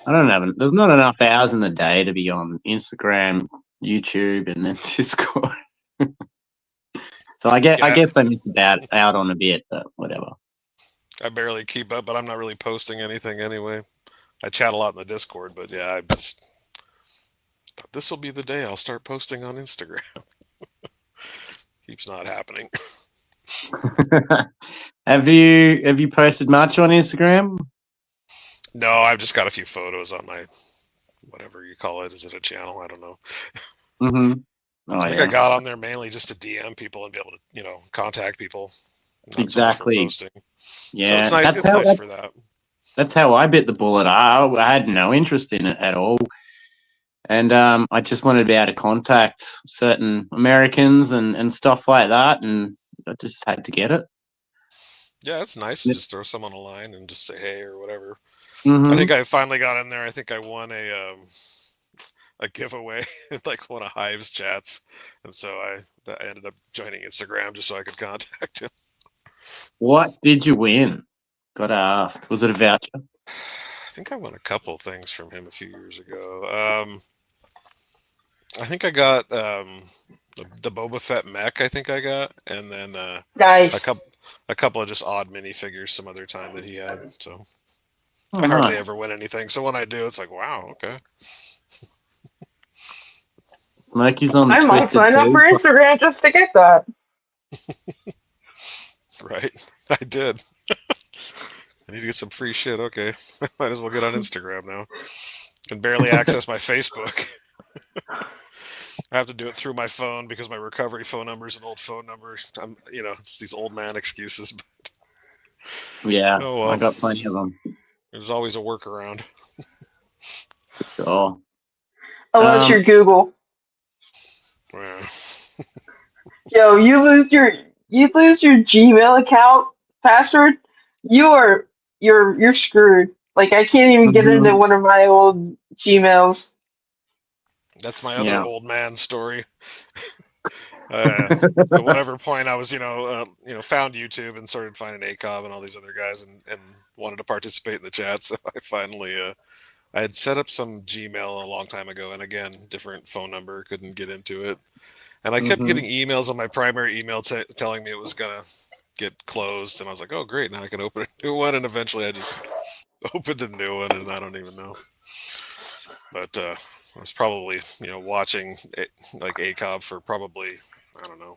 know. There's not enough hours in the day to be on Instagram, YouTube, and then Discord. So I Yeah, guess I missed out on a bit, but whatever. I barely keep up, but I'm not really posting anything anyway. I chat a lot in the Discord, but yeah, I just thought this will be the day I'll start posting on Instagram. Keeps not happening. Have you posted much on Instagram? No, I've just got a few photos on my whatever you call it. Is it a channel? I don't know. Mm-hmm. Oh I think I yeah, got on there mainly just to DM people and be able to, contact people, not so much for exactly. posting. So it's Yeah, nice. that's It's how nice for that. that's how I bit the bullet. I had no interest in it at all, and I just wanted to be able to contact certain Americans and stuff like that, and I just had to get it. Yeah, it's nice to just throw someone a line and just say hey or whatever. I Mm-hmm. think I finally got in there. I think I won a giveaway in like one of Hive's chats, and so I ended up joining Instagram just so I could contact him. What did you win? Gotta ask. Was it a voucher? I think I won a couple things from him a few years ago. I think I got the Boba Fett mech. I think I got, and then a nice. couple a couple of just odd minifigures some other time that he had. So Oh, I hardly nice. ever win anything. So when I do, it's like wow, okay. Smokey's on the I might Twisted sign up Tea. for Instagram just to get that. Right. I did. I need to get some free shit. Okay. Might as well get on Instagram now. Can barely access my Facebook. I have to do it through my phone because my recovery phone number is an old phone number. It's these old man excuses. Yeah, Oh well. I got plenty of them. There's always a workaround. Sure. Unless you're Google. Yeah. Yo, you lose your Gmail account password, you're screwed. Like I can't even get into one of my old Gmails. That's my other old man story. At whatever point I was, found YouTube and started finding ACOB and all these other guys and wanted to participate in the chat. So I finally, I had set up some Gmail a long time ago, and again, different phone number, couldn't get into it. And I kept getting emails on my primary email telling me it was going to get closed. And I was like, oh, great, now I can open a new one. And eventually I just opened a new one, and I don't even know. But I was probably, watching like ACOB for probably, I don't know,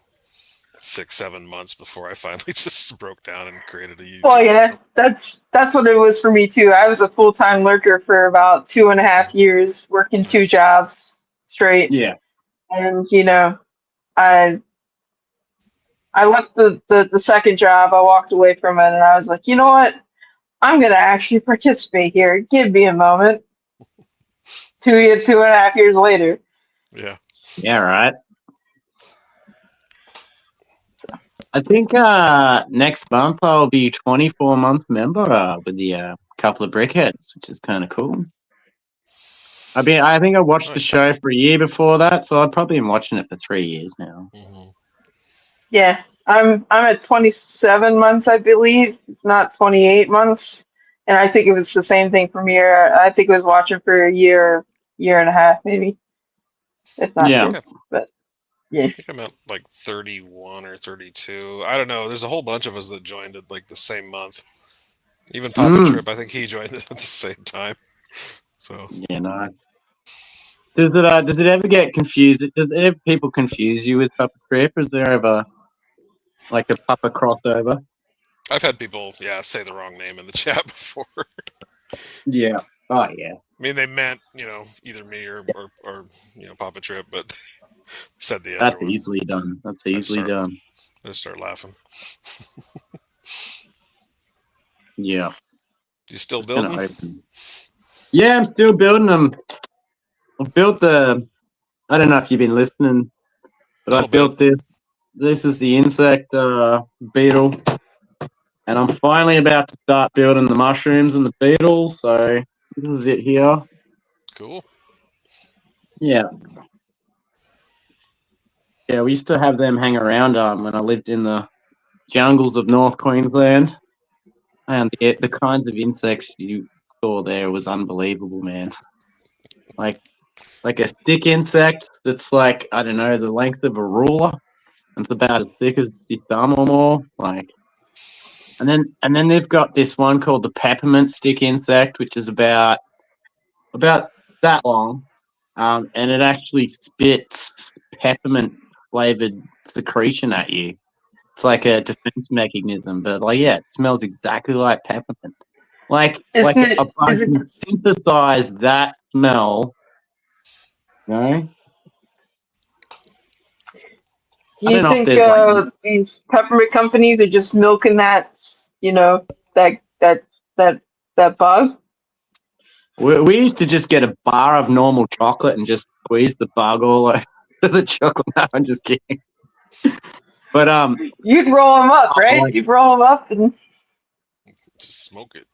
6-7 months before I finally just broke down and created a YouTube. Well, yeah, that's what it was for me too. I was a full-time lurker for about 2.5 years, working 2 jobs straight. Yeah. And I left the second job. I walked away from it, and I was like, you know what? I'm gonna actually participate here. Give me a moment. 2.5 years later. Yeah. Yeah, right. I think next month I'll be 24-month member with the couple of brickheads, which is kind of cool. I think I watched the show for a year before that, so I've probably been watching it for 3 years now. Mm-hmm. Yeah, I'm at 27 months, I believe, not 28 months, and I think it was the same thing for me. I think I was watching for a year and a half, maybe, if not two. But yeah, I think I'm at like 31 or 32. I don't know. There's a whole bunch of us that joined at like the same month. Even Papa Trip, I think he joined at the same time. So yeah, nice. Does it ever get confused? Does ever people confuse you with Papa Trip? Is there ever like a Papa crossover? I've had people, say the wrong name in the chat before. Yeah. Oh, yeah. I mean, they meant, either me or Papa Trip, but said the other That's one. easily done. That's easily done. I just start laughing. Yeah. You still building? Yeah, I'm still building them. I've built I don't know if you've been listening, but I built this. This is the insect beetle. And I'm finally about to start building the mushrooms and the beetles. So this is it here. Cool. Yeah. Yeah, we used to have them hang around when I lived in the jungles of North Queensland. And the kinds of insects you saw there was unbelievable, man. Like a stick insect that's like, I don't know, the length of a ruler. It's about as thick as your thumb or more. And then they've got this one called the peppermint stick insect, which is about that long. And it actually spits peppermint flavored secretion at you. It's like a defense mechanism, but it smells exactly like peppermint. Can synthesize that smell. No? Do you think these peppermint companies are just milking that bug? We used to just get a bar of normal chocolate and just squeeze the bug all over the chocolate. No, I'm just kidding. But you'd roll them up, right? You'd roll them up and just smoke it.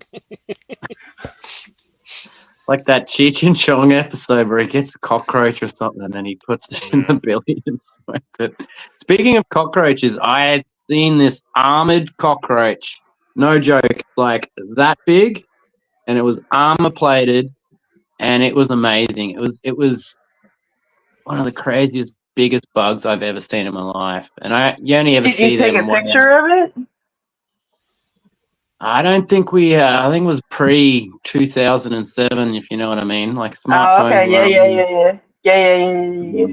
Like that Cheech and Chong episode where he gets a cockroach or something and then he puts it in the belly and smokes it. Speaking of cockroaches, I had seen this armored cockroach. No joke, like that big, and it was armor plated, and it was amazing. It was one of the craziest, biggest bugs I've ever seen in my life, and you only ever see them. Did you take a picture of it? I don't think I think it was pre-2007, if you know what I mean. Like smartphones. Oh, okay, yeah.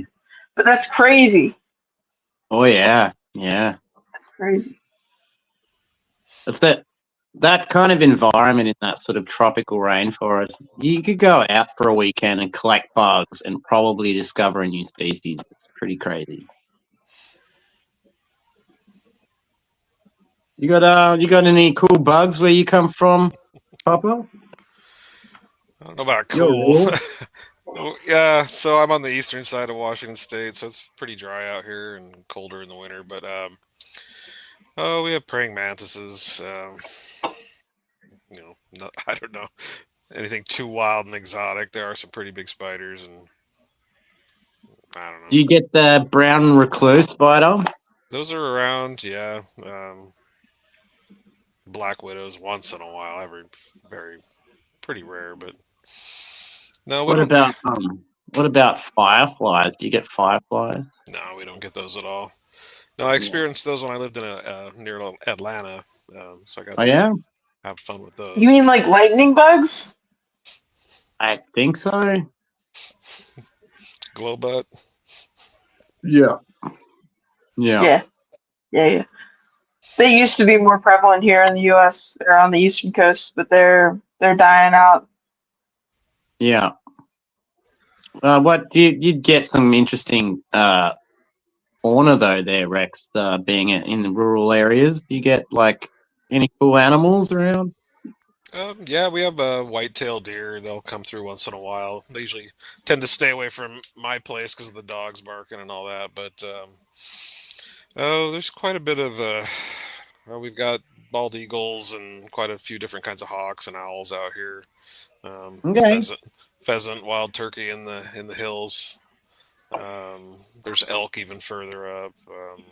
But that's crazy. Oh yeah. That's crazy. It's that kind of environment in that sort of tropical rainforest. You could go out for a weekend and collect bugs and probably discover a new species. It's pretty crazy. You got any cool bugs where you come from, Papa? I don't know about You're cool. rural? Yeah, so I'm on the eastern side of Washington State, so it's pretty dry out here and colder in the winter. But oh, we have praying mantises. No, I don't know anything too wild and exotic. There are some pretty big spiders, and I don't Do know. you get the brown recluse spider? Those are around, yeah. Black widows once in a while, every very pretty rare, but no, we What don't. about what about fireflies? Do you get fireflies? No, we don't get those at all. No, I Yeah. experienced those when I lived in near Atlanta, so I got Oh to yeah, have fun with You those. mean like lightning bugs? I think so. Glow butt. Yeah. Yeah. Yeah, yeah. They used to be more prevalent here in the U.S. or on the eastern coast, but they're dying out. Yeah. What you'd get some interesting fauna though there, Rex, being in the rural areas. Do you get like any cool animals around? Yeah, we have white-tailed deer. They'll come through once in a while. They usually tend to stay away from my place because of the dogs barking and all that. But oh, there's quite a bit of. Well, we've got bald eagles and quite a few different kinds of hawks and owls out here. Okay. Pheasant, wild turkey in the hills. There's elk even further up.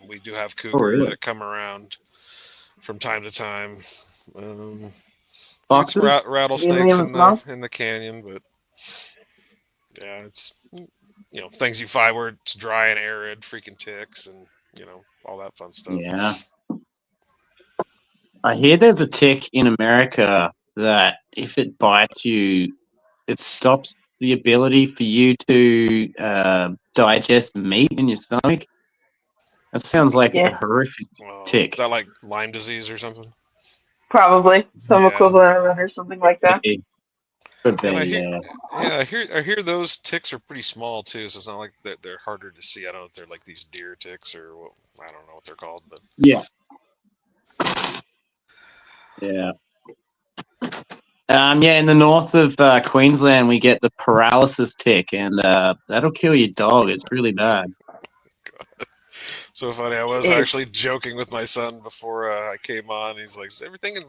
We do have Oh cougar really? that come around from time to time. Um, we get some Foxes? rattlesnakes Alien as in the canyon, but yeah, it's things you find where it's dry and arid, freaking ticks, and all that fun stuff. Yeah. I hear there's a tick in America that if it bites you, it stops the ability for you to digest meat in your stomach. That sounds like a Yes, horrific Is tick. that like Lyme disease or something? probably some Yeah, equivalent of that or something like that. Maybe. Could and be, yeah. I hear those ticks are pretty small too, so it's not like they're harder to see. I don't know if they're like these deer ticks or what, I don't know what they're called, but Yeah. Yeah. Yeah, in the north of Queensland, we get the paralysis tick, and that'll kill your dog. It's really bad. so funny. I was It's actually joking with my son before I came on. He's like, "Is everything in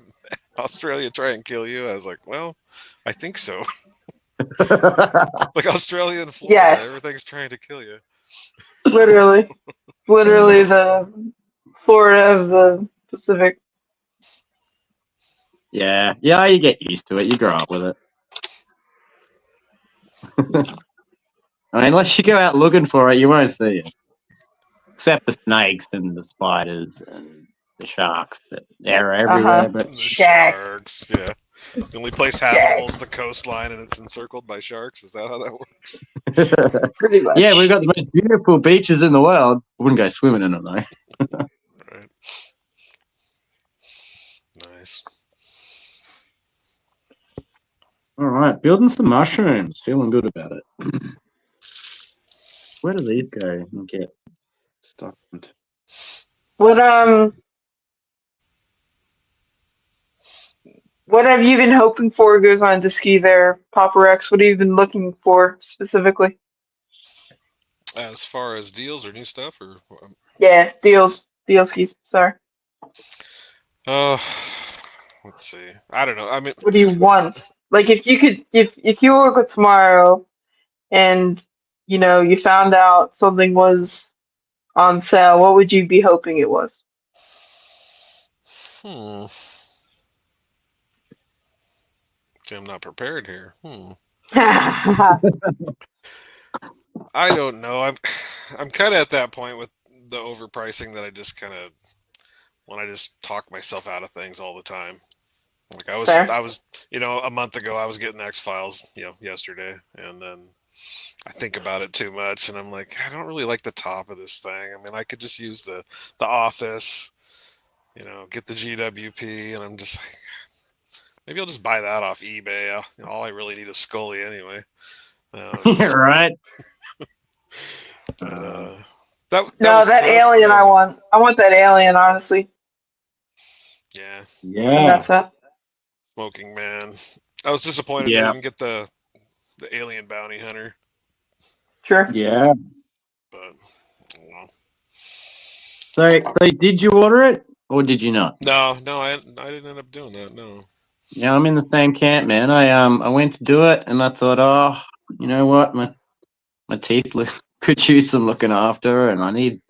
Australia try and kill you?" I was like, "Well, I think so." Like Australia and Florida, yes, everything's trying to kill you. literally, the Florida of the Pacific. Yeah, you get used to it. You grow up with it. I mean, unless you go out looking for it, you won't see it. Except the snakes and the spiders and the sharks. They're everywhere. But The Yes, sharks, yeah. The only place habitable is yes, the coastline, and it's encircled by sharks. Is that how that works? pretty much. yeah, we've got the most beautiful beaches in the world. I wouldn't go swimming in them though. Right. Nice. All right, building some mushrooms. Feeling good about it. Where do these go and get stuck? What what have you been hoping for goes on to ski there, PapaRex? What have you been looking for specifically? As far as deals or new stuff, or Yeah, deal skis. Sorry. uh, let's see. I don't know. I mean, What do you want? Like if you could, if you woke up tomorrow and you found out something was on sale, what would you be hoping it was? hmm. See, I'm not prepared here. I don't know. I'm kind of at that point with the overpricing that I just kind of when I just talk myself out of things all the time. Like Fair. I was, a month ago I was getting X Files, yesterday, and then I think about it too much, and I'm like, I don't really like the top of this thing. I mean, I could just use the Office. get the GWP, and I'm just like, maybe I'll just buy that off eBay. All I really need is Scully anyway. Right. But that No, was that us. alien I Yeah, want. I want that alien, honestly. yeah. And Yeah. that's it. Smoking Man. I was disappointed they Yeah. didn't get the alien bounty hunter, Sure. Yeah. but well. So did you order it or did you not? No, I didn't end up doing that. No. Yeah, I'm in the same camp, man. I went to do it and I thought, oh, you know what, my teeth could use some looking after, and I need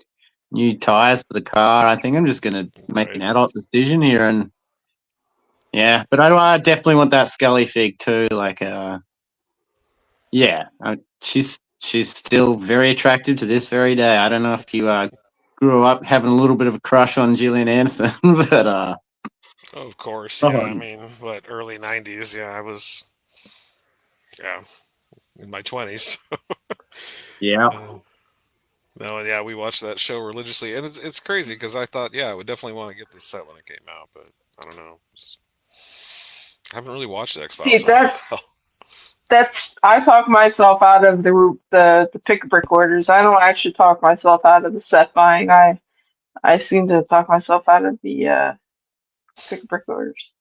new tires for the car. I think I'm just gonna make an Right. adult decision here, and yeah, but I definitely want that Scully fig too. Like, yeah, she's still very attractive to this very day. I don't know if you grew up having a little bit of a crush on Gillian Anderson, but Oh, of course, yeah. I oh, mean, what, early '90s? Yeah, I was, yeah, in my 20s. yeah, No, and yeah, we watched that show religiously, and it's crazy because I thought, yeah, I would definitely want to get this set when it came out, but I don't know. I haven't really watched X See, Files in a while. that's I talk myself out of the pick a brick orders. I don't actually talk myself out of the set buying. I seem to talk myself out of the pick a brick orders.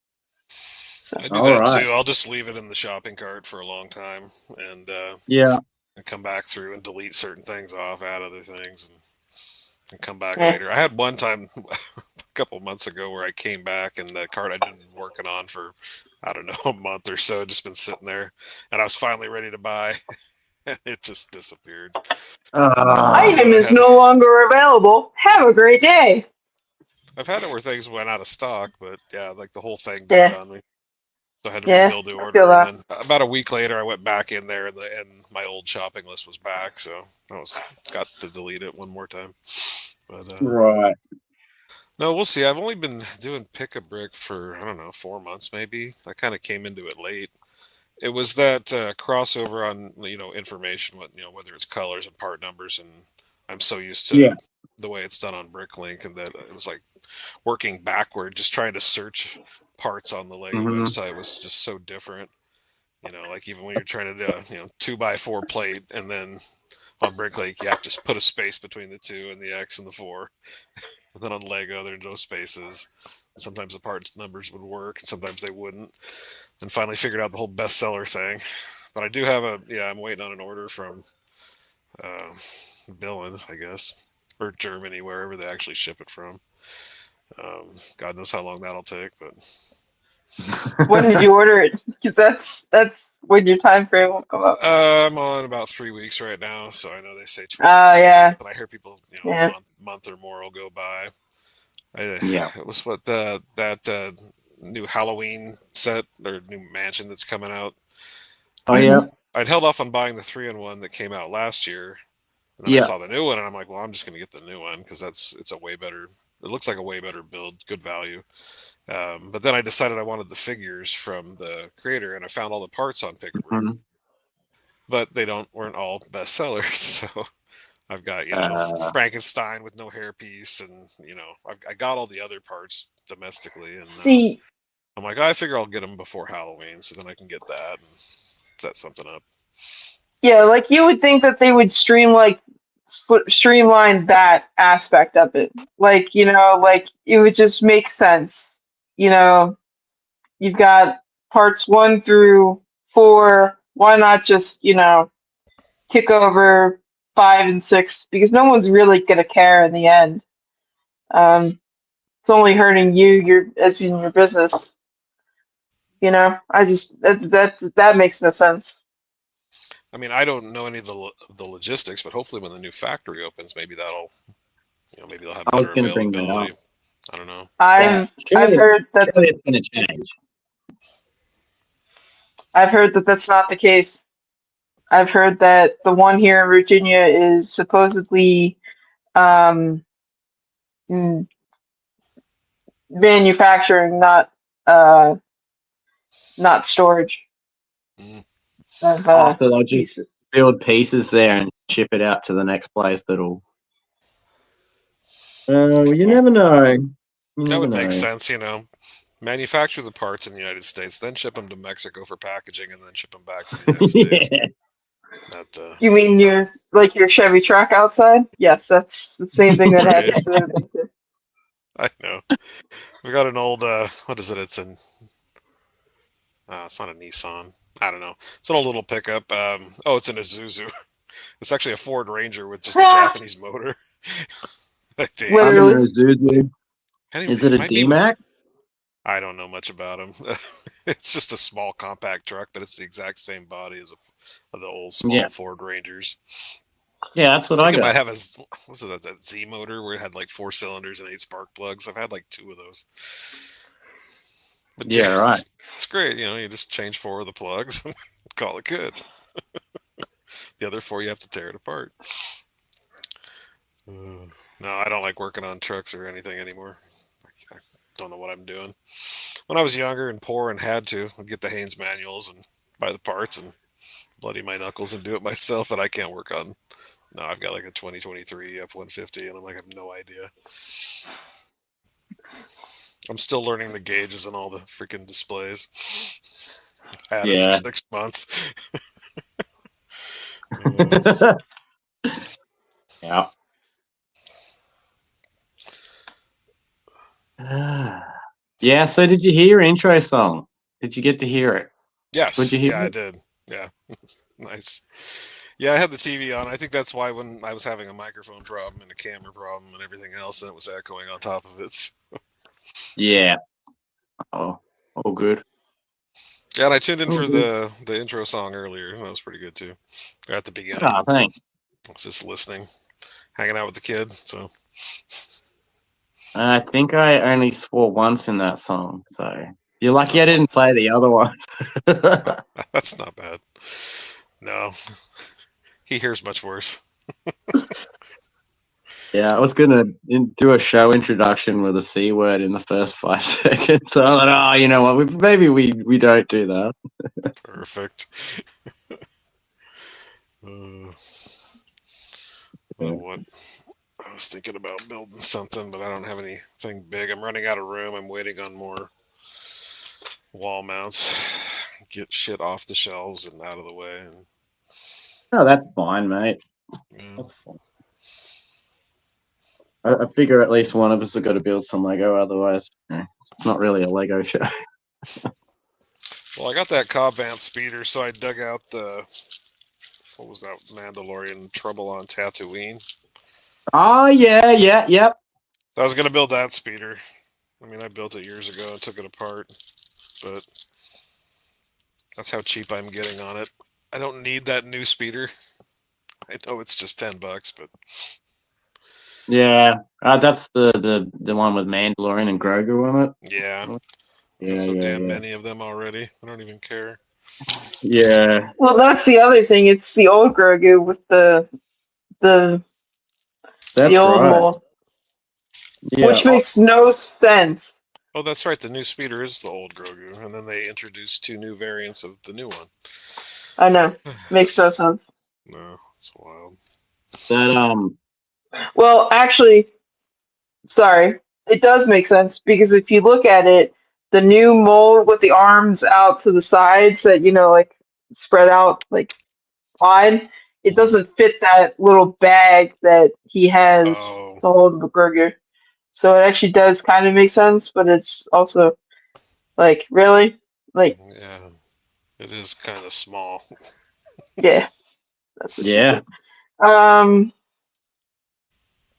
So I do all that right, too. I'll just leave it in the shopping cart for a long time, yeah, and come back through and delete certain things off, add other things, and come back yeah. later. I had one time a couple of months ago where I came back and the cart I'd been working on for, I don't know, a month or so, just been sitting there, and I was finally ready to buy, and it just disappeared. uh, Item is no longer available. Have a great day. I've had it where things went out of stock, but yeah, like the whole thing died Yeah, on me. So I had to yeah. rebuild the I feel order, and that. then about a week later, I went back in there, and my old shopping list was back. So got to delete it one more time. But right, no, we'll see. I've only been doing pick a brick for, I don't know, 4 months maybe. I kind of came into it late. It was that crossover on information, whether it's colors and part numbers, and I'm so used yeah, to the way it's done on Bricklink, and that it was like working backward, just trying to search parts on the Lego hmm website was just so different. Like even when you're trying to do a 2x4 plate, and then on Bricklink you have to put a space between the 2 and the X and the 4, and then on Lego there's no spaces. Sometimes the parts numbers would work, and sometimes they wouldn't. And finally figured out the whole bestseller thing. But I do have I'm waiting on an order from uh, Billund, I guess, or Germany, wherever they actually ship it from. God knows how long that'll take, but When did you order it? Because that's when your time frame will come up. I'm on about 3 weeks right now, so I know they say 20 Oh days, yeah, but I hear people, a yeah. month or more will go by. yeah. It was what that new Halloween set or new mansion that's coming out. Oh I yeah, I'd held off on buying the 3-in-1 that came out last year, and then I yeah. saw the new one, and I'm like, well, I'm just going to get the new one because it's a way better. It looks like a way better build, good value. But then I decided I wanted the figures from the creator, and I found all the parts on Pick-a-Brick, Mhm. but they weren't all bestsellers. So I've got Uh, Frankenstein with no hairpiece, and I got all the other parts domestically, and now See, I'm like, I figure I'll get them before Halloween, so then I can get that and set something up. yeah, like you would think that they would streamline that aspect of it. Like, like it would just make sense. You know, you've got parts 1 through 4. Why not just, kick over 5 and 6? Because no one's really gonna care in the end. It's only hurting you, as in your business. I just that makes no sense. I mean, I don't know any of the logistics, but hopefully when the new factory opens, maybe maybe they'll have I was better going to bring that up. availability. I don't know. Yeah, I've heard that surely it's going to change. that's not the case. I've heard that the one here in Virginia is supposedly um, mm, manufacturing, not storage Mm. of After they'll just pieces. build pieces there and ship it out to the next place that'll. You Yeah. never know. You That never would make know. sense, Manufacture the parts in the United States, then ship them to Mexico for packaging, and then ship them back to the United States. Yeah. That, You mean your Chevy truck outside? Yes, that's the same thing that right. happens to everything too. I know. We got an old, what is it? It's not a Nissan. I don't know. It's an old little pickup. It's an Isuzu. It's actually a Ford Ranger with just a Japanese motor. I think. I don't Literally. know, dude. Is it It a might be. D-Mac? I don't know much about them. It's just a small compact truck, but it's the exact same body as of the old small Yeah. Ford Rangers. Yeah, that's what I I think it might got. have that Z motor where it had like 4 cylinders and 8 spark plugs. I've had like 2 of those. But Yeah, right. it's great. You just change 4 of the plugs and call it good. The other 4 you have to tear it apart. No, I don't like working on trucks or anything anymore. I don't know what I'm doing. When I was younger and poor and had to, I'd get the Haynes manuals and buy the parts and bloody my knuckles and do it myself. And I can't work on. No, I've got like a 2023 F-150, and I'm like, I have no idea. I'm still learning the gauges and all the freaking displays. Had it for 6 months. Yeah. Yeah, so did you hear your intro song? Did you get to hear it? Yes. Would you hear I it? did. Yeah. Nice. Yeah, I had the TV on. I think that's why when I was having a microphone problem and a camera problem and everything else, and it was echoing on top of it. Yeah. Oh, good. Yeah, and I tuned in Oh, for good. the intro song earlier. That was pretty good too. Or at the beginning. Oh, thanks. I was just listening, hanging out with the kid. So I think I only swore once in that song, so you're lucky That's I didn't play the other one. that's not bad. No, he hears much worse. Yeah, I was gonna do a show introduction with a C word in the first 5 seconds. So I thought, you know what? Maybe we don't do that. Perfect. Yeah. What? I was thinking about building something, but I don't have anything big. I'm running out of room. I'm waiting on more wall mounts. Get shit off the shelves and out of the way. Oh, that's fine, mate. Yeah. That's fine. I figure at least one of us have got to build some Lego, otherwise it's not really a Lego show. Well, I got that Cobb Vance speeder, so I dug out what was that Mandalorian Trouble on Tatooine? Oh, yeah, yep. I was going to build that speeder. I mean, I built it years ago and took it apart, but that's how cheap I'm getting on it. I don't need that new speeder. I know it's just $10, but Yeah, that's the one with Mandalorian and Grogu on it. yeah, Yeah, so yeah, damn yeah. many of them already. I don't even care. Yeah. Well, that's the other thing. It's the old Grogu with the That's old right. mold, Yeah. which makes no sense. Oh, that's right. The new speeder is the old Grogu, and then they introduced 2 new variants of the new one. I know, makes no sense. No, it's wild. That Well, actually, sorry, it does make sense because if you look at it, the new mold with the arms out to the sides that like spread out like wide, it doesn't fit that little bag that he has Oh, to hold the burger. So it actually does kind of make sense, but it's also like really like yeah. It is kind of small. yeah, that's what she yeah. said.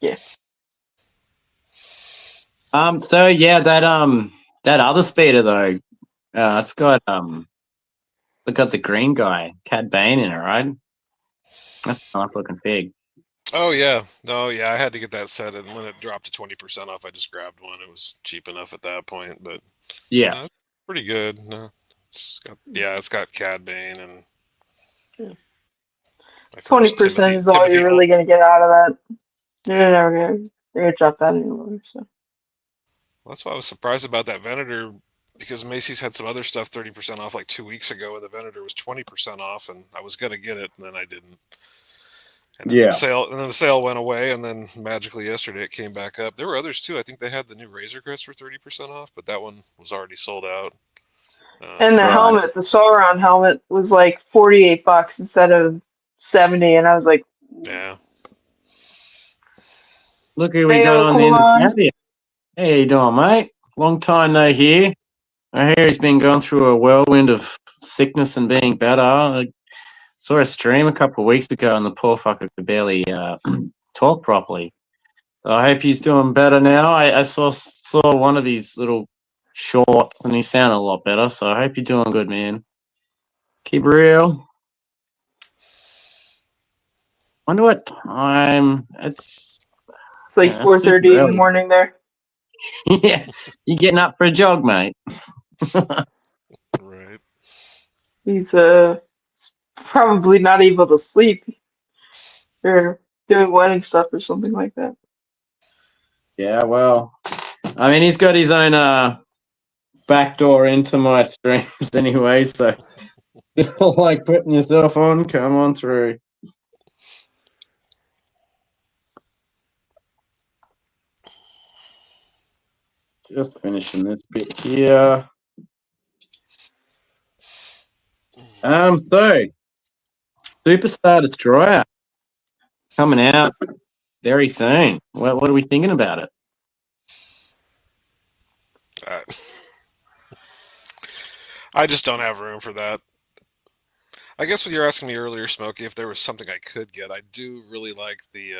Yeah. So yeah, that other speeder though, it's got the green guy, Cad Bane in it, right? That's a nice looking pig. Oh yeah, no, yeah. I had to get that set, and when it dropped to 20% off, I just grabbed one. It was cheap enough at that point, but Yeah. no, pretty good. No, it's got Cad Bane and my first 20% is all you're really gonna get out of that. They're never gonna drop that anymore. So. Well, that's why I was surprised about that Venator, because Macy's had some other stuff 30% off like 2 weeks ago, and the Venator was 20% off, and I was gonna get it, and then I didn't. And then Yeah. the sale went away, and then magically yesterday it came back up. There were others too. I think they had the new Razor Crest for 30% off, but that one was already sold out. And the Right. helmet, the Sauron helmet, was like $48 instead of 70, and I was like, Yeah. Look who we "Hey, got on the end of Oklahoma." the. Hey, how you doing, mate? Long time no hear. I hear he's been going through a whirlwind of sickness and being better. I saw a stream a couple of weeks ago, and the poor fucker could barely talk properly. So I hope he's doing better now. I saw one of his little shorts, and he sounded a lot better. So I hope you're doing good, man. Keep it real. Wonder what time it's. It's like It's super 4:30 in the early. morning there. Yeah, you getting up for a jog, mate? Right. He's probably not able to sleep or doing wedding stuff or something like that. Yeah, well, I mean, he's got his own back door into my streams anyway, so you don't like putting yourself on, come on through. Just finishing this bit here. So Superstar Destroyer coming out very soon. What are we thinking about it? I just don't have room for that. I guess when you were asking me earlier, Smokey, if there was something I could get, I do really like the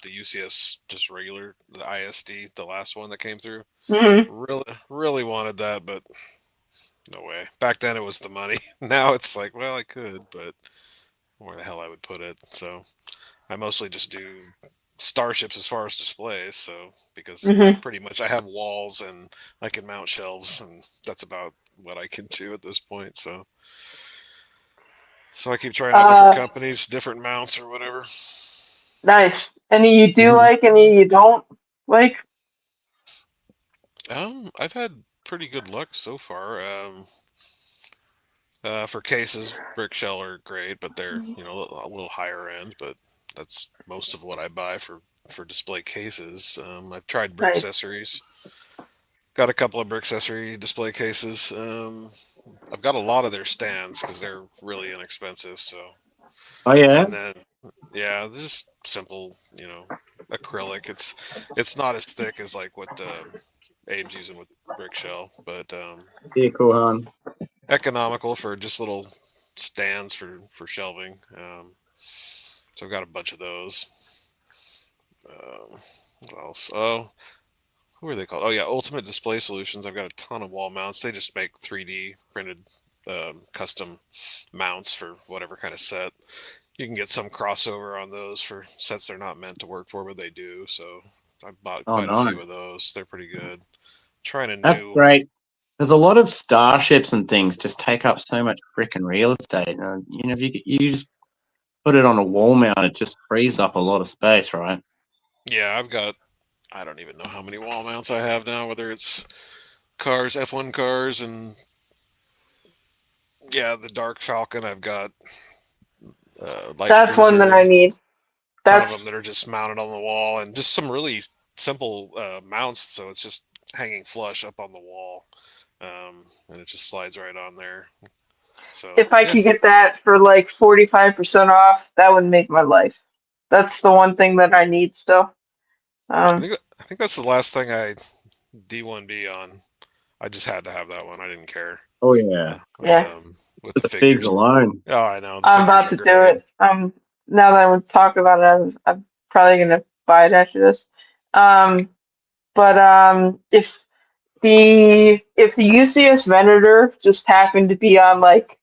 UCS just regular, the ISD, the last one that came through. Really wanted that, but no way. Back then it was the money. Now it's like, well, I could, but where the hell I would put it. So I mostly just do starships as far as displays. So because pretty much I have walls and I can mount shelves, and that's about what I can do at this point. So I keep trying out different companies, different mounts or whatever. Nice. Any you do like, any you don't like? I've had pretty good luck so far. For cases, brick shell are great, but they're a little higher end. But that's most of what I buy for display cases. I've tried brick Nice. accessories. Got a couple of brick accessory display cases. I've got a lot of their stands because they're really inexpensive. So. Oh yeah. And then they're just simple, acrylic. It's not as thick as like what Abe's using with brick shell, but Yeah, cool, hon. economical for just little stands for shelving. So I've got a bunch of those. What else? Oh, who are they called? Oh yeah, Ultimate Display Solutions. I've got a ton of wall mounts. They just make 3D printed custom mounts for whatever kind of set. You can get some crossover on those for sets they're not meant to work for, but they do. So I bought quite a few of those. They're pretty good. Trying a That's new. great. There's a lot of starships and things just take up so much freaking real estate. If you just put it on a wall mount, it just frees up a lot of space, right? Yeah, I don't even know how many wall mounts I have now, whether it's cars, F1 cars, and the Dark Falcon. I've got light That's one that I need. Ton of them that are just mounted on the wall, and just some really simple mounts. So it's just hanging flush up on the wall, and it just slides right on there. So if I could get that for like 45% off, that would make my life. That's the one thing that I need still. I think that's the last thing I D1B on. I just had to have that one. I didn't care. Oh yeah. With the figs alone. Oh, I know. I'm about to do it. Now that I'm talking about it, I'm probably gonna buy it after this. But if the UCS Venator just happened to be on like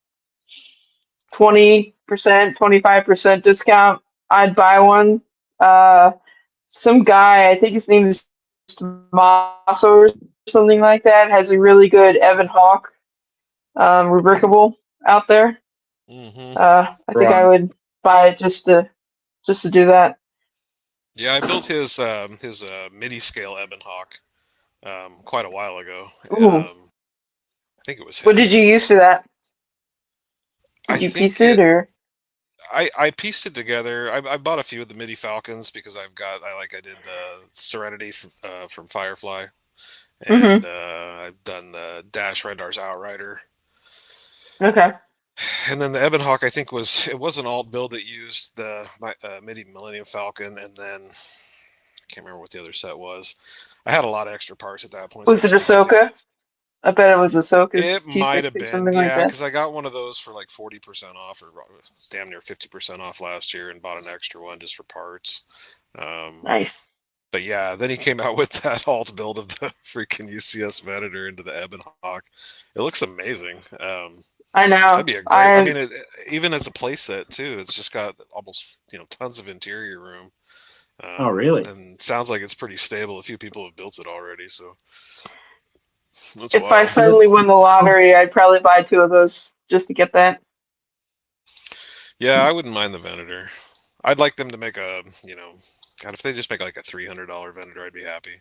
20%, 25% discount, I'd buy one. Some guy, I think his name is Maso or something like that, has a really good Evan Hawk rubricable out there. I think I would buy it just to do that. Yeah, I built his MIDI scale Ebon Hawk quite a while ago. I think it was him. What did you use for that? Did you piece it or? I pieced it together. I bought a few of the MIDI Falcons because I did the Serenity from Firefly, and Mm-hmm. I've done the Dash Rendar's Outrider, Okay. and then the Ebonhawk I think it was an alt build that used the MIDI Millennium Falcon, and then I can't remember what the other set was. I had a lot of extra parts at that point, so I Was it just mixed it together. Ahsoka? I bet it was Ahsoka's It might have T60, been, something like yeah, that. because I got one of those for like 40% off, or damn near 50% off last year, and bought an extra one just for parts. Nice. But yeah, then he came out with that alt build of the freaking UCS Venator into the Ebonhawk. It looks amazing. I know. That'd be a great. I I mean, even as a playset too, it's just got almost tons of interior room. Oh, really? And sounds like it's pretty stable. A few people have built it already, so that's if I wild. suddenly win the lottery, I'd probably buy 2 of those just to get that. Yeah, I wouldn't mind the Venator. I'd like them to make God, if they just make like a $300 Venator, I'd be happy.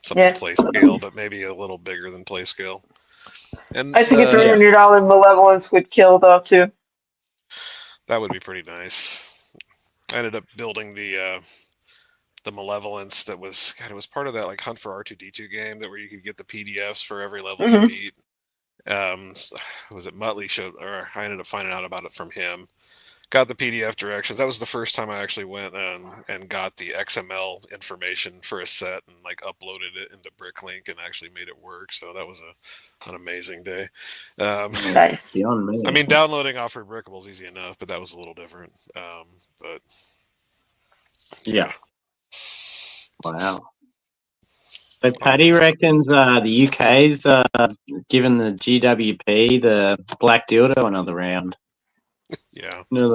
Something Yeah. play scale, but maybe a little bigger than play scale. And I think a $300 Malevolence would kill though too. that would be pretty nice. I ended up building the Malevolence that was it was part of that like Hunt for R2D2 game that where you could get the PDFs for every level you Mm-hmm. beat. Was it Muttley showed, or I ended up finding out about it from him. Got the PDF directions. That was the first time I actually went and got the XML information for a set and like uploaded it into Bricklink and actually made it work. So that was an amazing day. Nice. Beyond me. I mean, downloading off Breakable is easy enough, but that was a little different. But Yeah. Wow. So Paddy reckons the UK's given the GWP the black dildo another round. yeah, The yeah.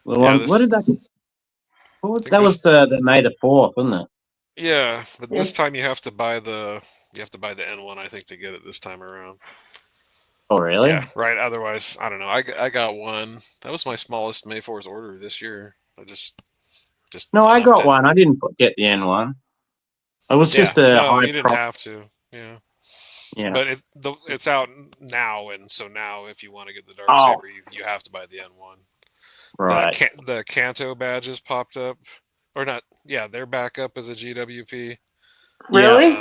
one. What did that? That was the May the 4th, wasn't it? Yeah, but Yeah. this time you have to buy the N1, I think, to get it this time around. Oh, really? Yeah, right. Otherwise, I don't know. I got one. That was my smallest May 4th order this year. I just No, I left got it. one. I didn't get the N1. It was just a no, high you didn't prop. have to. Yeah, Yeah. but it's out now, and so now if you want to get the Oh. Darksaber, you have to buy the N1. Right. The Kanto badges popped up, or not? Yeah, they're back up as a GWP. Really?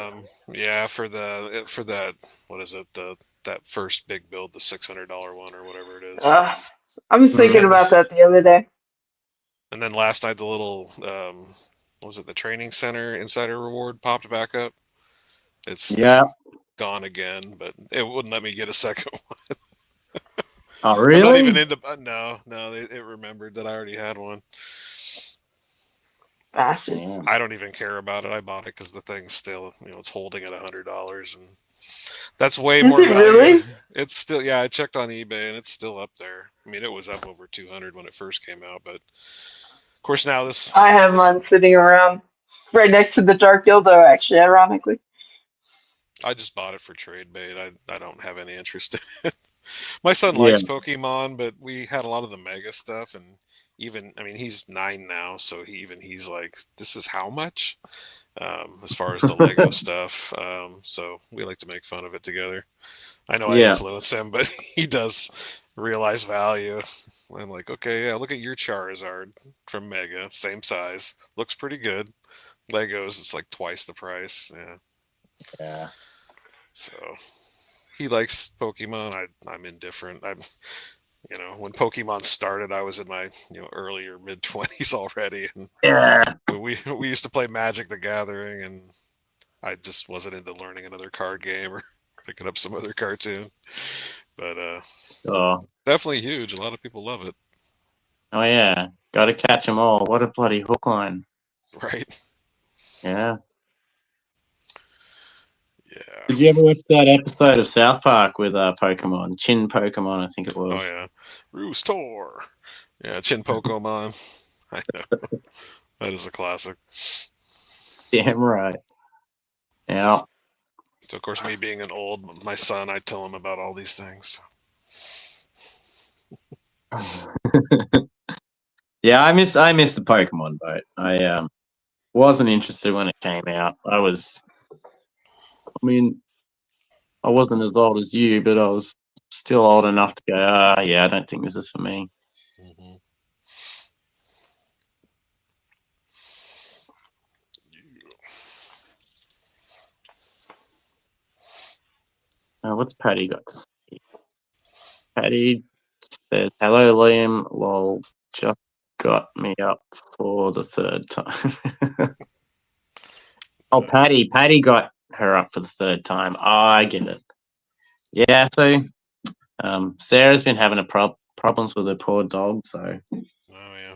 Yeah, for that, what is it? That first big build, the $600 one or whatever it is. I was thinking about that the other day. And then last night, the little what was it? The training center insider reward popped back up. It's gone again, but it wouldn't let me get a second one. Oh, really? I'm not even in the no. It remembered that I already had one. Bastards. Yeah. I don't even care about it. I bought it because the thing's still, it's holding at $100, and that's way more Is it value. really? It's still, yeah. I checked on eBay, and it's still up there. I mean, it was up over 200 when it first came out, but of course now this. I have mine sitting around right next to the Dark Dildo, actually, ironically. I just bought it for trade bait. I don't have any interest in it. My son likes Pokemon, but we had a lot of the Mega stuff, and even, I mean, he's 9 now, so he's like, this is how much? As far as the Lego stuff. So we like to make fun of it together. I know I influence him, but he does realize value. I'm like, okay, yeah, look at your Charizard from Mega, same size, looks pretty good. Legos, it's like twice the price. Yeah. So he likes Pokemon. I'm indifferent. When Pokemon started, I was in my early or mid 20s already, and we used to play Magic the Gathering, and I just wasn't into learning another card game or picking up some other cartoon. But definitely huge. A lot of people love it. Oh yeah, got to catch them all. What a bloody hook line! Right. Yeah. Yeah. Did you ever watch that episode of South Park with Pokemon? Chin Pokemon, I think it was. Oh yeah, Roostor. Yeah, Chin Pokemon. I know. That is a classic. Damn right. Yeah. So of course, me being my son, I tell him about all these things. Yeah, I miss the Pokemon boat. I wasn't interested when it came out. I wasn't as old as you, but I was still old enough to go, yeah, I don't think this is for me. Mm-hmm. What's Patty got to say? Patty says, hello, Liam. Lol, just got me up for the third time. Oh, Patty got her up for the third time. Oh, I get it. Yeah, so Sarah's been having problems with her poor dog, so Oh yeah.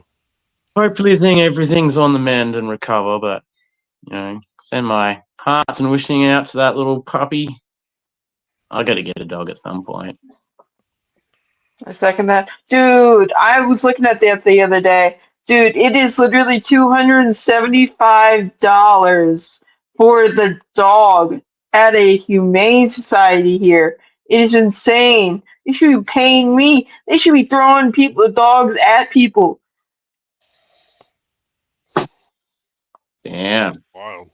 hopefully everything's on the mend and recover, but send my hearts and wishing out to that little puppy. I got to get a dog at some point. I second that. Dude, I was looking at that the other day. Dude, it is literally $275 for the dog at a humane society here. It is insane. They should be paying me. They should be throwing dogs at people. Damn. Wild.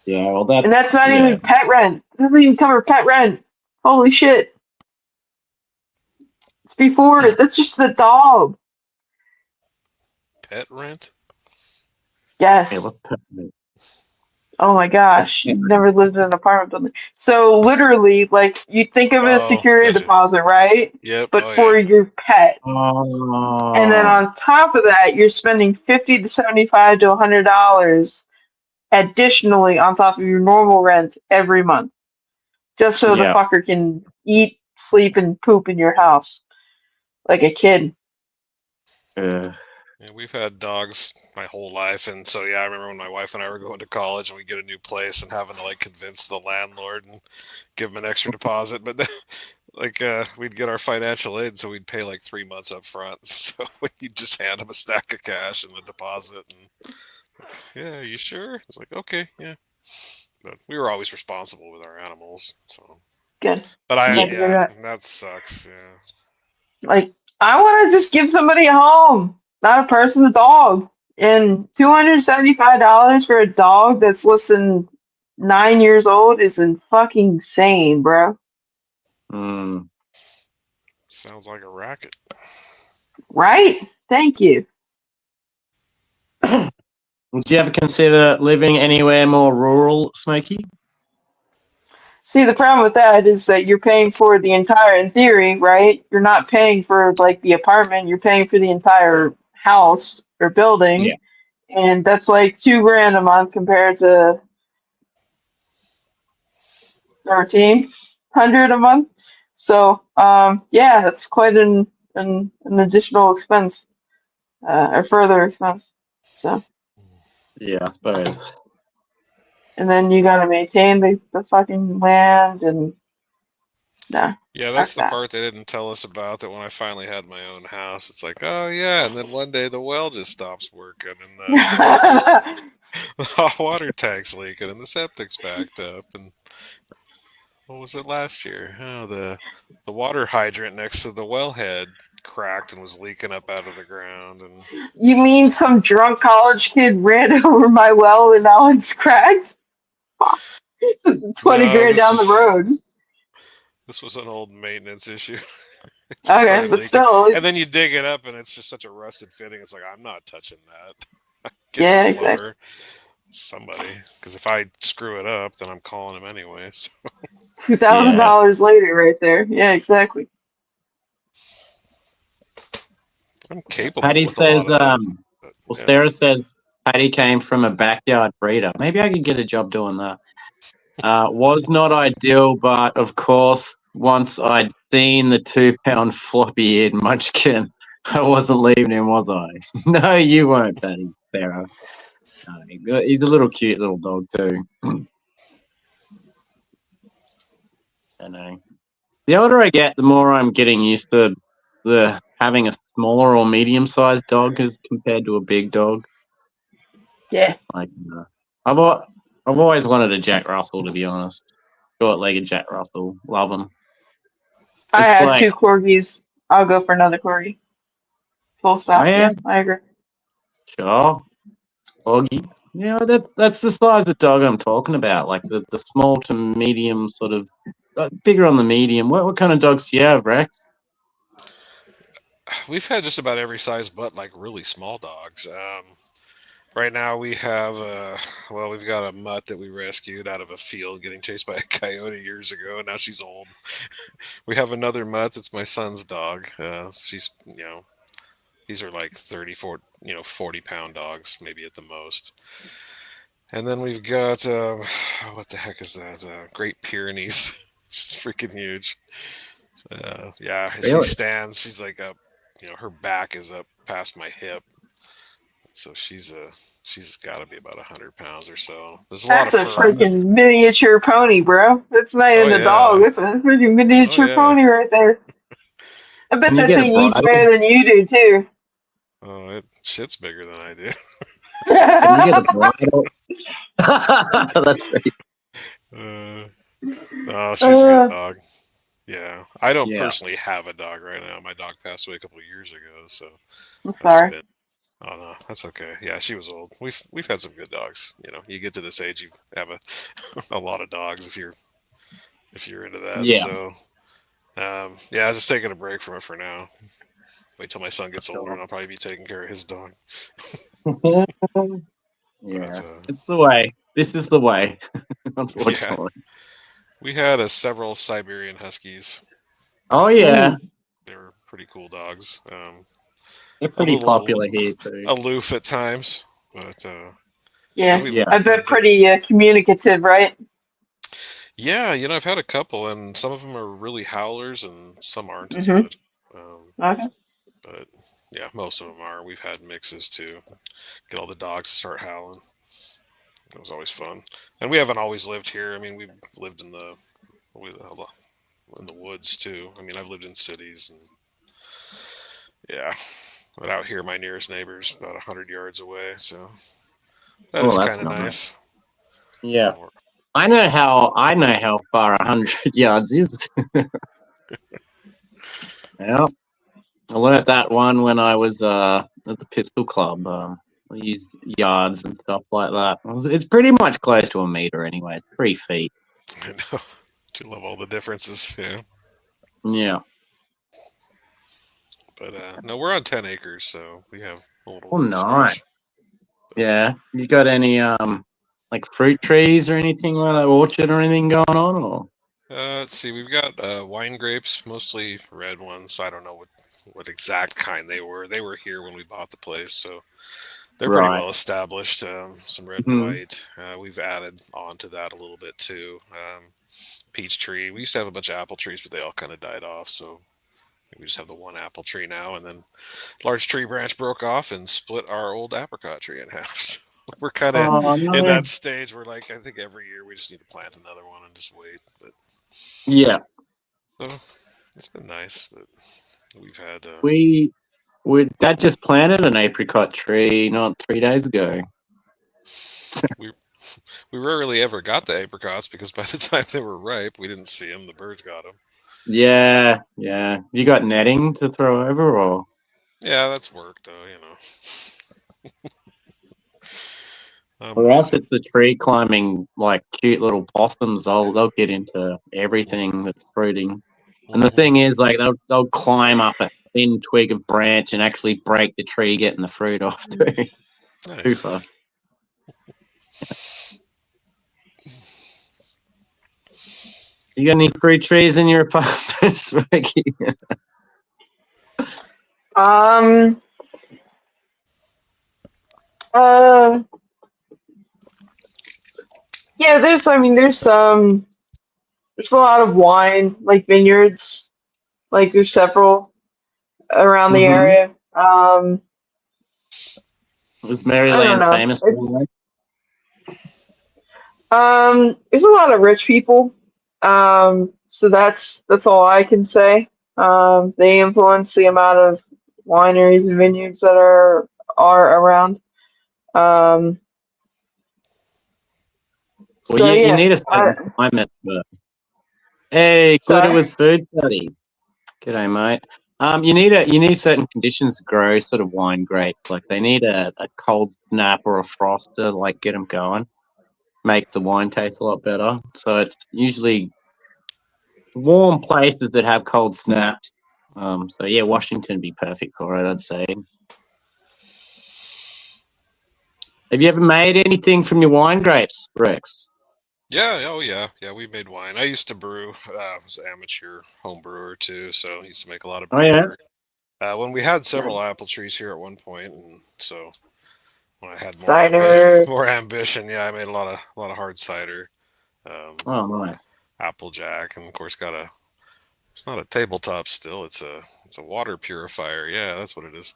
Yeah, well, And that's not even pet rent. It doesn't even cover pet rent. Holy shit. It's before. That's just the dog. Pet rent? Yes. Yeah, what's pet rent? Oh my gosh, you've never lived in an apartment building. So literally, like you think of it as security Gotcha. deposit, right? Yep. But for your pet. Oh. And then on top of that, you're spending $50 to $75 to $100 additionally on top of your normal rent every month. Just so the fucker can eat, sleep, and poop in your house. Like a kid. Yeah, we've had dogs my whole life, and so I remember when my wife and I were going to college and we get a new place and having to like convince the landlord and give him an extra deposit, but then, we'd get our financial aid, so we'd pay like 3 months up front. So you'd just hand him a stack of cash and a deposit, and yeah, you sure? It's like, okay, yeah. But we were always responsible with our animals, so good. But that sucks. Yeah. Like I want to just give somebody a home, not a person, a dog. And $275 for a dog that's less than 9 years old is fucking insane, bro. Sounds like a racket. Right? Thank you. Would you ever consider living anywhere more rural, Smokey? See, the problem with that is that you're paying for the entire, in theory, right? You're not paying for like the apartment, you're paying for the entire house or building. Yeah. And that's like $2,000 a month compared to 1,300 a month. So, that's quite an additional expense, or further expense. So. Yeah, I suppose. And then you gotta maintain the fucking land and Yeah, that's the part they didn't tell us about. That when I finally had my own house, it's like, oh yeah, and then one day the well just stops working, and the hot water tank's leaking, and the septic's backed up, and what was it last year? Oh, the water hydrant next to the wellhead cracked and was leaking up out of the ground. And You mean some drunk college kid ran over my well and now it's cracked? 20 grand down the road. This was an old maintenance issue. Okay, but still. And then you dig it up and it's just such a rusted fitting. It's like, I'm not touching that. Yeah, exactly. Somebody. Because if I screw it up, then I'm calling him anyway. So. $2,000 later right there. Yeah, exactly. I'm capable Patty with says, a lot of it, well, Sarah says Patty came from a backyard breeder. Maybe I could get a job doing that. Was not ideal, but of course, once I'd seen the 2-pound floppy-eared munchkin, I wasn't leaving him, was I? No, you weren't, Patty, Sarah. He's a little cute little dog too. I know. The older I get, the more I'm getting used to having a smaller or medium-sized dog as compared to a big dog. Yeah. Like, I've always wanted a Jack Russell, to be honest. Short-legged Jack Russell, love them. I had 2 corgis. I'll go for another corgi. Full stop. Yeah, I agree. Sure. Corgi. Yeah, that's the size of dog I'm talking about. Like the small to medium, sort of bigger on the medium. What kind of dogs do you have, Rex? We've had just about every size, but like really small dogs. Right now we have well, we've got a mutt that we rescued out of a field getting chased by a coyote years ago, and now she's old. We have another mutt that's my son's dog. She's, these are like 34, 40-pound dogs, maybe at the most. And then we've got what the heck is that? Great Pyrenees. She's freaking huge. Yeah, she Really? stands. She's like up. Her back is up past my hip. So she's got to be about 100 pounds or so. There's a lot That's of a fur. freaking miniature pony, bro. That's not Oh even a dog. yeah, That's a freaking oh miniature yeah. pony right there. I bet Can you that get a thing eats bridle? better than you do too. Oh, it shit's bigger than I do. Can you get a bridle? That's great. No, she's a good uh, dog. Yeah, I don't Yeah. personally have a dog right now. My dog passed away a couple of years ago, so I'm I've just sorry. been. Oh no, that's okay. Yeah, she was old. We've had some good dogs. You get to this age, you have a lot of dogs if you're into that. Yeah. So yeah, just taking a break from it for now. Wait till my son gets older, and I'll probably be taking care of his dog. Yeah. But It's the way. This is the way. yeah, Unfortunately. we had several Siberian Huskies. Oh yeah. They were pretty cool dogs. They're A pretty little popular here too. aloof at times, but Yeah, we've Yeah. I bet loved it. pretty communicative, right? Yeah, I've had a couple, and some of them are really howlers, and some aren't as Mm-hmm. much. Um, Okay. but yeah, most of them are. We've had mixes too. Get all the dogs to start howling. It was always fun. And we haven't always lived here. I mean, we've lived in the woods too. I mean, I've lived in cities, and yeah, but out here, my nearest neighbor's about 100 yards away, so that Oh, is that's kind of nice. nice. Yeah. Or- I know how far 100 yards is. Yeah. I learnt that one when I was at the pistol club. I used yards and stuff like that. It's pretty much close to a meter anyway. It's 3 feet. I know. Do love all the differences, yeah. Yeah. But no, we're on 10 acres, so we have a Oh, little nice. stretch. Yeah. You got any like fruit trees or anything like that, orchard or anything going on? Or Let's see, we've got wine grapes, mostly red ones. I don't know what exact kind they were. They were here when we bought the place, so they're pretty right. well established. Some red and Mhm. white. We've added on to that a little bit too. Peach tree. We used to have a bunch of apple trees, but they all kind of died off. So we just have the one apple tree now. And then large tree branch broke off and split our old apricot tree in half. So we're kind of Oh in no. that stage where, like, I think every year we just need to plant another one and just wait. But Yeah. so it's been nice. But we've had We Dad just planted an apricot tree not 3 days ago. we we rarely ever got the apricots because by the time they were ripe, we didn't see them. The birds got them. Yeah, yeah. You got netting to throw over, or Yeah, that's work though. I'm or else lazy. it's the tree climbing like cute little possums. They'll get into everything that's fruiting. And the Mhm. thing is, like they'll climb up a thin twig of branch and actually break the tree, getting the fruit off too. Nice. Super. You got any fruit trees in your apartment, Smokey? Um. Uh. Yeah. There's a lot of wine, like vineyards. Like there's several around the Mm-hmm. area. Was I don't Maryland know. famous for that? There's a lot of rich people. So that's all I can say. They influence the amount of wineries and vineyards that are around. Um, Well, so you yeah. need a certain climate. But... Hey, good. It Sorry. was food study. G'day, mate. You need certain conditions to grow sort of wine grapes. Like they need a cold snap or a frost to like get them going, make the wine taste a lot better. So it's usually warm places that have cold snaps. So yeah, Washington would be perfect for it, I'd say. Have you ever made anything from your wine grapes, Rex? Yeah, oh yeah, we made wine. I used to brew. I was an amateur home brewer too, so I used to make a lot of Oh yeah. beer. When we had several apple trees here at one point, and so when I had Cider. more ambition, yeah, I made a lot of hard cider, um, Oh nice. Applejack, and of course it's not a tabletop still. It's a water purifier. Yeah, that's what it is.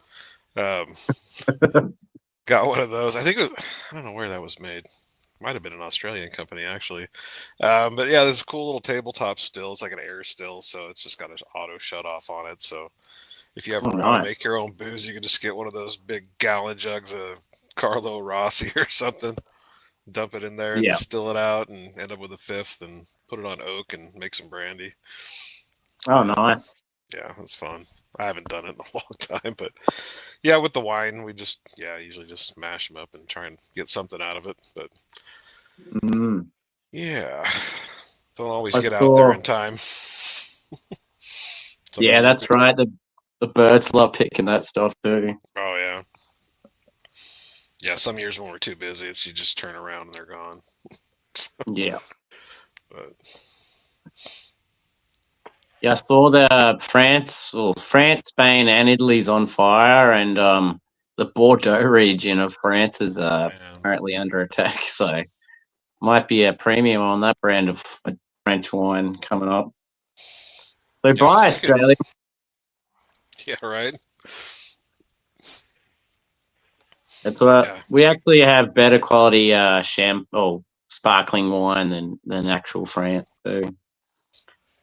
Got one of those. I think it was. I don't know where that was made. Might have been an Australian company actually. But yeah, there's a cool little tabletop still. It's like an air still, so it's just got an auto shut off on it. So if you ever Oh, want nice. to make your own booze, you can just get one of those big gallon jugs of Carlo Rossi or something, dump it in there and Yeah. distill it out and end up with a fifth and put it on oak and make some brandy. Oh nice. Yeah, that's fun. I haven't done it in a long time, but yeah, with the wine, we usually just mash them up and try and get something out of it. But Mm. yeah, don't always That's get out there cool. in time. Yeah, that's right. The birds love picking that stuff too. Oh yeah. Yeah, some years when we're too busy, you just turn around and they're gone. Yeah. But Yeah, I saw the France, Spain, and Italy's on fire, and the Bordeaux region of France is man, apparently under attack. So might be a premium on that brand of French wine coming up. So yeah, I was buy thinking- Australia. yeah, right. That's what Yeah. we actually have better quality sparkling wine than actual France too.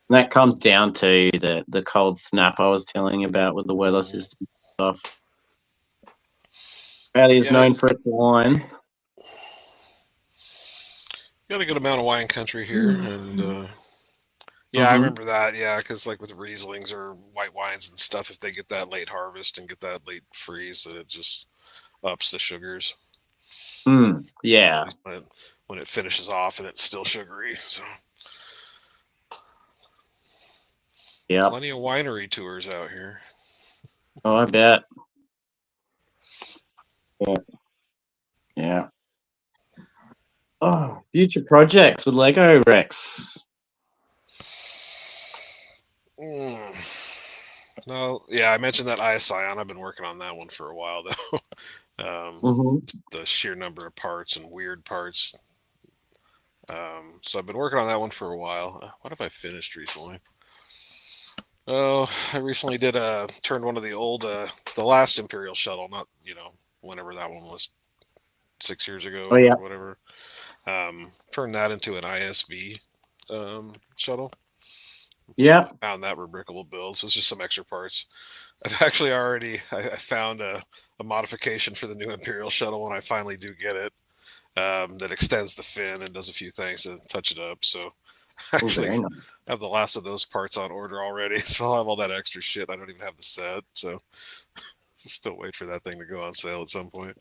And that comes down to the cold snap I was telling you about with the weather system stuff. Australia is Yeah. known for its wine. Got a good amount of wine country here, and yeah, I Mhm. remember that. Yeah, because like with Rieslings or white wines and stuff, if they get that late harvest and get that late freeze, then it just ups the sugars. Yeah. At least when it finishes off and it's still sugary. So Yeah. plenty of winery tours out here. Oh, I bet. Yeah. Oh, future projects with Lego Rex. No, yeah, I mentioned that Ion. I've been working on that one for a while though. The sheer number of parts and weird parts. So I've been working on that one for a while. What have I finished recently? Oh, I recently turned one of the old, the last Imperial shuttle, not, whenever that one was 6 years ago Oh, yeah. or whatever. Turned that into an ISB shuttle. Yeah. Found that rebrickable build, so it's just some extra parts. I've actually I found a modification for the new Imperial shuttle when I finally do get it, that extends the fin and does a few things to touch it up. So I actually very nice. have the last of those parts on order already, so I'll have all that extra shit. I don't even have the set, so still wait for that thing to go on sale at some point.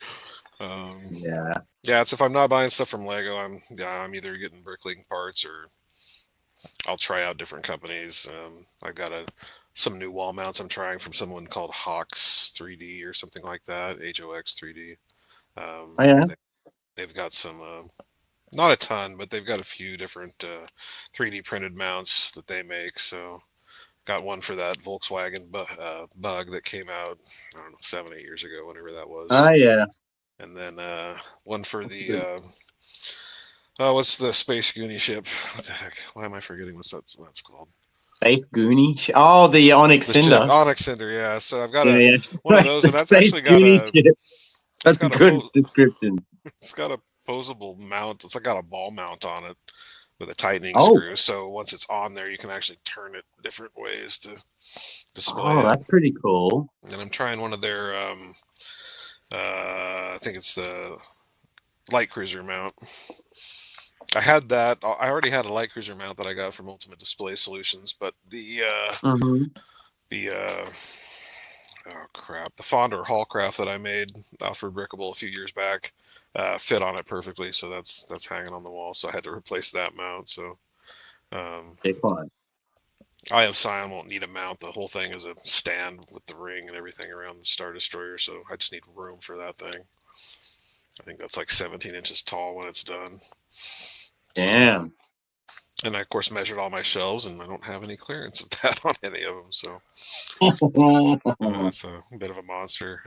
Yeah, it's if I'm not buying stuff from Lego, I'm either getting Bricklink parts or I'll try out different companies. I've got some new wall mounts I'm trying from someone called Hawks 3D or something like that, HOX 3D. They've got some, not a ton, but they've got a few different 3D printed mounts that they make. So got one for that Volkswagen bug that came out, I don't know, 7-8 years ago, whenever that was. Oh, yeah. And then one for the what's the Space Goonie ship? What the heck? Why am I forgetting what that's called? Space Goonie? Oh, the Onyx Cinder. Onyx Cinder, yeah. So I've got Yeah. one of those, and that's Space actually got Goonie a. ship. That's got a good description. It's got a posable mount. It's like got a ball mount on it with a tightening Oh. screw. So once it's on there, you can actually turn it different ways to display Oh, it. that's pretty cool. And I'm trying one of their. I think it's the light cruiser mount. I had that. I already had a light cruiser mount that I got from Ultimate Display Solutions, but the oh crap, the Fonder Hallcraft that I made off Rebrickable a few years back fit on it perfectly, so that's hanging on the wall. So I had to replace that mount. So Big one. Eye of Sion won't need a mount. The whole thing is a stand with the ring and everything around the Star Destroyer, so I just need room for that thing. I think that's like 17 inches tall when it's done. Damn. And I, of course, measured all my shelves, and I don't have any clearance of that on any of them, so it's a bit of a monster.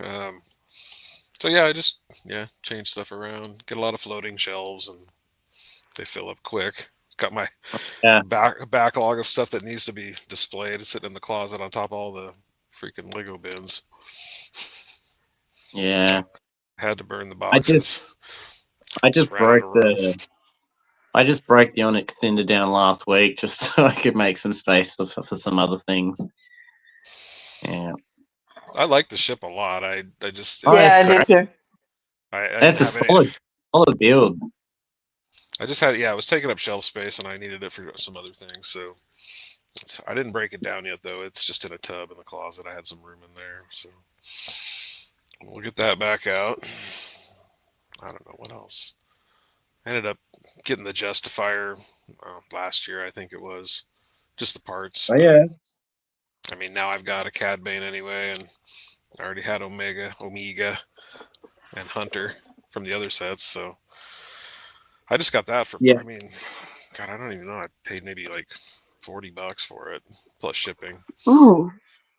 So yeah, I just change stuff around, get a lot of floating shelves, and they fill up quick. Got my Yeah. backlog of stuff that needs to be displayed. It's sitting in the closet on top of all the freaking Lego bins. Yeah. Had to burn the I boxes. just ran out broke of room. I just broke the Onyx Cinder down last week just so I could make some space for some other things. Yeah. I like the ship a lot. I just Oh, Yeah, I it's do great. too. I That's didn't a have any. solid build. I just had it was taking up shelf space, and I needed it for some other things. So I didn't break it down yet, though. It's just in a tub in the closet. I had some room in there, so we'll get that back out. I don't know what else. I ended up getting the Justifier last year. I think it was just the parts. Oh yeah. I mean, now I've got a Cad Bane anyway, and I already had Omega, and Hunter from the other sets, so I just got that for. Yeah. I mean, God, I don't even know. I paid maybe like $40 for it plus shipping. Ooh,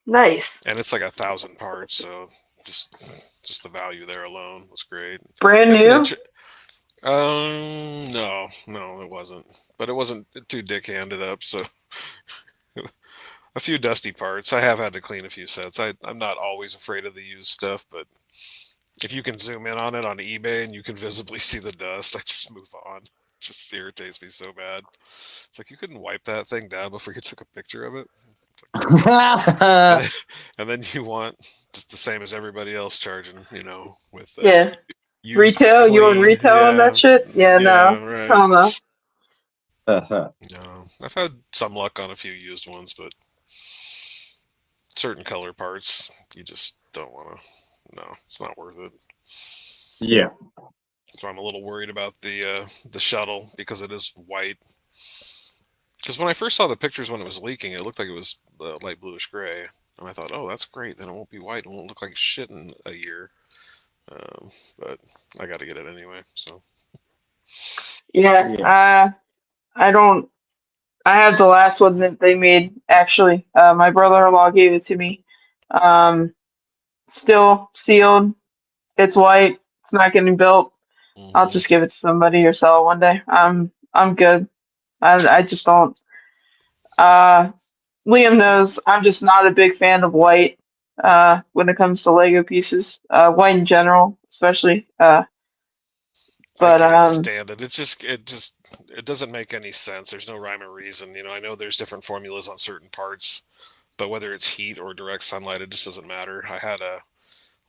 nice. And it's like 1,000 parts, so just the value there alone was great. Brand It's an new? no, it wasn't. But it wasn't too dick-handed up, so a few dusty parts. I have had to clean a few sets. I'm not always afraid of the used stuff, but if you can zoom in on it on eBay and you can visibly see the dust, I just move on. It just irritates me so bad. It's like you couldn't wipe that thing down before you took a picture of it. And then you want just the same as everybody else charging, with Yeah. used Retail? You want clean. retail on that shit? Yeah, no. Right. Hell no. No, I've had some luck on a few used ones, but certain color parts you just don't want to. No, it's not worth it. Yeah. So I'm a little worried about the shuttle because it is white. Because when I first saw the pictures when it was leaking, it looked like it was light bluish gray, and I thought, oh, that's great. Then it won't be white. It won't look like shit in a year. But I got to get it anyway. So Yeah. I don't. I have the last one that they made, actually. My brother-in-law gave it to me. Still sealed. It's white. It's not getting built. I'll just give it to somebody or sell it one day. I'm good. I just don't. Liam knows I'm just not a big fan of white when it comes to Lego pieces. White in general, especially. I But can't stand it. It doesn't make any sense. There's no rhyme or reason. I know there's different formulas on certain parts, but whether it's heat or direct sunlight, it just doesn't matter. I had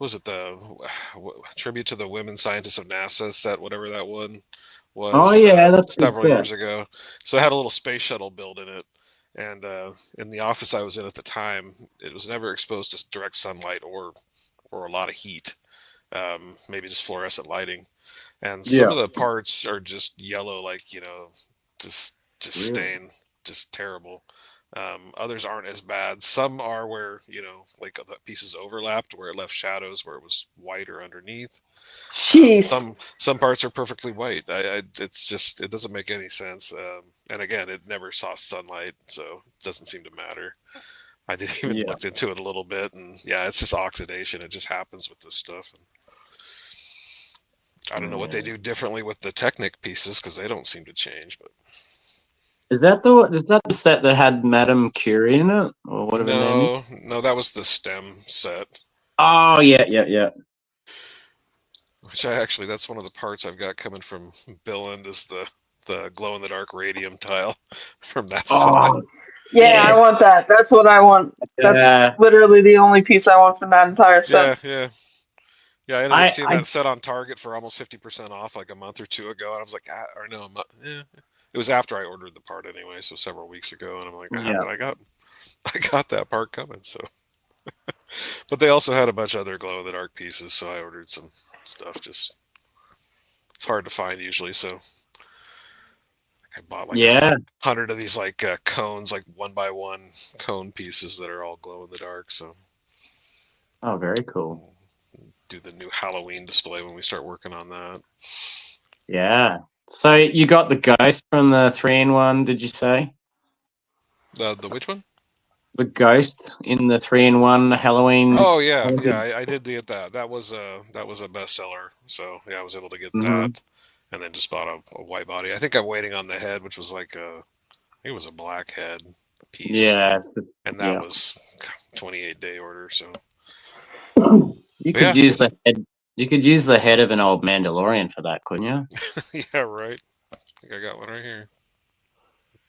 was it the tribute to the women scientists of NASA set, whatever that one was. Oh yeah, that's several years ago. So it had a little space shuttle build in it, and in the office I was in at the time, it was never exposed to direct sunlight or a lot of heat. Maybe just fluorescent lighting, and some of the parts are just yellow, like just stain, just terrible. Others aren't as bad. Some are where like the pieces overlapped, where it left shadows, where it was whiter underneath. jeez. Some parts are perfectly white. It's just it doesn't make any sense. And again, it never saw sunlight, so it doesn't seem to matter. I did even looked into it a little bit, and yeah, it's just oxidation. It just happens with this stuff. And I don't know what they do differently with the Technic pieces because they don't seem to change. But is that the set that had Madame Curie in it, or whatever her name is? No, that was the STEM set. Oh yeah. Which that's one of the parts I've got coming from Billund is the glow in the dark radium tile from that set. Yeah, I want that. That's what I want. That's literally the only piece I want from that entire set. Yeah. I ended up seeing that set on Target for almost 50% off like a month or two ago, and I was like, it was after I ordered the part anyway, so several weeks ago, and I'm like, but I got that part coming, so. But they also had a bunch of other glow in the dark pieces, so I ordered some stuff. Just it's hard to find usually, so I bought like Yeah. 100 of these like cones, like 1x1 cone pieces that are all glow in the dark. So Oh, very cool. we'll do the new Halloween display when we start working on that. Yeah. So you got the ghost from the 3-in-1, did you say? The which one? The ghost in the 3-in-1 Halloween. Oh yeah, I did get that. That was a bestseller. So yeah, I was able to get that, and then just bought a white body. I think I'm waiting on the head, which was like I think it was a black head piece, Yeah. and that Yeah. was 28-day order. So You but could yeah, use the head. You could use the head of an old Mandalorian for that, couldn't you? yeah, right. I think I got one right here.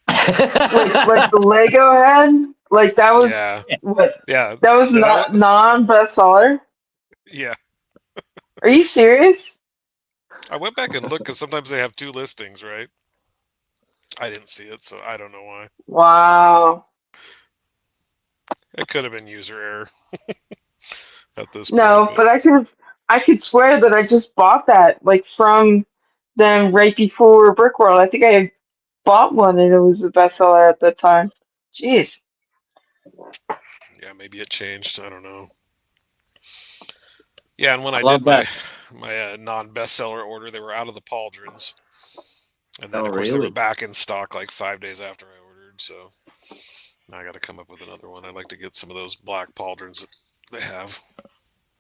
Like the Lego head, like that was Yeah, what yeah, that was not non-bestseller. yeah. Are you serious? I went back and looked because sometimes they have two listings, right? I didn't see it, so I don't know why. Wow. It could have been user error at this point, No, but but I could swear that I just bought that like from them right before Brick World. I think I had bought one and it was the bestseller at the time. Jeez. yeah, maybe it changed. I don't know. Yeah, and when I I did love that. my non-bestseller order, they were out of the pauldrons, and then Oh, of course they were really? back in stock like 5 days after I ordered. So now I got to come up with another one. I'd like to get some of those black pauldrons that they have.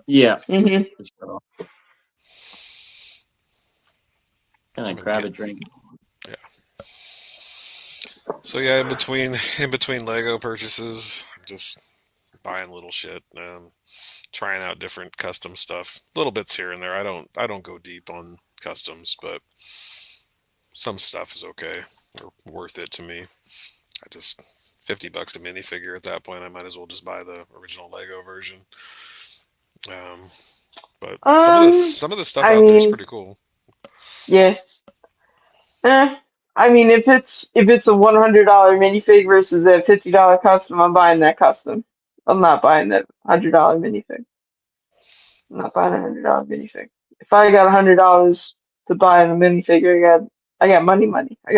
Yeah. Hmm. For sure. Can I I've been grab a getting drink? yeah. So yeah, in between Lego purchases, I'm just buying little shit, trying out different custom stuff, little bits here and there. I don't go deep on customs, but some stuff is okay or worth it to me. I just $50 a minifigure at that point. I might as well just buy the original Lego version. Um, but Um, some of the stuff I out there is mean, pretty cool. yeah. I mean, if it's a $100 minifig versus a $50 custom, I'm buying that custom. I'm not buying that $100 minifig. I'm not buying a $100 minifig. If I got $100 to buy a minifigure, I got money. I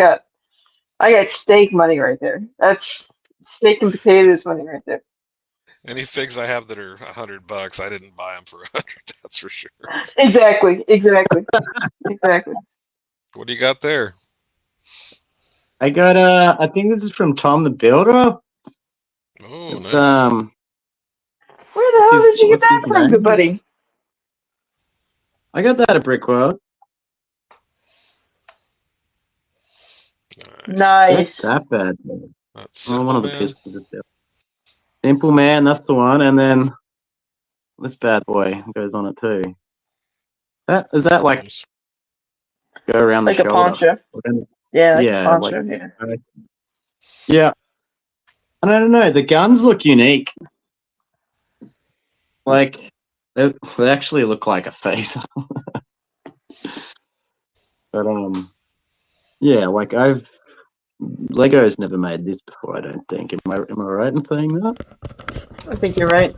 got steak money right there. That's steak and potatoes money right there. Any figs I have that are $100, I didn't buy them for 100. That's for sure. Exactly. What do you got there? I got I think this is from Tom the Builder. Oh, It's nice. Where the hell did you get what's that his from, good name? buddy? I got that at Brickworld. Nice. That bad. That's Oh, one Simple of the Man. pistols is there. Simple Man, that's the one, and then this bad boy goes on it too. Is that like go around Like the a shoulder? poncho. Yeah, like a Yeah, like poncho, yeah. yeah. I don't know. The guns look unique. Like they actually look like a face. But yeah, like Lego's never made this before. I don't think. Am I right in saying that? I think you're right.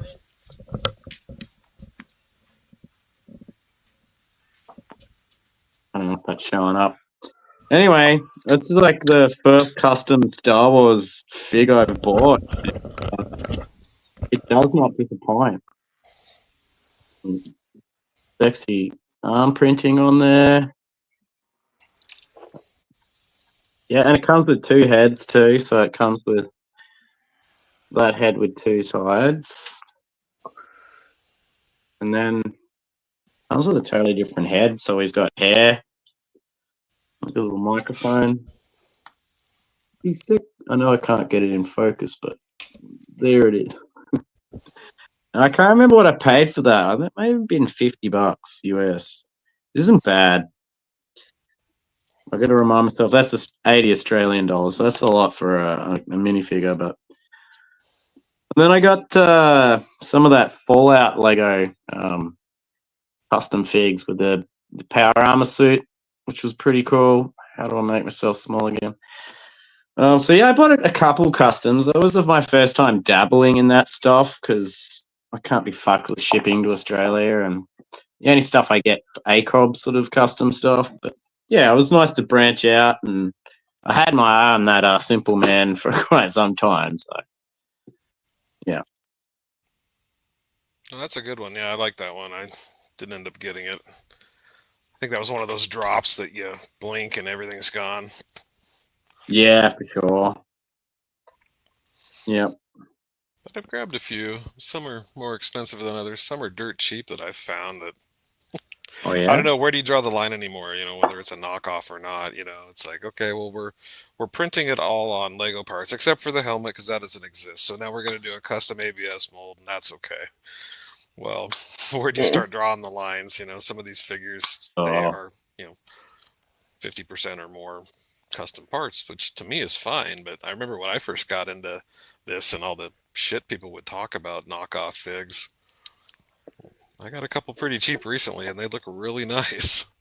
I don't know if that's showing up. Anyway, that's like the first custom Star Wars fig I've bought. It does not disappoint. Sexy arm printing on there. Yeah, and it comes with two heads too, so it comes with that head with two sides. And then comes with a totally different head, so he's got hair, like a little microphone. He's sick. I know I can't get it in focus, but there it is. And I can't remember what I paid for that. I think it may have been $50 US. This isn't bad. I got to remind myself that's just 80 Australian dollars. So that's a lot for a minifigure. But and then I got some of that Fallout Lego custom figs with the power armor suit, which was pretty cool. How do I make myself small again? So yeah, I bought a couple customs. That was my first time dabbling in that stuff because I can't be fucked with shipping to Australia, and the only stuff I get ACOB sort of custom stuff. But yeah, it was nice to branch out and I had my eye on that Simple Man for quite some time. So, yeah. Oh, that's a good one. Yeah, I like that one. I didn't end up getting it. I think that was one of those drops that you blink and everything's gone. Yeah, for sure. Yep. But I've grabbed a few. Some are more expensive than others. Some are dirt cheap that I've found that Oh, I yeah? don't know, where do you draw the line anymore, whether it's a knockoff or not, it's like, okay, well we're printing it all on Lego parts except for the helmet because that doesn't exist. So now we're going to do a custom ABS mold and that's okay. Well, where do you start drawing the lines? Some of these figures, they Oh, are, 50% or more custom parts, which to me is fine. But I remember when I first got into this and all the shit people would talk about knockoff figs. I got a couple pretty cheap recently, and they look really nice.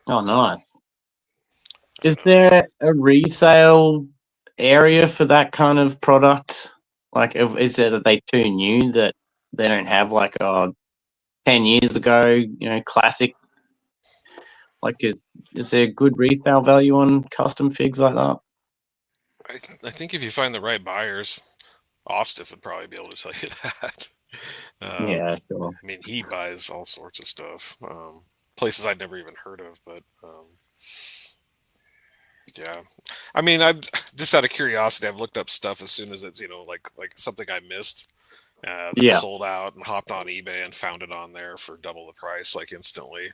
oh, nice. Is there a resale area for that kind of product? Like, is it that they too new that they don't have like 10 years ago, classic? Like, is there good resale value on custom figs like that? I think if you find the right buyers, Ostiff would probably be able to tell you that. Yeah, sure. I mean, he buys all sorts of stuff, places I'd never even heard of. But yeah, I mean, I've just out of curiosity, I've looked up stuff as soon as it's like something I missed that Yeah. sold out, and hopped on eBay and found it on there for double the price, like instantly.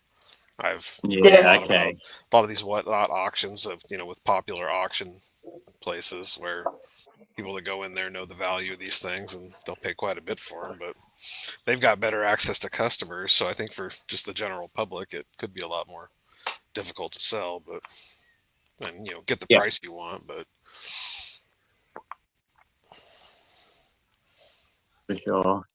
I've Yeah, thought okay. about a lot of these whatnot auctions of with popular auction places where people that go in there know the value of these things and they'll pay quite a bit for them, but they've got better access to customers. So I think for just the general public, it could be a lot more difficult to sell, and get the Yeah. price you want. But For sure.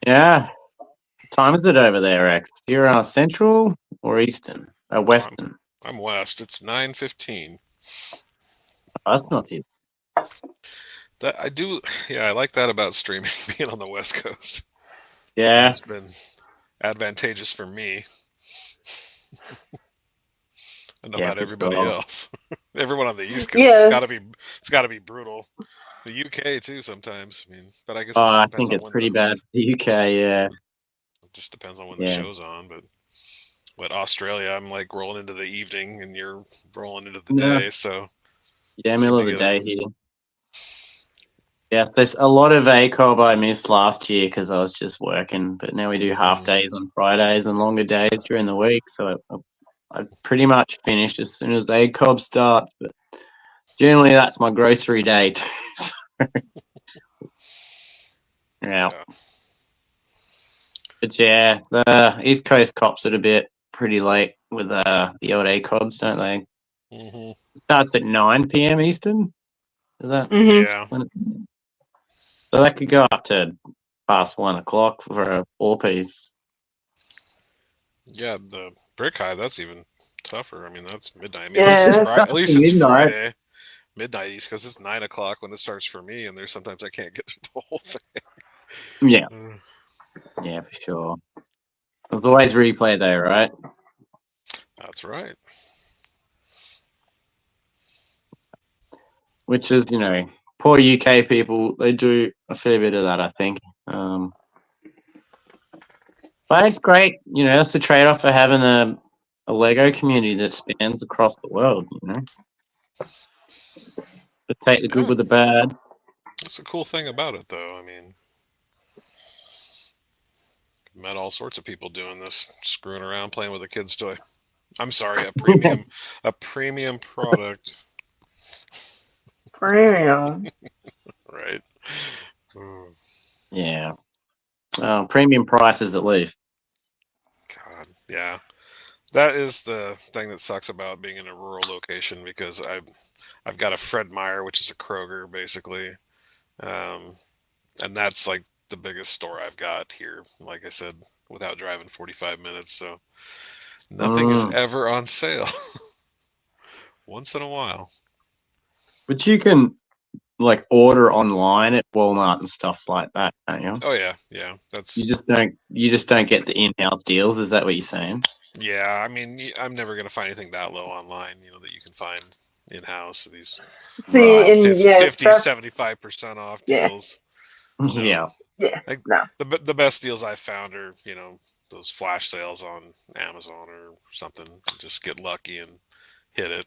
Yeah. What time is it over there, Rex? You're Central or Eastern? Western. I'm West. It's 9:15. Oh, that's not too. That I do. Yeah, I like that about streaming being on the West Coast. Yeah. It's been advantageous for me. I know about everybody else. Everyone on the East Coast, it's gotta be brutal. The UK too sometimes. I mean, but I guess it just I depends think on it's when pretty bad for the UK, yeah. It just depends on when the show's on. But Australia, I'm like rolling into the evening, and you're rolling into the day. So yeah, middle of the day here. Yeah, there's a lot of ACOB I missed last year because I was just working, but now we do half days on Fridays and longer days during the week. So I pretty much finished as soon as ACOB starts, but generally that's my grocery day too. Yeah. But yeah, the East Coast cops it a bit pretty late with the old ACOBs, don't they? Mm-hmm. It starts at 9 p.m. Eastern. Is that? Yeah. So that could go up to past 1 o'clock for a 4-piece. Yeah, the Brick Hive, that's even tougher. I mean, that's midnight. I mean, Yeah, at least it's Friday. Midnight East Coast, it's 9 o'clock when this starts for me, and there's sometimes I can't get through the whole thing. Yeah. Yeah, for sure. There's always replay though, right? That's right. Which is, poor UK people, they do a fair bit of that, I think. But it's great. That's the trade-off for having a Lego community that spans across the world, But take the good with the bad. That's a cool thing about it, though. I mean, met all sorts of people doing this, screwing around, playing with a kid's toy. I'm sorry, a premium product. Premium. Right. Yeah. Premium prices at least. God, yeah. That is the thing that sucks about being in a rural location because I've got a Fred Meyer, which is a Kroger, basically. And that's like the biggest store I've got here, like I said, without driving 45 minutes. So nothing is ever on sale. Once in a while. But you can order online at Walmart and stuff like that, can't you? Oh yeah. That's you just don't get the in-house deals. Is that what you're saying? Yeah, I mean, I'm never going to find anything that low online, that you can find in-house. These See, Right. and yeah, 50, that's 75% off yeah, deals. Um, Yeah. yeah, like no. the best deals I found are, those flash sales on Amazon or something. Just get lucky and hit it.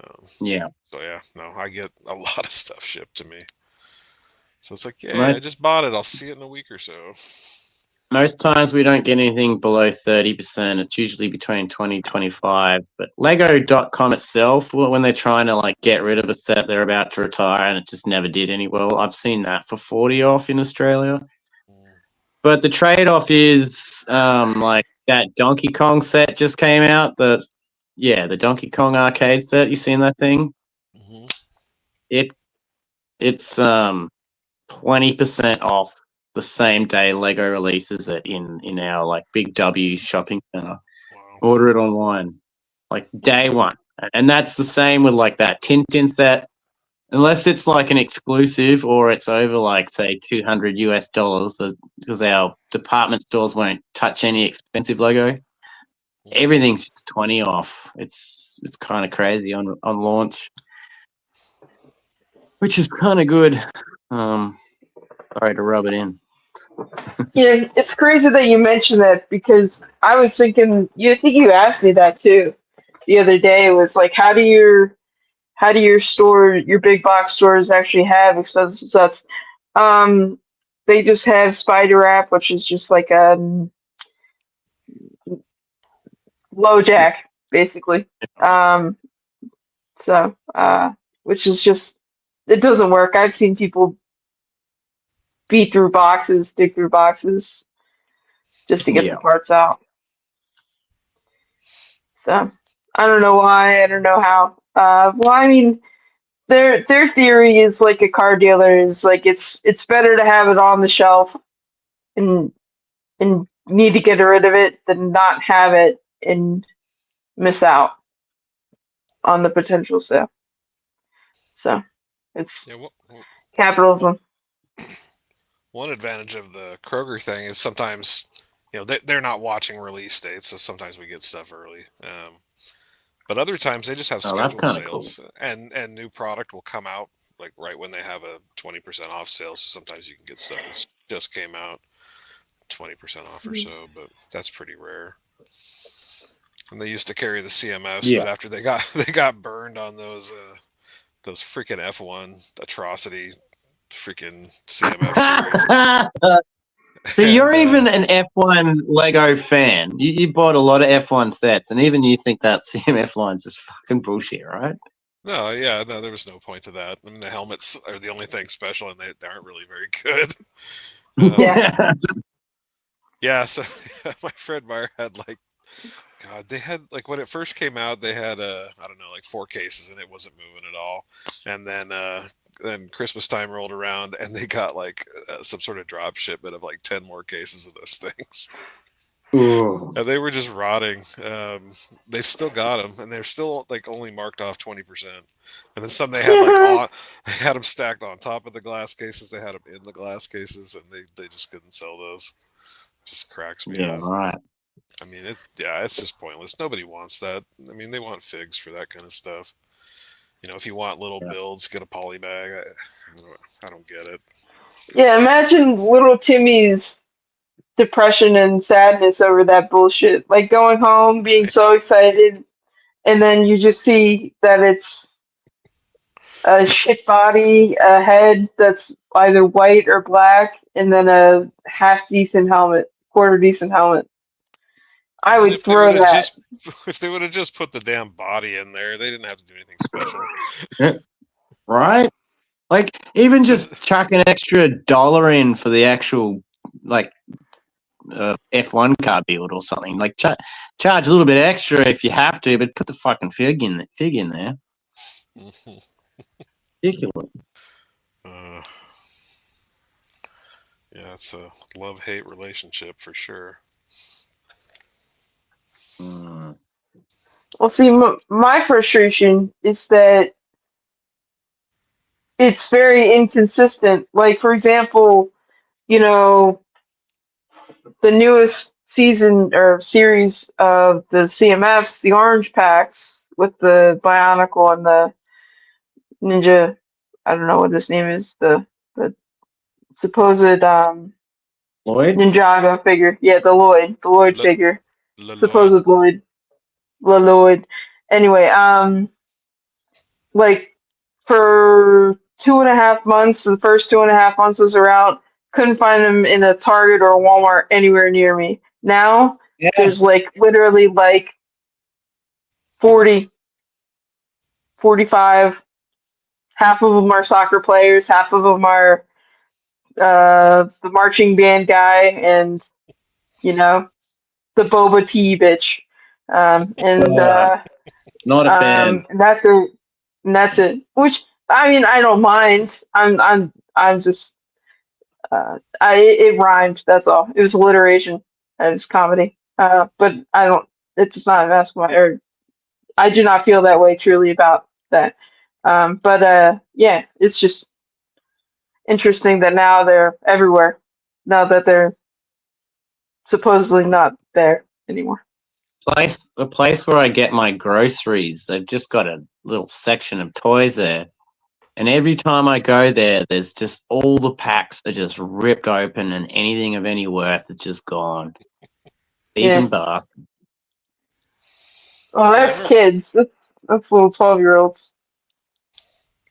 Um, Yeah. so yeah, no, I get a lot of stuff shipped to me. So it's like, yeah, I Most just bought it. I'll see it in a week or so. most times we don't get anything below 30%. It's usually between 20-25. But Lego.com itself, when they're trying to like get rid of a set they're about to retire and it just never did any well, I've seen that for 40 off in Australia. Mm. But the trade-off is like that Donkey Kong set just came out. The Donkey Kong arcade set. You seen that thing? Hmm. It it's 20% off the same day Lego releases it in our like Big W shopping center. Wow. Order it online, like day one, and that's the same with like that Tintin set. Unless it's like an exclusive or it's over like say $200 because our department stores won't touch any expensive Lego. Mm. Everything's just 20 off. It's kind of crazy on launch, which is kind of good. Um, Sorry to rub it in. Yeah, it's crazy that you mentioned that because I was thinking. You think you asked me that too the other day. It was like, your big box stores actually have expensive sets? Um, they just have Spider App, which is just like a low jack, basically. Um, which is just it doesn't work. I've seen people beat through boxes, dig through boxes just to get the Yeah. parts out. So I don't know why. I don't know how. Well, I mean, their theory is like a car dealer is like it's better to have it on the shelf and need to get rid of it than not have it and miss out on the potential sale. So it's Yeah. capitalism. One advantage of the Kroger thing is sometimes, they're not watching release dates, so sometimes we get stuff early. But other times they just have Oh, that's scheduled kind of cool. sales, and new product will come out like right when they have a 20% off sale. So sometimes you can get stuff that's just came out 20% off or so, but that's pretty rare. And they used to carry the CMFs, Yeah. but after they got they got burned on those freaking F1 atrocity freaking CMF series. So you're And even an F1 Lego fan. You bought a lot of F1 sets, and even you think that CMF line's just fucking bullshit, right? no, yeah, no, there was no point to that. I mean, the helmets are the only thing special, and they aren't really very good. Yeah. Yeah, so my friend Meyer had like, God, they had like when it first came out, they had I don't know, like 4 cases, and it wasn't moving at all. And then Christmas time rolled around, and they got like some sort of drop shipment of like 10 more cases of those things. Ooh. And they were just rotting. They've still got them, and they're still like only marked off 20%. And then some they had like they had them stacked on top of the glass cases. They had them in the glass cases, and they just couldn't sell those. Just cracks me Yeah, up. right. I mean, it's just pointless. Nobody wants that. I mean, they want figs for that kind of stuff. If you want little Yeah. builds, get a poly bag. I don't get it. Yeah, imagine little Timmy's depression and sadness over that bullshit. Like going home, being so excited, and then you just see that it's a shit body, a head that's either white or black, and then a half decent helmet, quarter decent helmet. I Even would if they would throw have that. just if they would have just put the damn body in there, they didn't have to do anything special. Yeah, right? Like, even just This chuck an extra dollar in for the actual, like, F1 car build or something. Like, charge a little bit extra if you have to, but put the fucking fig in there. Ridiculous. uh, yeah, it's a love-hate relationship for sure. Mm. Well, see, my frustration is that it's very inconsistent. Like, for example, you know, the newest season or series of the CMFs, the orange packs with the Bionicle and the Ninja. I don't know what his name is. The supposed Lloyd? Ninjago figure. Yeah, the Lloyd Le- figure. Lloyd. Supposed Lloyd. Anyway, like for 2.5 months, the first 2.5 months was around. Couldn't find them in a Target or a Walmart anywhere near me. Now Yeah. there's like literally like 40, 45. Half of them are soccer players. Half of them are the marching band guy, and you know the boba tea bitch. And Not a fan. that's it. And that's it. Which I mean, I don't mind. I'm just it rhymed. That's all. It was alliteration. It was comedy. But I don't. It's not. That's why. Or I do not feel that way truly about that. But yeah, it's just interesting that now they're everywhere. Now that they're supposedly not there anymore. The place where I get my groceries, they've just got a little section of toys there. And every time I go there, there's just all the packs are just ripped open and anything of any worth is just gone. Yeah. Even bar. Oh, Yeah, that's kids. That's little 12-year-olds.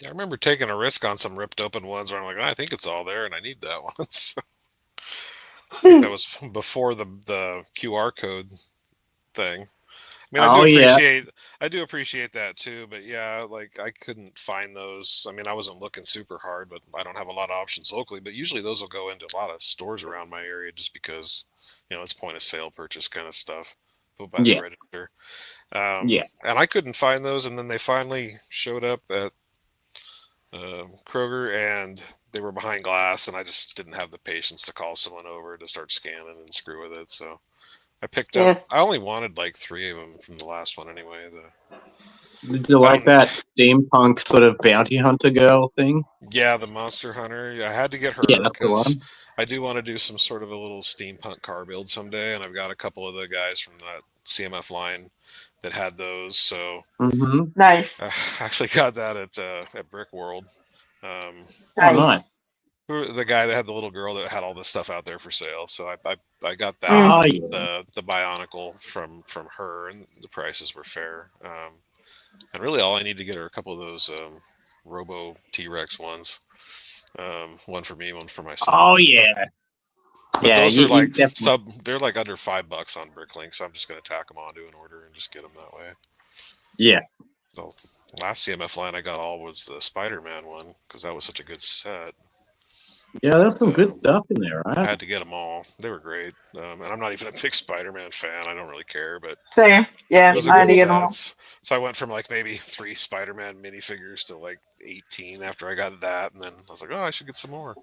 I remember taking a risk on some ripped open ones where I'm like, I think it's all there and I need that one. So I think that was before the QR code thing. I mean, I do appreciate that too, but yeah, like I couldn't find those. I mean, I wasn't looking super hard, but I don't have a lot of options locally. But usually those will go into a lot of stores around my area just because, it's point of sale purchase kind of stuff. Put by the Yeah. register. Yeah. And I couldn't find those, and then they finally showed up at Kroger, and they were behind glass, and I just didn't have the patience to call someone over to start scanning and screw with it. So I picked up. Yeah. I only wanted like 3 of them from the last one anyway. Did you like that steampunk sort of bounty hunter girl thing? Yeah, the Monster Hunter. I had to get her Yeah, that's the because one. I do want to do some sort of a little steampunk car build someday, and I've got a couple of the guys from that CMF line that had those. So Mm-hmm. Nice. I actually got that at Brick World. Oh, Nice. nice. The guy that had the little girl that had all this stuff out there for sale. So I got that Oh, and yeah. the Bionicle from her, and the prices were fair. And really, all I need to get are a couple of those Robo T-Rex ones. One for me, one for myself. Oh, yeah. But Yeah, those are like definitely. they're like under $5 on Bricklink, so I'm just gonna tack them onto an order and just get them that way. Yeah. So last CMF line I got all was the Spider-Man one because that was such a good set. Yeah, there's some good stuff in there, I right? had to get them all. They were great, and I'm not even a big Spider-Man fan. I don't really care, but Same. Yeah, it was a I had good to get them all. set. So I went from like maybe 3 Spider-Man minifigures to like 18 after I got that, and then I was like, oh, I should get some more.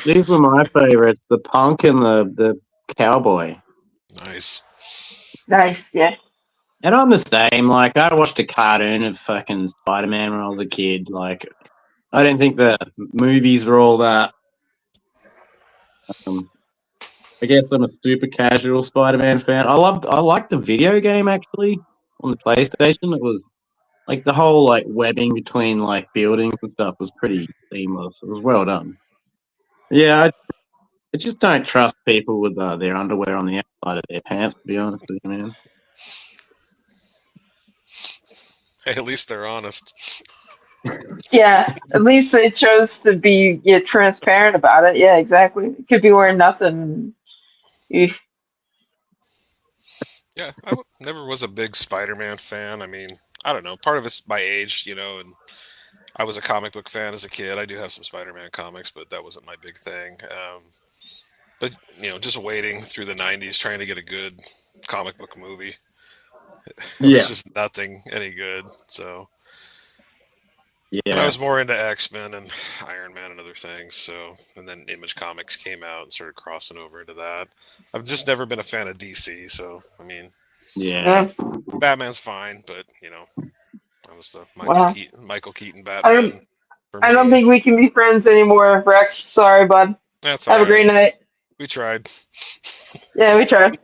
These were my favorites: the punk and the cowboy. Nice. Nice. Yeah. And I'm the same. Like, I watched a cartoon of fucking Spider-Man when I was a kid. Like, I didn't think the movies were all that. I guess I'm a super casual Spider-Man fan. I liked the video game actually on the PlayStation. It was like the whole like webbing between like buildings and stuff was pretty seamless. It was well done. Yeah, I just don't trust people with their underwear on the outside of their pants. To be honest with you, man. Hey, at least they're honest. Yeah. At least they chose to be transparent about it. Yeah, exactly. It could be wearing nothing. Yeah, I never was a big Spider-Man fan. I mean, I don't know. Part of it's my age, and I was a comic book fan as a kid. I do have some Spider-Man comics, but that wasn't my big thing. But just waiting through the '90s, trying to get a good comic book movie, it was just nothing any good. So, and I was more into X-Men and Iron Man and other things. So, and then Image Comics came out and started crossing over into that. I've just never been a fan of DC. So, I mean, Yeah. Batman's fine, but that was the Wow. Michael Keaton Batman. I don't think we can be friends anymore, Rex. Sorry, bud. That's Have all a great right. night. We tried. Yeah, we tried.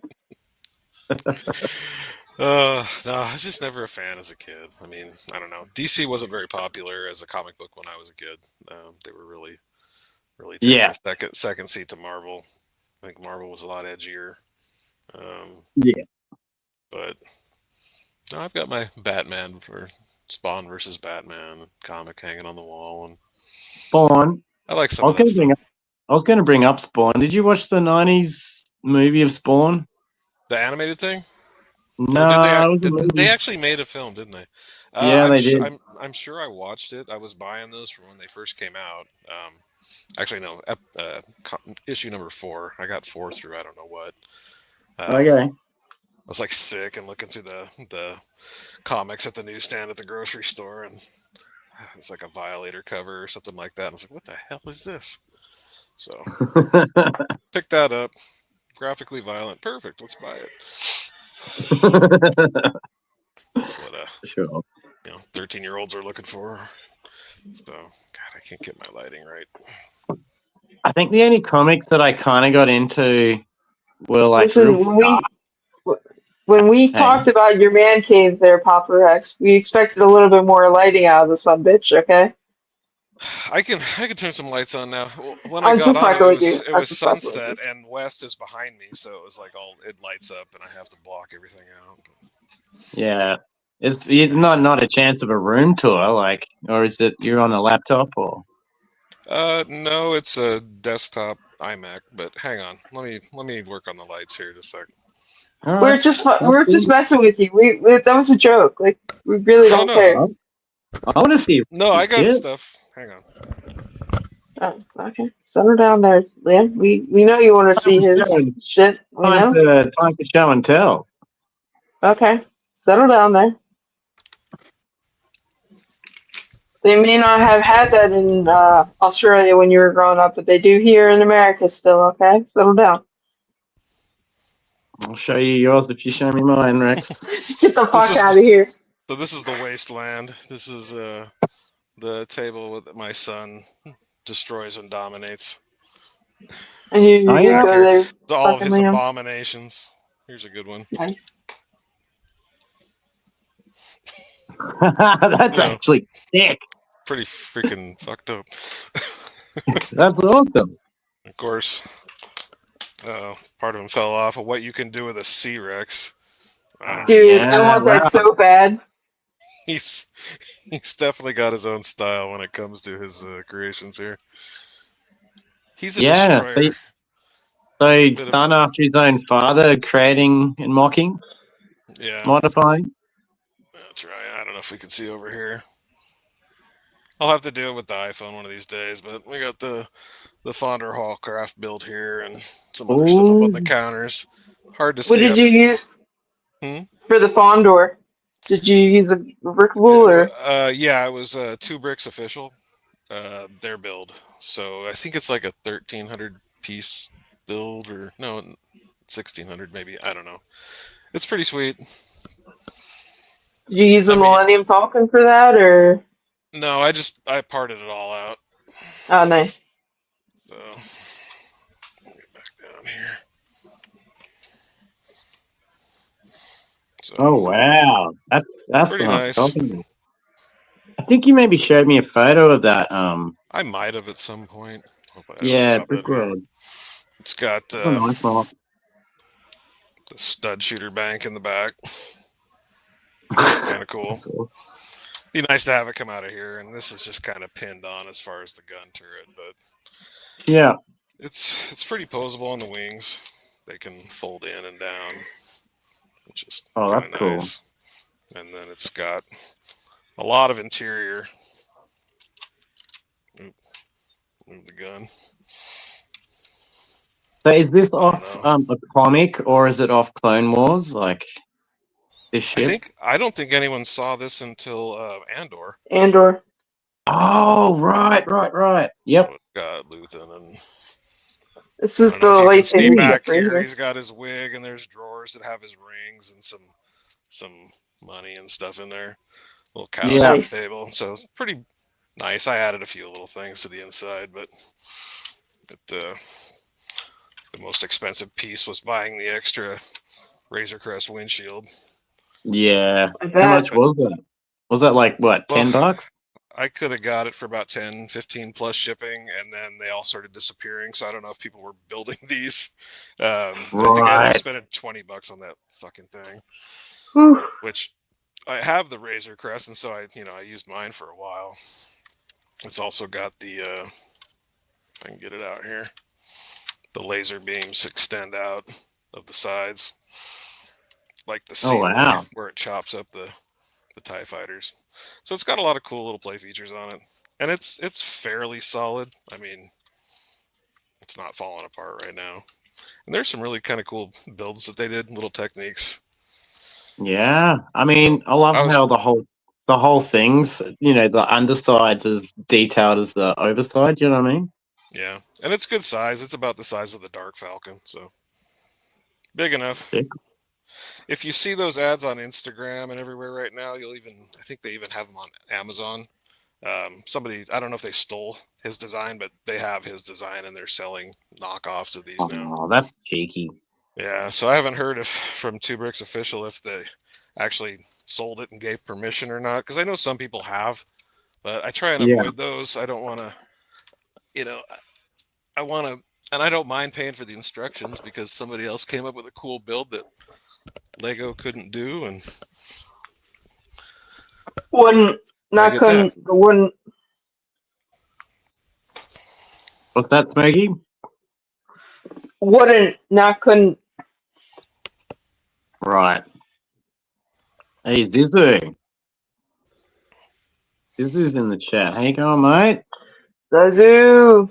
No, I was just never a fan as a kid. I mean, I don't know. DC wasn't very popular as a comic book when I was a kid. They were really taking Yeah. a second seat to Marvel. I think Marvel was a lot edgier. Yeah. But no, I've got my Batman for Spawn versus Batman comic hanging on the wall, and Spawn. I like I some was of that going to bring stuff. up. I was going to bring up Spawn. Did you watch the '90s movie of Spawn? The animated thing, or did they? No, it was a Did they movie. actually made a film? Didn't they? Yeah, they did. I'm sure I watched it. I was buying those from when they first came out. Actually, no. Issue number 4. I got 4 through. I don't know what. Okay. I was like sick and looking through the comics at the newsstand at the grocery store, and it's like a Violator cover or something like that. And I was like, "What the hell is this?" So picked that up. Graphically violent. Perfect. Let's buy it. That's what Sure. 13-year-olds are looking for. So God, I can't get my lighting right. I think the only comics that I kind of got into were like Listen, real when we talked Hey. about your man cave there, PapaRex, we expected a little bit more lighting out of the sun, bitch. Okay, I can turn some lights on now. When I I'm got just on, fucking with you. it I'm was just fucking with sunset you. and west is behind me, so it was like it lights up and I have to block everything out. Yeah. It's not a chance of a room tour, like, or is it you're on a laptop or? No, it's a desktop iMac. But hang on, let me work on the lights here just a second. All right. We're just messing with you. We that was a joke. Like we really Oh don't no, care. I want to see no, I got shit. stuff. Hang on. Oh, okay, settle down there, Liam. We know you want to see his shit. We know. Time to show and tell. Okay, settle down there. They may not have had that in Australia when you were growing up, but they do here in America still. Okay, settle down. I'll show you yours if you show me mine, Rex. Get the This fuck out is of here. so. This is the wasteland. This is the table that my son destroys and dominates. And you Oh, just yeah. go there, It's all of fucking his Liam. abominations. Here's a good one. Nice. That's You know, actually sick. pretty freaking fucked up. That's awesome. Of course, part of him fell off. Of what you can do with a C-Rex. Dude, I Yeah, want that wow. so bad. He's definitely got his own style when it comes to his creations here. He's a destroyer. So He's a he's bit of son a, after his own father, creating and mocking, yeah. modifying. That's right. I don't know if we can see over here. I'll have to do it with the iPhone one of these days, but we got the Fonder Hall craft build here and some other stuff up on the Ooh. counters. Hard to What see did up. you use Hmm? for the Fondor? Did you use a brick wool or? Yeah, it was 2 Bricks official. Their build. So I think it's like a 1,300 piece build, or no, 1,600 maybe. I don't know. It's pretty sweet. Did you use the I mean, Millennium Falcon for that or? no, I parted it all out. Oh, nice. So let me get back down here. So Oh wow, that's pretty what I'm nice. talking about. I think you maybe showed me a photo of that. I might have at some point. Hope I don't Yeah, drop it here. Brickworld. It's got Oh, nice one. the stud shooter bank in the back. Kind of cool. Cool. Be nice to have it come out of here, and this is just kind of pinned on as far as the gun turret, but Yeah. it's pretty posable on the wings. They can fold in and down, which is Oh, kind that's of cool. nice. And then it's got a lot of interior. Move the gun. So is this I off don't know. a comic or is it off Clone Wars? Like this ship? I don't think anyone saw this until Andor. Andor. Oh, right. Yep. It's got Luthen, and This I is don't the know if you can see lightsaber Ooh. back ship right here. here. He's got his wig, and there's drawers that have his rings and some money and stuff in there. Little couch Yeah. and Nice. table. So it's pretty nice. I added a few little things to the inside, but the most expensive piece was buying the extra Razor Crest windshield. Yeah. I How bet. much was that? Was that like what, Well, $10? I could have got it for about 10, 15 plus shipping, and then they all started disappearing. So I don't know if people were building these. I think I ended up Right. spending $20 on that fucking thing, Whew. which I have the Razor Crest, and so I used mine for a while. It's also got the, if I can get it out here, the laser beams extend out of the sides, like the Oh, sealer wow. where it chops up the TIE fighters. So it's got a lot of cool little play features on it. And it's fairly solid. I mean, it's not falling apart right now. And there's some really kind of cool builds that they did, little techniques. Yeah. I mean, I love how the whole thing's, the underside's as detailed as the overside, you know what I mean? Yeah. And it's good size. It's about the size of the Dark Falcon, so big enough. Sick. If you see those ads on Instagram and everywhere right now, I think they even have them on Amazon. Somebody, I don't know if they stole his design, but they have his design and they're selling knockoffs of these now. Oh, that's cheeky. Yeah, so I haven't heard from Two Bricks Official if they actually sold it and gave permission or not, because I know some people have, but I try and avoid those. I don't want to, I want to, and I don't mind paying for the instructions because somebody else came up with a cool build that Lego couldn't do, and Wouldn't. What's that, Smokey? Couldn't. Right. Hey, Zizu. Zizu's in the chat. How you going, mate? Zazu.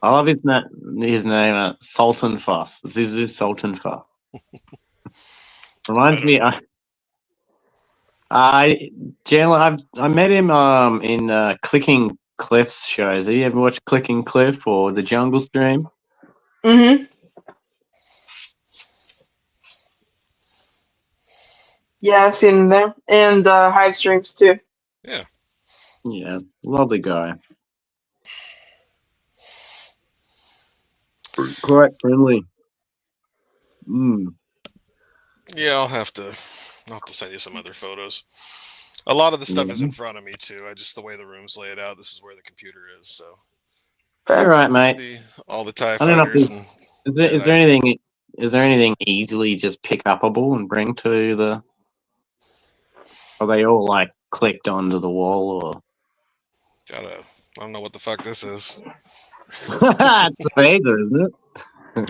I love his name, Sultan Fuss. Zizu Sultan Fuss. Reminds me, I met him in Clicking Cliff's shows. Have you ever watched Clicking Cliff or the Jungle Stream? Mm-hmm. Yeah, I've seen him there. And Hive Streams too. Yeah. Yeah, lovely guy. Quite friendly. Yeah, I'll have to send you some other photos. A lot of the stuff is in front of me too. The way the room's laid out, this is where the computer is. So. All right, mate. All the TIE I don't know fighters. Is there anything easily just pick upable and bring to the? Are they all like clicked onto the wall or? I don't know what the fuck this is. It's a phaser, isn't it?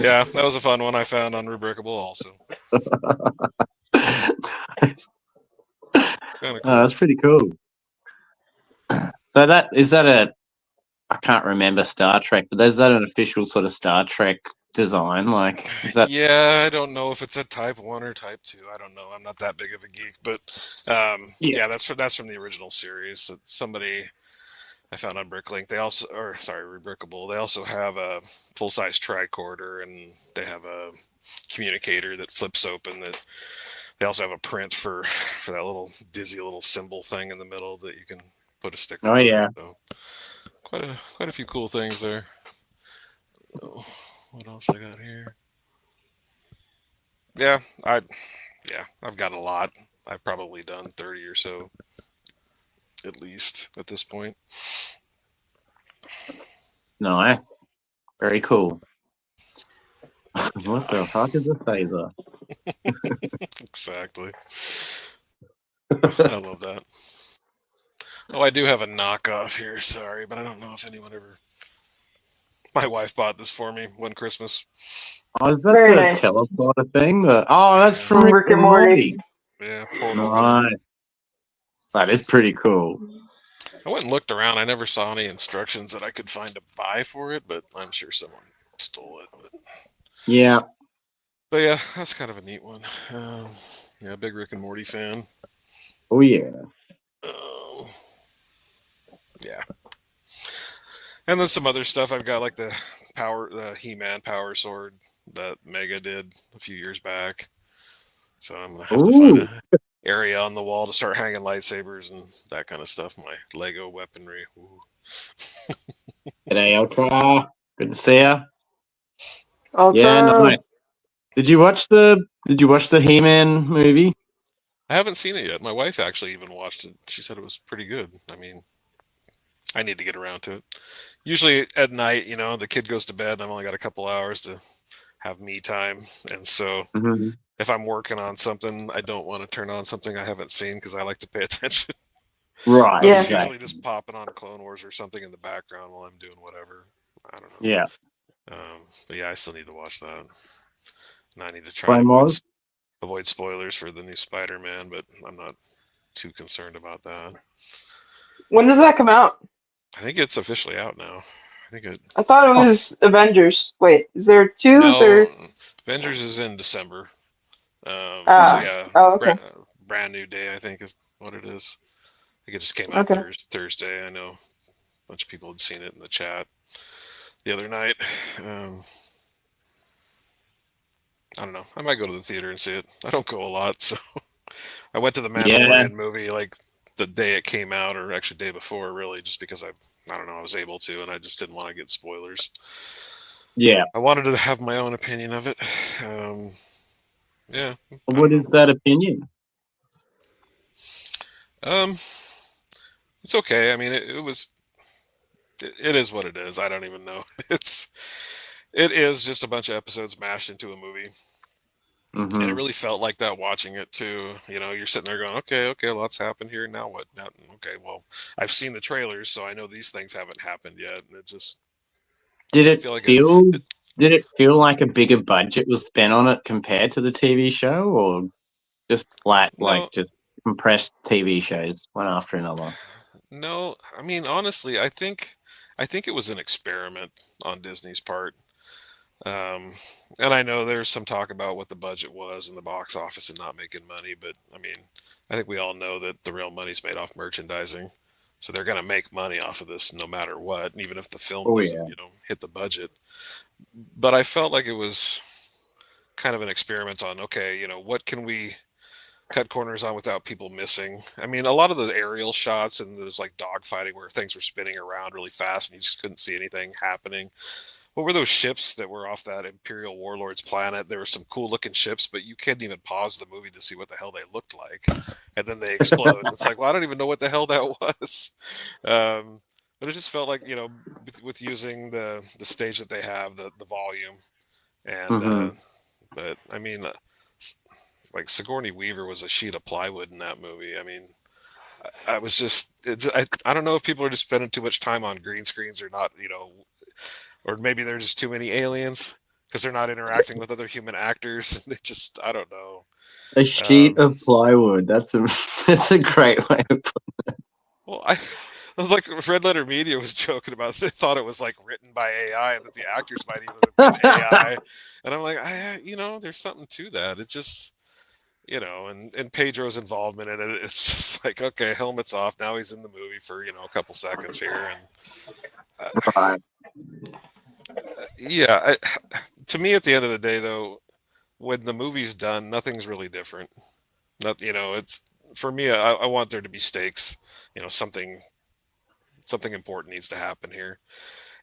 Yeah, that was a fun one I found on Rubricable also. Cool. That's pretty cool. So I can't remember Star Trek, but is that an official sort of Star Trek design? Like, is that? Yeah, I don't know if it's a Type 1 or Type 2. I don't know. I'm not that big of a geek, but yeah, that's from the original series. It's somebody I found on Bricklink. Rubricable. They also have a full-size tricorder, and they have a communicator that flips open. That they also have a print for that little dizzy little symbol thing in the middle that you can put a sticker on. Oh yeah. So quite a few cool things there. Oh, what else I got here? Yeah, I've got a lot. I've probably done 30 or so, at least at this point. Nice. Very cool. What the fuck is a phaser? Exactly. I love that. Oh, I do have a knockoff here. Sorry, but I don't know if anyone ever. My wife bought this for me one Christmas. Oh, is that Very the nice. teleporter thing? That's from Rick and Morty. Yeah, portal. Nice. That is pretty cool. I went and looked around. I never saw any instructions that I could find to buy for it, but I'm sure someone stole it. But yeah, that's kind of a neat one. Big Rick and Morty fan. Oh yeah. Yeah. And then some other stuff. I've got like the He-Man power sword that Mega did a few years back. So I'm gonna have to find an area on the wall to start hanging lightsabers and that kind of stuff. My Lego weaponry. G'day, Ultra. Good to see ya. Yeah, Ultra. nice. Did you watch the He-Man movie? I haven't seen it yet. My wife actually even watched it. She said it was pretty good. I mean, I need to get around to it. Usually at night, the kid goes to bed and I've only got a couple hours to have me time. And so Mm-hmm. if I'm working on something, I don't want to turn on something I haven't seen because I like to pay attention. Right. So Yeah. I'm usually Exactly. just popping on Clone Wars or something in the background while I'm doing whatever. I don't know. Yeah. But yeah, I still need to watch that. And I need to try to Flame Wars. avoid spoilers for the new Spider-Man, but I'm not too concerned about that. When does that come out? I think it's officially out now. I think it. I thought it Oh, was Avengers. Wait, is there two? Is No, there? Avengers is in December. So Ah. yeah, Oh, okay. brand new day. I think is what it is. I think it just came out Okay. Thursday. I know a bunch of people had seen it in the chat the other night. I don't know. I might go to the theater and see it. I don't go a lot, so I went to the yeah. Mandalorian movie like the day it came out, or actually day before, really, just because I don't know, I was able to, and I just didn't want to get spoilers. Yeah. I wanted to have my own opinion of it. Yeah, I What don't is know. that opinion? Um, it's okay. I mean, it was. It is what it is. I don't even know. It is just a bunch of episodes mashed into a movie. And it Mm-hmm. really felt like that watching it too. You're sitting there going, okay, lots happened here. Now what? Now, okay, well, I've seen the trailers, so I know these things haven't happened yet. And it just Did didn't it feel like it. feel it did it feel like a bigger budget was spent on it compared to the TV show, or just flat, like no, just compressed TV shows one after another? no. I mean, honestly, I think it was an experiment on Disney's part. Um, and I know there's some talk about what the budget was in the box office and not making money, but I mean, I think we all know that the real money's made off merchandising. So they're going to make money off of this no matter what, even if the film Oh doesn't, yeah. hit the budget. But I felt like it was kind of an experiment on, okay, what can we cut corners on without people missing? I mean, a lot of the aerial shots and there's like dogfighting where things were spinning around really fast and you just couldn't see anything happening. What were those ships that were off that Imperial Warlords planet? There were some cool looking ships, but you couldn't even pause the movie to see what the hell they looked like. And then they explode. It's like, well, I don't even know what the hell that was. But it just felt like, with using the stage that they have, the volume. And, Mm-hmm. but I mean, like Sigourney Weaver was a sheet of plywood in that movie. I mean, I was I don't know if people are just spending too much time on green screens or not, or maybe they're just too many aliens because they're not interacting with other human actors. They just, I don't know. A Um, sheet of plywood. That's a that's a great way of well, I like Red Letter Media was joking about. They thought it was like written by AI and that the actors might even have been AI. And I'm like, there's something to that. It just, and Pedro's involvement in it. It's just like, okay, helmet's off. Now he's in the movie for a couple seconds here, and right. yeah. To me, at the end of the day, though, when the movie's done, nothing's really different. Not, it's for me. I want there to be stakes. Something important needs to happen here,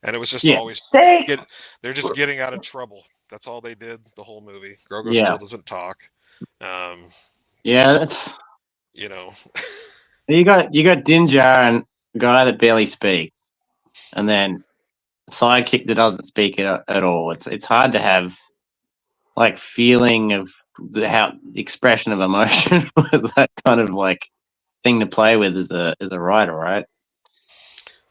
and it was just Yeah. always Steaks. they're just getting out of trouble. That's all they did the whole movie. Grogu Yeah. still doesn't talk. Um, Yeah. That's you know, you got Din Djarin, a guy that barely speaks, and then a sidekick that doesn't speak at all. It's hard to have like feeling of the expression of emotion with that kind of like thing to play with as a writer, right?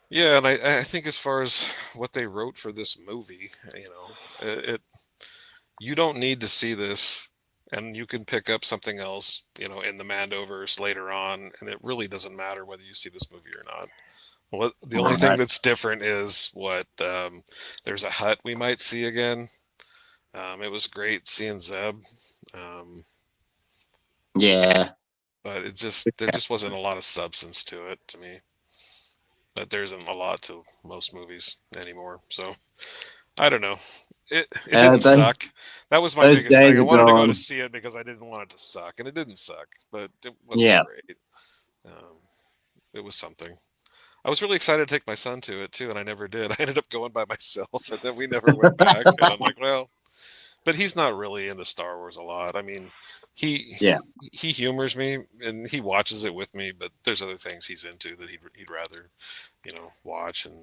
yeah, and I think as far as what they wrote for this movie, it you don't need to see this, and you can pick up something else, in the Mandoverse later on, and it really doesn't matter whether you see this movie or not. What the only thing Right. that's different is what there's a hut we might see again. It was great seeing Zeb, um, Yeah. but there just wasn't a lot of substance to it to me. But there isn't a lot to most movies anymore. So I don't know. It didn't Those suck. That was my those biggest days thing. I are wanted to go to gone. see it because I didn't want it to suck, and it didn't suck, but it wasn't Yeah. great. Um, it was something. I was really excited to take my son to it too, and I never did. I ended up going by myself, and then we never went back. And I'm like, well, but he's not really into Star Wars a lot. I mean, he Yeah. he humors me and he watches it with me, but there's other things he's into that he'd rather, watch. And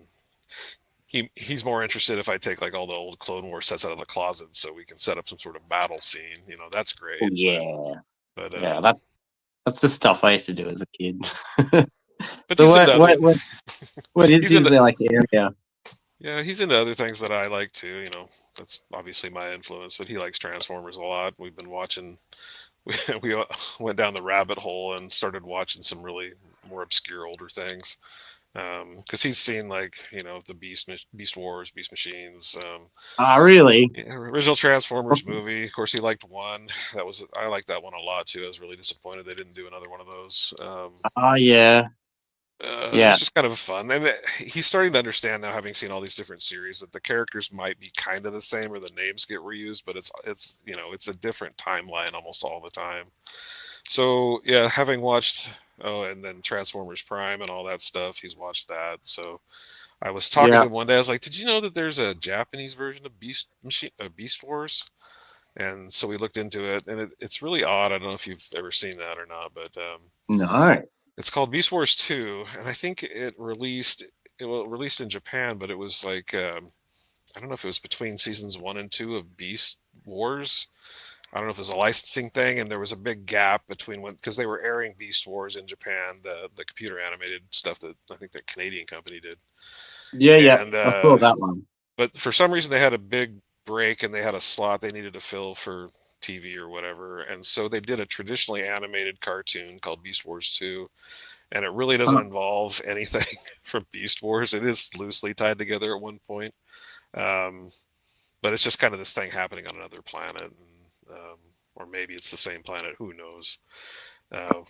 he's more interested if I take like all the old Clone Wars sets out of the closet so we can set up some sort of battle scene. That's great. Oh, yeah. But Yeah, that's the stuff I used to do as a kid. but So he's into other what is he's his into like area? yeah, he's into other things that I like too. That's obviously my influence, but he likes Transformers a lot. We've been watching. We went down the rabbit hole and started watching some really more obscure older things. Because he's seen like the Beast Wars, Beast Machines, Really? original Transformers movie. Of course, he liked one. I liked that one a lot too. I was really disappointed they didn't do another one of those. Oh, yeah. Yeah. It's just kind of fun, and he's starting to understand now, having seen all these different series, that the characters might be kind of the same or the names get reused, but it's a different timeline almost all the time. So yeah, having watched and then Transformers Prime and all that stuff, he's watched that. So I was talking to him one day. I was like, "Did you know that there's a Japanese version of Beast Wars?" And so we looked into it, and it's really odd. I don't know if you've ever seen that or not, but No. it's called Beast Wars 2, and I think it released in Japan, but it was like I don't know if it was between seasons 1 and 2 of Beast Wars. I don't know if it was a licensing thing, and there was a big gap between because they were airing Beast Wars in Japan, the computer animated stuff that I think the Canadian company did. Yeah. And I saw that one. but for some reason they had a big break and they had a slot they needed to fill for TV or whatever, and so they did a traditionally animated cartoon called Beast Wars 2, and it really doesn't involve anything from Beast Wars. It is loosely tied together at one point, but it's just kind of this thing happening on another planet, or maybe it's the same planet. Who knows?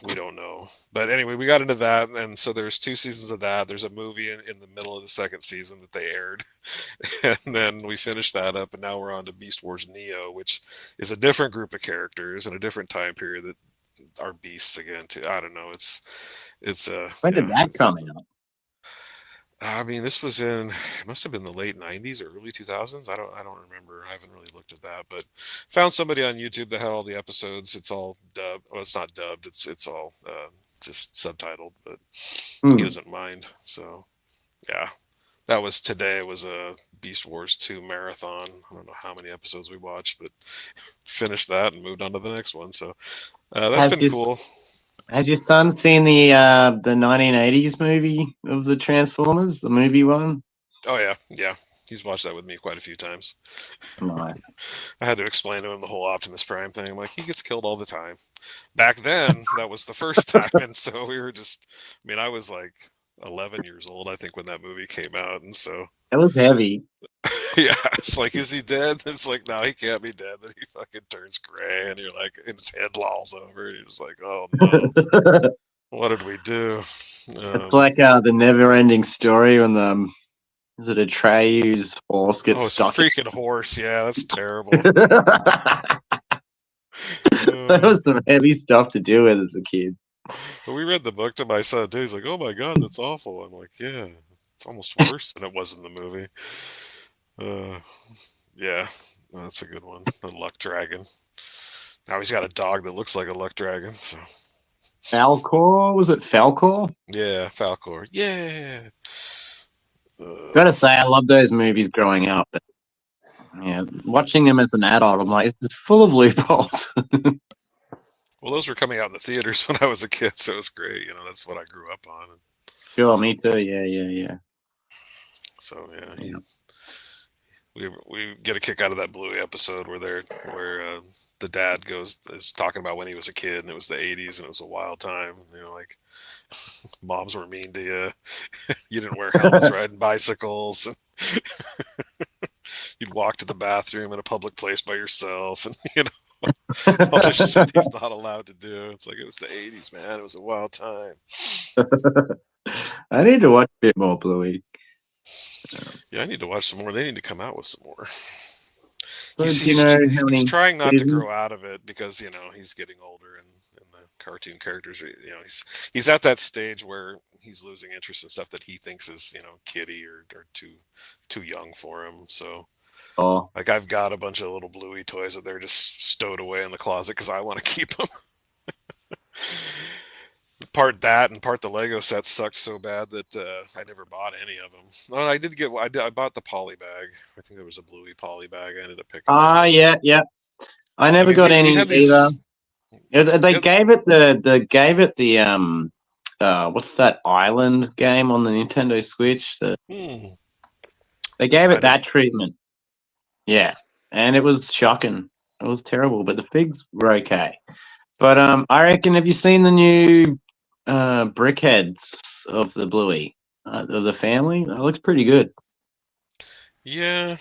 We don't know. But anyway, we got into that, and so there's 2 seasons of that. There's a movie in the middle of the second season that they aired, and then we finished that up, and now we're on to Beast Wars Neo, which is a different group of characters and a different time period that are beasts again. Too. I don't know. It's When did that come out? I mean, this was it must have been the late 90s or early 2000s. I don't remember. I haven't really looked at that, but found somebody on YouTube that had all the episodes. It's all dubbed. Well, it's not dubbed. It's all just subtitled, but he doesn't mind. So, yeah. That was today. It was a Beast Wars 2 marathon. I don't know how many episodes we watched, but finished that and moved on to the next one. So, that's been cool. Has your son seen the 1980s movie of the Transformers, the movie one? Oh yeah. He's watched that with me quite a few times. Nice. I had to explain to him the whole Optimus Prime thing. I'm like, he gets killed all the time. Back then, that was the first time, and so we were just. I mean, I was like 11 years old, I think, when that movie came out, and so It was heavy. yeah, it's like, is he dead? It's like, no, he can't be dead. Then he fucking turns gray, and you're like, and his head lolls over. And you're just like, oh no, what did we do? It's like the never-ending story when is it Atreyu's horse gets stuck? Freaking horse! Yeah, that's terrible. That was some heavy stuff to deal with as a kid. But we read the book to my son too. He's like, "Oh my god, that's awful." I'm like, "Yeah, it's almost worse than it was in the movie." Yeah, that's a good one. The luck dragon. Now he's got a dog that looks like a luck dragon. So. Falcor? Was it Falcor? Yeah, Falcor. Yeah. Gotta say, I love those movies growing up. But, yeah, watching them as an adult, I'm like, it's full of loopholes. Well, those were coming out in the theaters when I was a kid, so it was great. That's what I grew up on. Sure, me too. Yeah. So yeah. We get a kick out of that Bluey episode where the dad is talking about when he was a kid and it was the 80s and it was a wild time. Like moms were mean to you. You didn't wear helmets riding bicycles. You'd walk to the bathroom in a public place by yourself, and all this shit he's not allowed to do. It's like, it was the 80s, man. It was a wild time. I need to watch a bit more Bluey. Yeah, I need to watch some more. They need to come out with some more. So, He's trying not to grow out of it because he's getting older, and the cartoon characters are, he's at that stage where he's losing interest in stuff that he thinks is kiddie or too young for him. So like I've got a bunch of little Bluey toys that they're just stowed away in the closet because I want to keep them. Part that and part the Lego sets sucked so bad that I never bought any of them. Well, I bought the poly bag. I think there was a Bluey poly bag. I ended up picking up. Yeah. I never got any had either. these. They gave it the what's that island game on the Nintendo Switch? They gave it that treatment. Yeah, and it was shocking. It was terrible, but the figs were okay. But I reckon, have you seen the new brickheads of the Bluey, of the family? It looks pretty good. Yeah.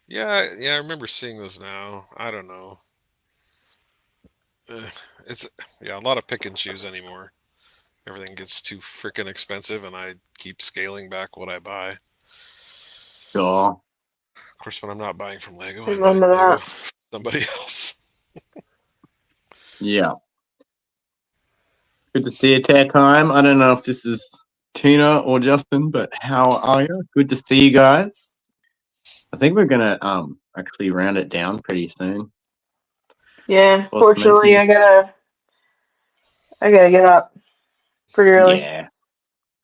Yeah, I remember seeing those now. I don't know. It's a lot of pick and choose anymore. Everything gets too freaking expensive, and I keep scaling back what I buy. Sure. Of course, when I'm not buying from Lego, I'm Remember buying Lego that. from somebody else. Yeah. Good to see you, Tare Time. I don't know if this is Tina or Justin, but how are you? Good to see you guys. I think we're gonna actually round it down pretty soon. Yeah, Or fortunately, maybe- I gotta get up pretty early.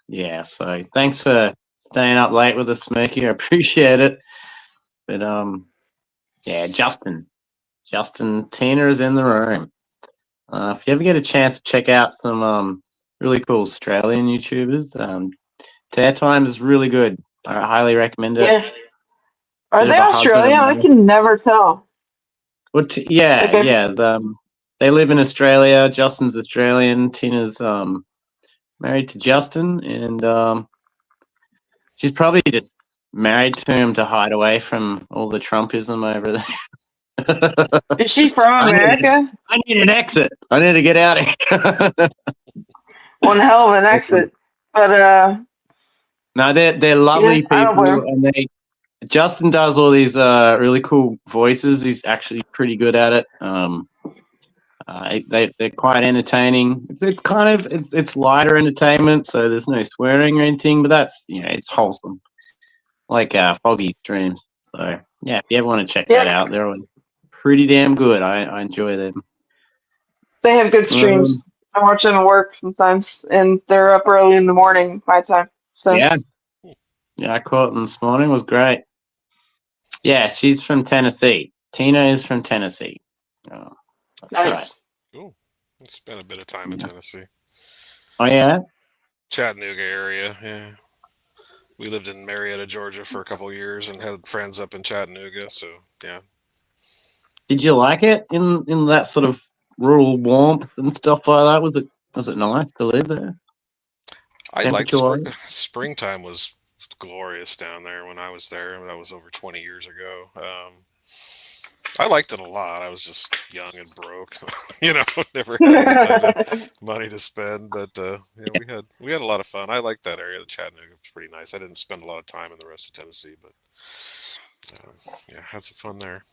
Yeah. So thanks for staying up late with us, Smokey. I appreciate it. But yeah, Justin, Tina is in the room. If you ever get a chance to check out some really cool Australian YouTubers, Tare Time is really good. I highly recommend it. Yeah. Are Bit they of a husband and Australian? I wife. can never tell. Well, Like they live in Australia. Justin's Australian. Tina's married to Justin, and she's probably just married to him to hide away from all the Trumpism over there. is she from America? I need an exit. I need to get out of here. One hell of an exit. But No, they're lovely yeah, I don't blame people, and Justin does all these really cool voices. He's actually pretty good at it. They're quite entertaining. It's lighter entertainment, so there's no swearing or anything, but that's it's wholesome, like Foggy streams. So yeah, if you ever want to check that out, they're always pretty damn good. I enjoy them. They have good streams. I watch them at work sometimes, and they're up early in the morning my time. So yeah, I caught them this morning. It was great. Yeah, she's from Tennessee. Tina is from Tennessee. Oh, that's nice. right. Cool. I spent a bit of time in Tennessee. Oh yeah, Chattanooga area. Yeah, we lived in Marietta, Georgia, for a couple of years, and had friends up in Chattanooga. So yeah. Did you like it in that sort of rural warmth and stuff like that? Was it nice to live there? I liked springtime was glorious down there when I was there. That was over 20 years ago. I liked it a lot. I was just young and broke, never had any type of money to spend. But we had a lot of fun. I liked that area. The Chattanooga was pretty nice. I didn't spend a lot of time in the rest of Tennessee, but had some fun there.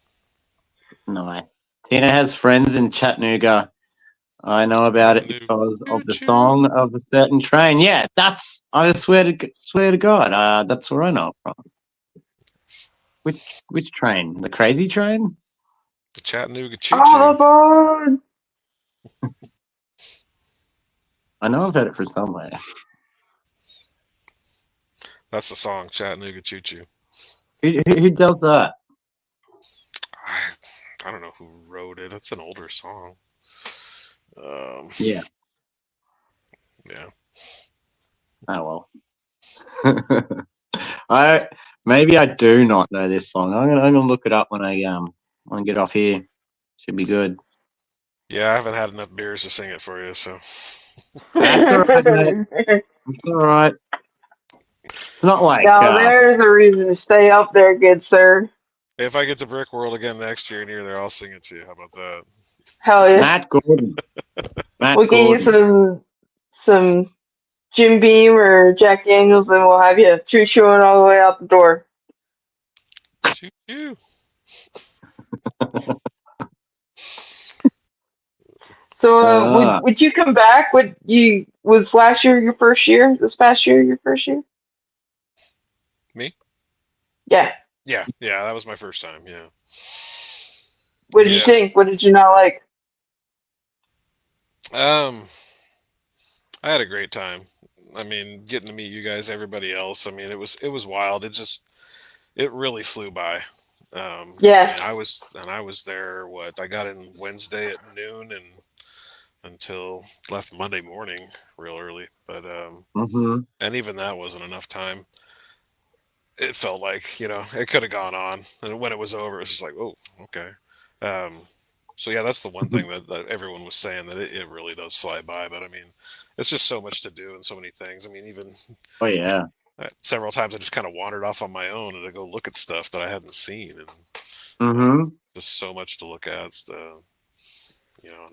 No, Tina has friends in Chattanooga. I know about it because of the song of a certain train. Yeah, I swear to God, that's where I know it from. Which train? The Crazy Train? The Chattanooga Choo Choo. I know I've heard it from somewhere. That's the song, Chattanooga Choo Choo. Who does that? I don't know who wrote it. It's an older song. Yeah. Oh well. Maybe I do not know this song. I'm gonna look it up when I get off here. Should be good. Yeah, I haven't had enough beers to sing it for you, so. That's all right, mate. It's all right. It's not like. Now there's a reason to stay up there, good sir. If I get to Brick World again next year and you're there, I'll sing it to you. How about that? Hell yeah. Matt Gordon. We'll get you some Jim Beam or Jack Daniels, and we'll have you choo-chooing all the way out the door. Choo-choo. So would you come back? Was last year your first year? This past year your first year? Me? Yeah. Yeah, that was my first time. Yeah. What did you Yes. think? What did you not like? I had a great time. I mean, getting to meet you guys, everybody else. I mean, it was wild. It really flew by. Yeah. I mean, I was there. I got in Wednesday at noon and until left Monday morning real early. But and even that wasn't enough time. It felt like it could have gone on, and when it was over, it was just like, oh, okay. Um, so yeah, that's the one thing that everyone was saying, that it really does fly by. But I mean, it's just so much to do and so many things. I mean, even Oh yeah. several times I just kind of wandered off on my own and to go look at stuff that I hadn't seen, and just so much to look at. You know,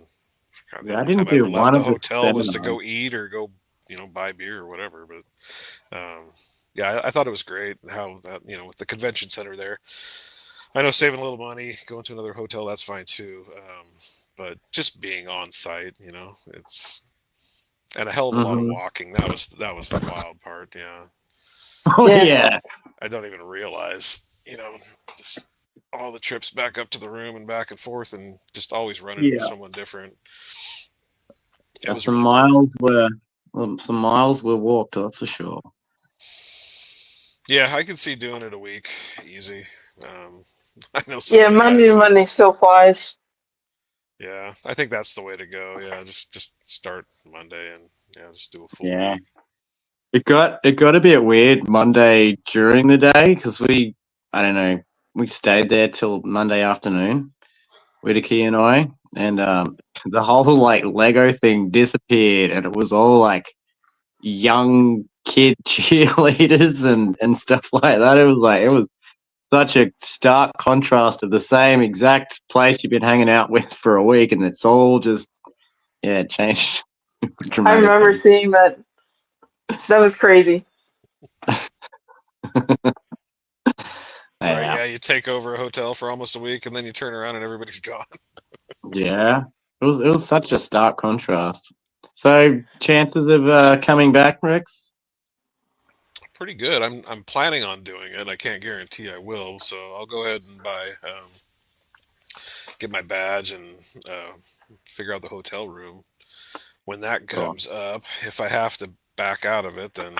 the Yeah, I only time didn't I do ever left one the of the hotel was to seminars. go eat or go, buy beer or whatever. But yeah, I thought it was great how that, with the convention center there. I know saving a little money, going to another hotel, that's fine too. But just being on site, it's and a hell of a lot of walking. That was the wild part. Yeah, Oh Yeah. yeah. I don't even realize, just all the trips back up to the room and back and forth, and just always running into Yeah. someone different. It Yeah, was really cool. some miles were walked, that's for sure. Yeah, I could see doing it a week easy. I know some Yeah, of the Monday to guys. Monday still flies. Yeah, I think that's the way to go. Yeah, just start Monday and just do a full Yeah. week. It got a bit weird Monday during the day because I don't know, we stayed there till Monday afternoon, Whitaky and I, and the whole like Lego thing disappeared, and it was all like young kid cheerleaders and stuff like that. It was such a stark contrast of the same exact place you've been hanging out with for a week, and it's all just changed I remember dramatically. seeing that. That was crazy. Right? Yeah. Yeah, you take over a hotel for almost a week, and then you turn around and everybody's gone. Yeah, it was such a stark contrast. So, chances of coming back, Rex? Pretty good. I'm planning on doing it. I can't guarantee I will, so I'll go ahead and get my badge and figure out the hotel room. When that Oh, comes up, if I have to back out of it, then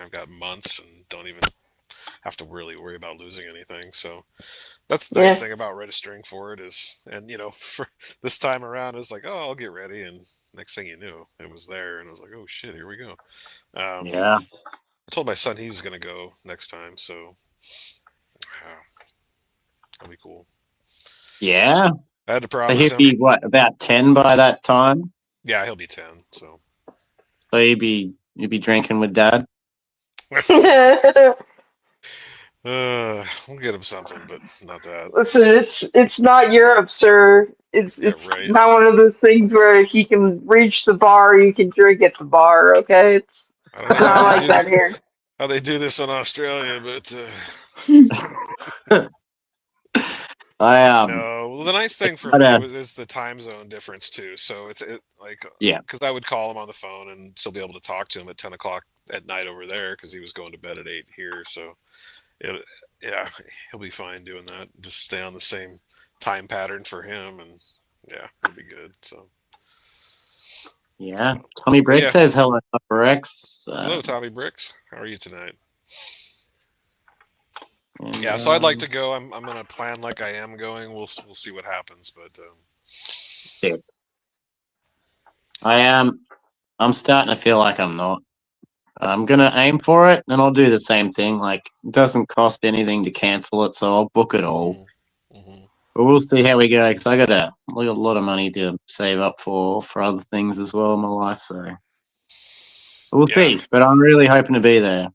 I've got months and don't even have to really worry about losing anything. So that's the nice Yeah. thing about registering for it and for this time around, it's like, oh, I'll get ready, and next thing you knew, it was there, and I was like, oh shit, here we go. yeah, I told my son he was going to go next time, so that'll be cool. yeah. I had to So promise he'd him. be what, about 10 by that time? Yeah, he'll be 10. So So you'd be drinking with Dad. we'll get him something, but not that. Listen, it's not Europe, sir. Yeah, It's right. not one of those things where he can reach the bar, you can drink at the bar. Okay, it's I don't know not like that here. how they do this in Australia, but I no. Well, the nice thing for but, me is the time zone difference too. So like yeah, because I would call him on the phone and still be able to talk to him at 10 o'clock at night over there because he was going to bed at 8 here. So it, yeah, he'll be fine doing that. Just stay on the same time pattern for him, and yeah, it'll be good. So yeah. Tommy but Brick yeah, says hello, Rex. hello, Tommy Bricks. How are you tonight? And, Yeah, so I'd like to go. I'm gonna plan like I am going. We'll see what happens, but yeah. I am. I'm starting to feel like I'm not. I'm gonna aim for it, and I'll do the same thing. Like, it doesn't cost anything to cancel it, so I'll book it all. But we'll see how we go. Because I got a lot of money to save up for other things as well in my life. So we'll yeah, see. But I'm really hoping to be there.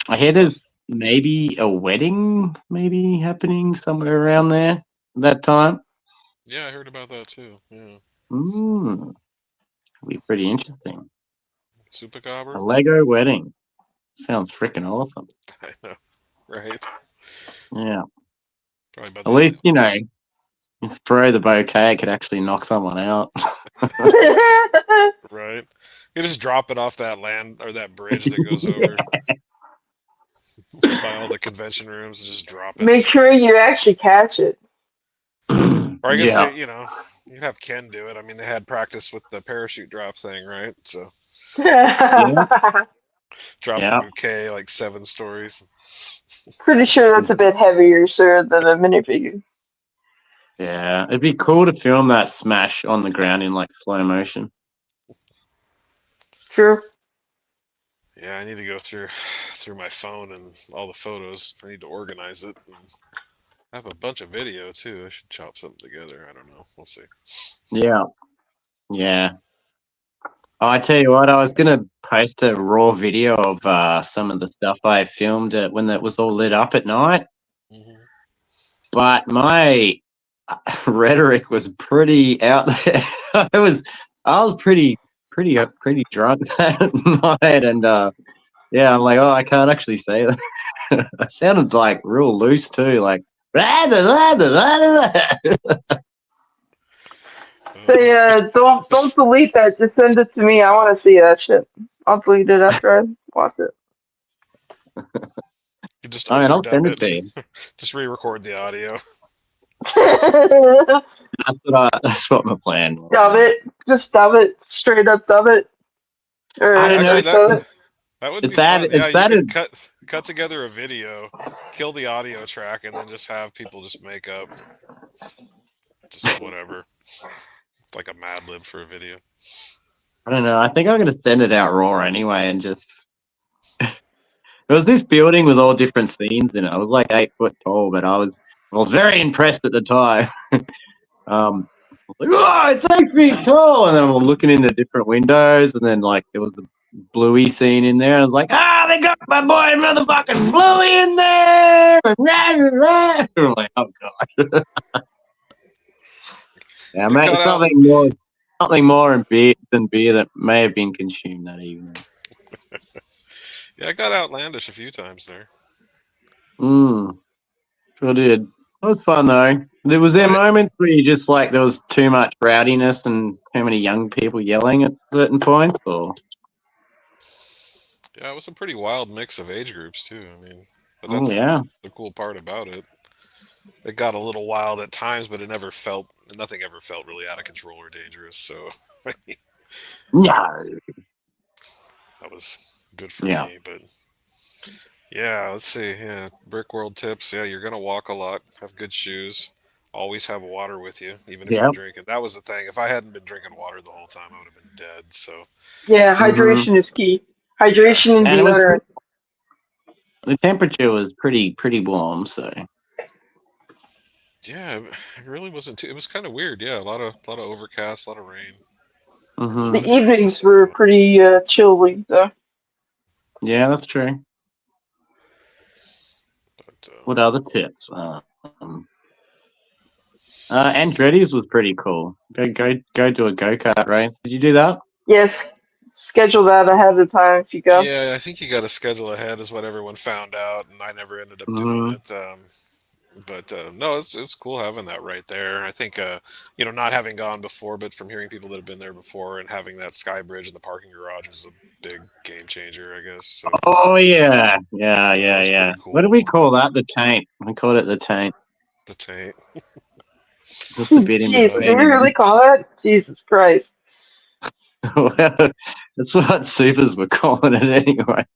I hear there's plus, maybe a wedding maybe happening somewhere around there at that time. yeah, I heard about that too. Yeah, It'll be pretty interesting. super A cobber. Lego wedding. Sounds freaking awesome. I know, right? Yeah. Probably about At least, You throw the bouquet, it could actually knock someone out. Right. You just drop it off that land or that bridge that goes over by all the convention rooms and just drop it. Make sure you actually catch it. Or I guess Yeah. you'd have Ken do it. I mean, they had practice with the parachute drop thing, right? So drop the Yeah. bouquet like 7 stories. Pretty sure that's a bit heavier, sir, than a minifigure. Yeah. It'd be cool to film that smash on the ground in like slow motion. True. Yeah, I need to go through my phone and all the photos. I need to organize it. And I have a bunch of video too. I should chop something together. I don't know. We'll see. Yeah. Yeah. Oh, I tell you what, I was gonna post a raw video of some of the stuff I filmed when it was all lit up at night, Hmm. but my rhetoric was pretty out there. I was pretty drunk that night, and yeah, I'm like, oh, I can't actually say that. I sounded like real loose too, like. Say, don't delete that. Just send it to me. I want to see that shit. I'll delete it after I watch it. You just I mean, I'll send overdub it to you. it. Just re-record the audio. That's what my plan was. Dub it. Just dub it. Straight up dub it. Or I don't know. Actually, that would be It's bad. fun. Yeah, It's you bad. could cut together a video, kill the audio track, and then just have people just make up just whatever, like a Mad Lib for a video. I don't know. I think I'm gonna send it out raw anyway, and just. It was this building with all different scenes in it. I was like 8 foot tall, but I was very impressed at the time. Like, oh, it's 8 feet tall, and then I'm looking in the different windows, and then like there was a Bluey scene in there. I was like, they got my boy motherfucking Bluey in there. I'm like, oh god. Yeah, mate, something more in than beer that may have been consumed that evening. Yeah, I got outlandish a few times there. Sure did. That was fun though. There was moments where you just like there was too much rowdiness and too many young people yelling at certain points, or Yeah, it was a pretty wild mix of age groups too. I mean, but that's yeah, the cool part about it. It got a little wild at times, but nothing ever felt really out of control or dangerous. So no, that was good for yeah, me. But yeah, let's see. Yeah, Brick World tips. Yeah, you're gonna walk a lot. Have good shoes. Always have water with you, even if yeah. you're drinking. That was the thing. If I hadn't been drinking water the whole time, I would have been dead. So yeah, hydration is key. yeah, Hydration and deodorant. The temperature was pretty warm, so yeah, it really wasn't too. It was kind of weird. Yeah, a lot of overcast, a lot of rain. A little mm-hmm. The bit evenings were pretty chilly, though. Yeah, that's true. But, What other tips? Andretti's was pretty cool. Go do a go-kart race. Did you do that? Yes, schedule that ahead of time if you go. yeah, I think you got to schedule ahead, is what everyone found out, and I never ended up doing it. But no, it's cool having that right there. I think not having gone before, but from hearing people that have been there before and having that sky bridge in the parking garage was a big game changer, I guess. So, Oh yeah. pretty cool. What do we call that? The taint. We called it the taint. The taint. Just a bit in Jeez, did we between. really call that? Jesus Christ. Well, that's what supers were calling it anyway.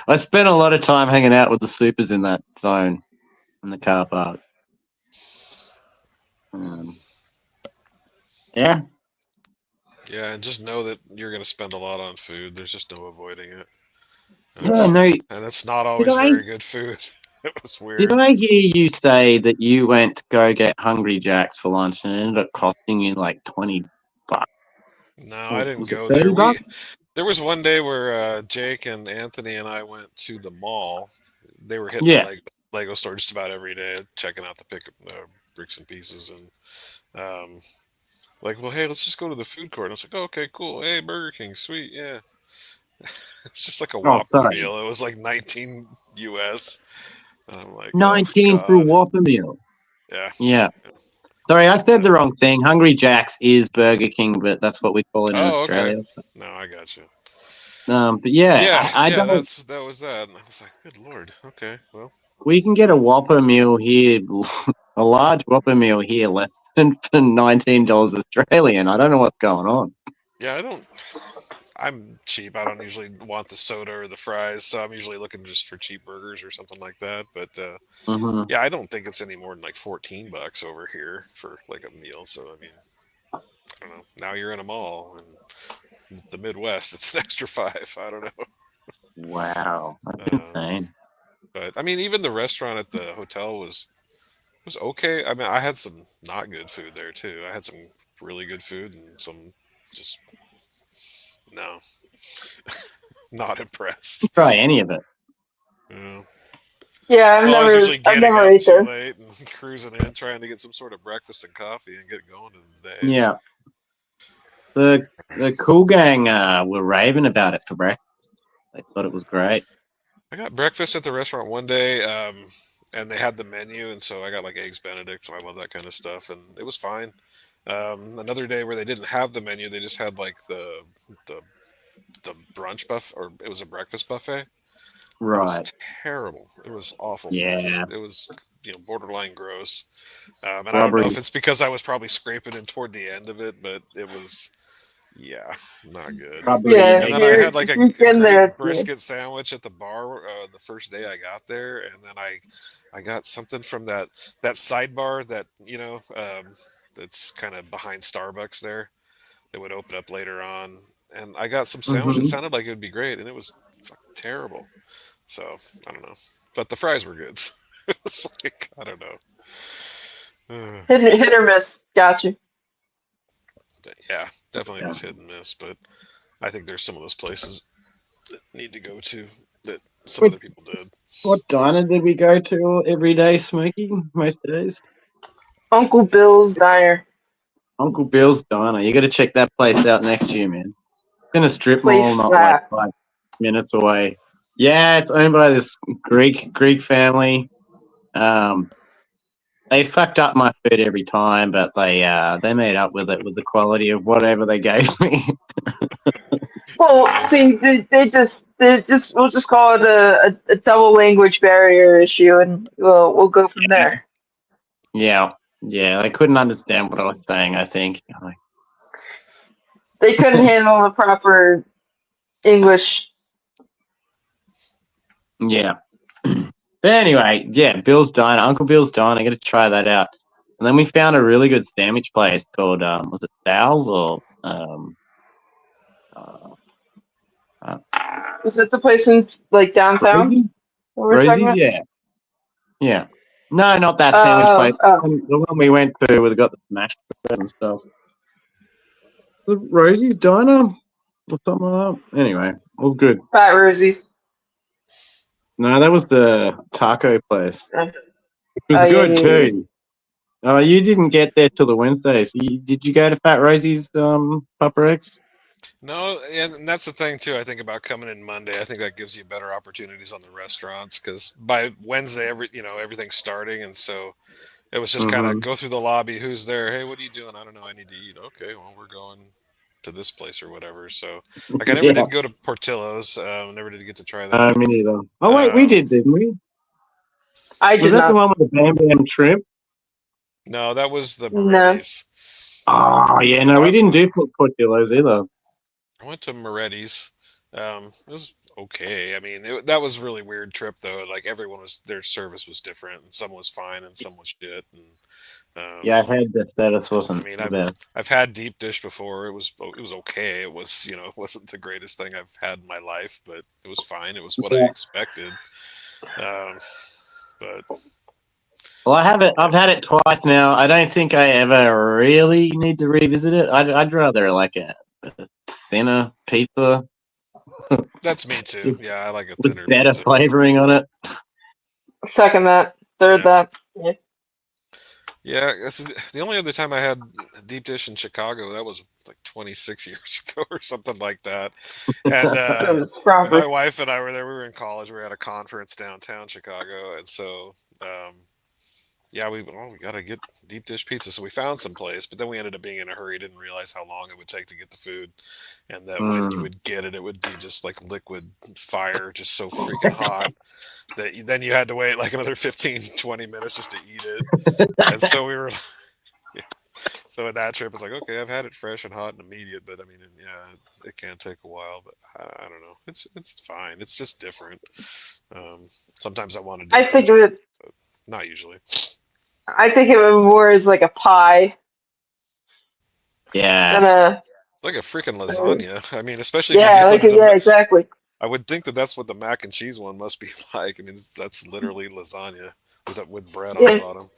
I spent a lot of time hanging out with the supers in that zone in the car park. Yeah. Yeah, and just know that you're going to spend a lot on food. There's just no avoiding it. And it's not always very good food. It was weird. Did I hear you say that you went to go get Hungry Jacks for lunch and it ended up costing you like $20? No, I didn't Was it go there. $30? There was one day where Jake and Anthony and I went to the mall. They were hitting the Lego store just about every day, checking out the pickup bricks and pieces, and well, hey, let's just go to the food court. And I was like, oh, okay, cool. Hey, Burger King, sweet, yeah. It's just like a Whopper meal. It was like 19 US. And I'm like, 19 for a Whopper meal. Yeah. Yeah. Sorry, I said the wrong thing. Hungry Jack's is Burger King, but that's what we call it in Oh, Australia. okay. No, I got you. But yeah, I yeah. don't. That was that. And I was like, good lord. Okay, well, We can get a Whopper meal here, a large Whopper meal here, less than for $19 Australian. I don't know what's going on. yeah. I'm cheap. I don't usually want the soda or the fries, so I'm usually looking just for cheap burgers or something like that. But Hmm. yeah, I don't think it's any more than like $14 over here for like a meal. So I mean, I don't know. Now you're in a mall and the Midwest, it's an extra five. I don't know. Wow, that's Um, insane. but I mean, even the restaurant at the hotel was okay. I mean, I had some not good food there too. I had some really good food and some just no, not impressed. Try any of it. Yeah. Yeah, Well, I was usually I've getting never up ate too there. late and cruising in, trying to get some sort of breakfast and coffee and get going in the day. Yeah, the cool gang were raving about it for breakfast. They thought it was great. I got breakfast at the restaurant one day, and they had the menu, and so I got like eggs Benedict. I love that kind of stuff, and it was fine. Another day where they didn't have the menu, they just had like the the brunch buff, or it was a breakfast buffet. It was Right. terrible. It was awful. Yeah. Just it was borderline gross. And I don't know Rubbery. if it's because I was probably scraping in toward the end of it, but it was yeah, not good. Rubbery. Yeah, And if then I you're had like if you've a been there, great yeah. brisket sandwich at the bar the first day I got there, and then I got something from that sidebar that that's kind of behind Starbucks there. They would open up later on, and I got some sandwich that Hmm. sounded like it would be great, and it was fucking terrible. So I don't know, but the fries were good. It was like I don't know. Hit or miss. Got you. But yeah, definitely Yeah. was hit and miss. But I think there's some of those places that need to go to that some What, other people did. what diner did we go to every day, Smokey? Most days? Uncle Bill's Diner. Uncle Bill's Diner. You got to check that place out next year, man. It's in a strip mall, Place not like slap. 5 minutes away. Yeah, it's owned by this Greek family. They fucked up my food every time, but they made up with it with the quality of whatever they gave me. Well, Nice. see, we'll just call it a double language barrier issue, and we'll go from there. Yeah, they couldn't understand what I was saying. I think. They couldn't handle the proper English. Yeah. But anyway, yeah, Bill's Diner, Uncle Bill's Diner. I got to try that out. And then we found a really good sandwich place called was it Sal's or uh, Was that the place in like downtown? Rosie's? What we're talking Rosie's, about? yeah. No, not that sandwich place. Oh, The one we went to, we got the smash burgers and stuff. The Rosie's Diner or something like that. Anyway, it was good. Fat Rosie's. No, that was the taco place. Oh, It was good yeah. too. Oh, you didn't get there till the Wednesdays. Did you go to Fat Rosie's PapaRex? No, and that's the thing too. I think about coming in Monday. I think that gives you better opportunities on the restaurants because by Wednesday, everything's starting, and so it was just kind Mm-hmm. of go through the lobby. Who's there? Hey, what are you doing? I don't know. I need to eat. Okay, well, we're going to this place or whatever. So, like, I never Yeah, did go to Portillo's. Never did get to try I that. mean either. Oh wait, we Um, did, didn't we? I Was did that the not. one with the Bam Bam shrimp? no, that was the No. Moretti's. Oh yeah, no, we I, didn't do Portillo's either. I went to Moretti's. It was okay. I mean, that was a really weird trip though. Like everyone was, their service was different, and some was fine, and some was shit. And Yeah, I heard the status I wasn't mean, the best. I've had deep dish before. It was okay. It was it wasn't the greatest thing I've had in my life, but it was fine. It was what I Yeah. expected. Um, but Well, I've had it twice now. I don't think I ever really need to revisit it. I'd rather like a thinner pizza that's me too. with, Yeah, I like a with thinner better pizza. flavoring on it. Second that. Third Yeah. that. Yeah. Yeah, the only other time I had deep dish in Chicago, that was like 26 years ago or something like that. And That was my proper. wife and I were there. We were in college. We were at a conference downtown Chicago, and so yeah, we gotta get deep dish pizza. So we found some place, but then we ended up being in a hurry. Didn't realize how long it would take to get the food, and that when you Mm. would get it, it would be just like liquid fire, just so freaking hot that then you had to wait like another 15, 20 minutes just to eat it. And so we were, yeah. So in that trip, it's like, okay, I've had it fresh and hot and immediate, but I mean, yeah, it can take a while. But I don't know, it's fine. It's just different. Um, Sometimes I want to I deep think dish, of it. but not usually. I think of it more as like a pie Yeah. than a. It's like a freaking lasagna. I mean, especially if you Yeah, get like yeah, exactly. I would think that that's what the mac and cheese one must be like. I mean, that's literally lasagna with bread on the Yeah. bottom.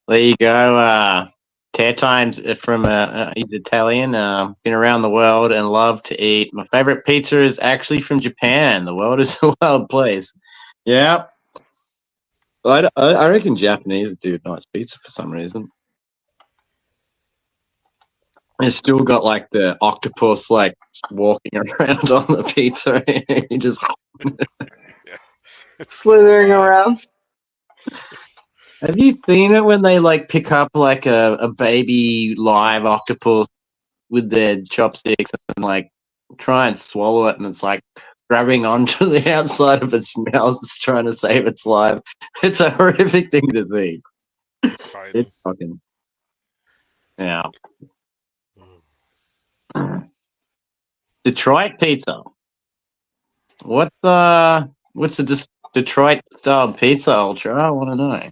There you go. Tear Times from he's Italian. Been around the world and love to eat. My favorite pizza is actually from Japan. The world is a wild place. Yeah, I reckon Japanese do nice pizza for some reason. It's still got like the octopus like walking around on the pizza. You just Yeah, it's still Slithering alive. around. have you seen it when they like pick up like a baby live octopus with their chopsticks and like try and swallow it, and it's like grabbing onto the outside of its mouth, it's trying to save its life. It's a horrific thing to see. It's fighting. It's fucking yeah. Detroit pizza. What's a Detroit style pizza, Ultra? I want to know.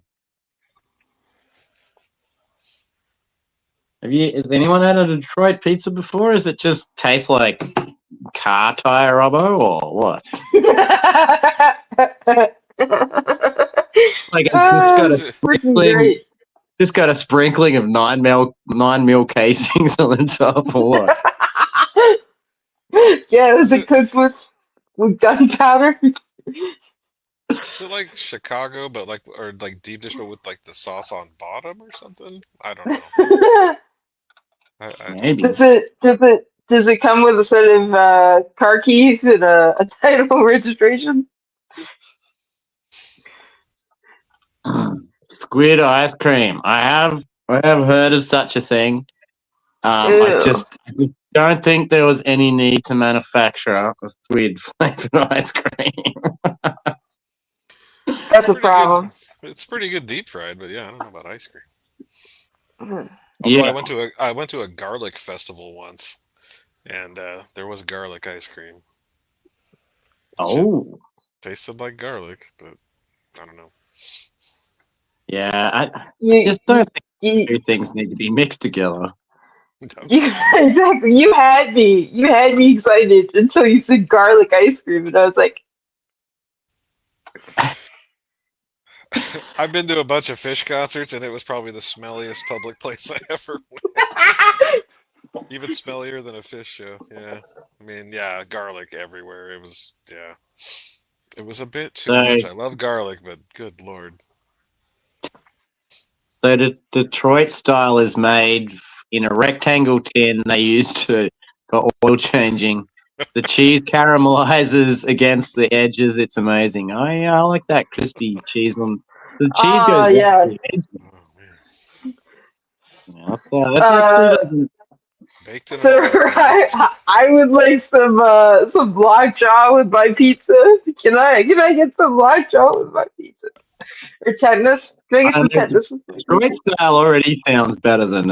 Has anyone had a Detroit pizza before? Does it just taste like car tire rubber or what? Like it's Ah, Is it? freaking great. just got a sprinkling of 9 mil casings on the top or what? Yeah, Is the it? cook with gunpowder. Is it like Chicago, but like or like deep dish, but with like the sauce on bottom or something? I don't know. I don't Maybe. know. Does it come with a set of car keys and a title registration? Squid ice cream. I have heard of such a thing. Ew. I just don't think there was any need to manufacture a squid flavored ice cream. It's That's a pretty good. problem. It's pretty good deep fried, but yeah, I don't know about ice cream. Mm. Although Yeah. I went to a garlic festival once, and there was garlic ice cream. Shit Oh. tasted like garlic, but I don't know. Yeah. I You, just you, don't think you, two things need to be mixed together. No. exactly. You had me. You had me excited until you said garlic ice cream, and I was like, I've been to a bunch of fish concerts, and it was probably the smelliest public place I ever went. Even smellier than a fish show. Yeah. I mean, yeah, garlic everywhere. It was, yeah. It was a bit too So much. I love garlic, but good lord. so the Detroit style is made in a rectangle tin they use to for oil changing. The cheese caramelizes against the edges. It's amazing. I like that crispy cheese on the cheese goes ah, right to yes. the edge. Oh, man. Yeah, that actually Uh, doesn't. Baked in an so oil pan. I would like some lockjaw with my pizza. Can I get some lockjaw with my pizza? Or tetanus? Can I get I some know tetanus with my Detroit pizza? style already sounds better than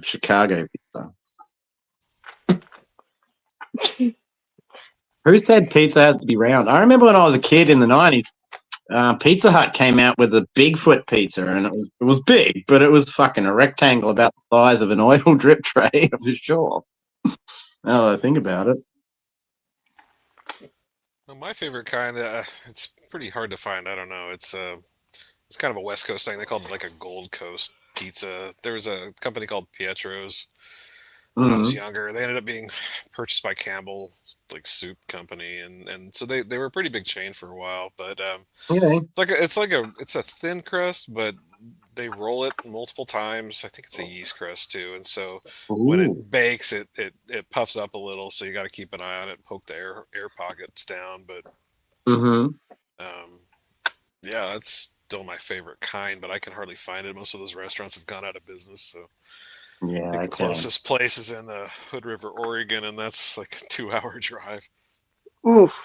Chicago pizza. Who said pizza has to be round? I remember when I was a kid in the 90s, Pizza Hut came out with a Bigfoot pizza, and it was big, but it was fucking a rectangle about the size of an oil drip tray for sure. Now that I think about it. Well, my favorite kind, it's pretty hard to find. I don't know. It's kind of a West Coast thing. They called it like a Gold Coast pizza. There was a company called Pietro's when I was Mm. younger. They ended up being purchased by Campbell, like soup company, and so they were a pretty big chain for a while. But Yeah. it's a thin crust, but they roll it multiple times. I think it's a yeast crust too, and so when Ooh. it bakes, it puffs up a little. So you got to keep an eye on it, poke the air pockets down. But Mm-hmm. um, Yeah, that's still my favorite kind, but I can hardly find it. Most of those restaurants have gone out of business. So I Yeah, think the okay. closest place is in Hood River, Oregon, and that's like a 2 hour drive. Oof.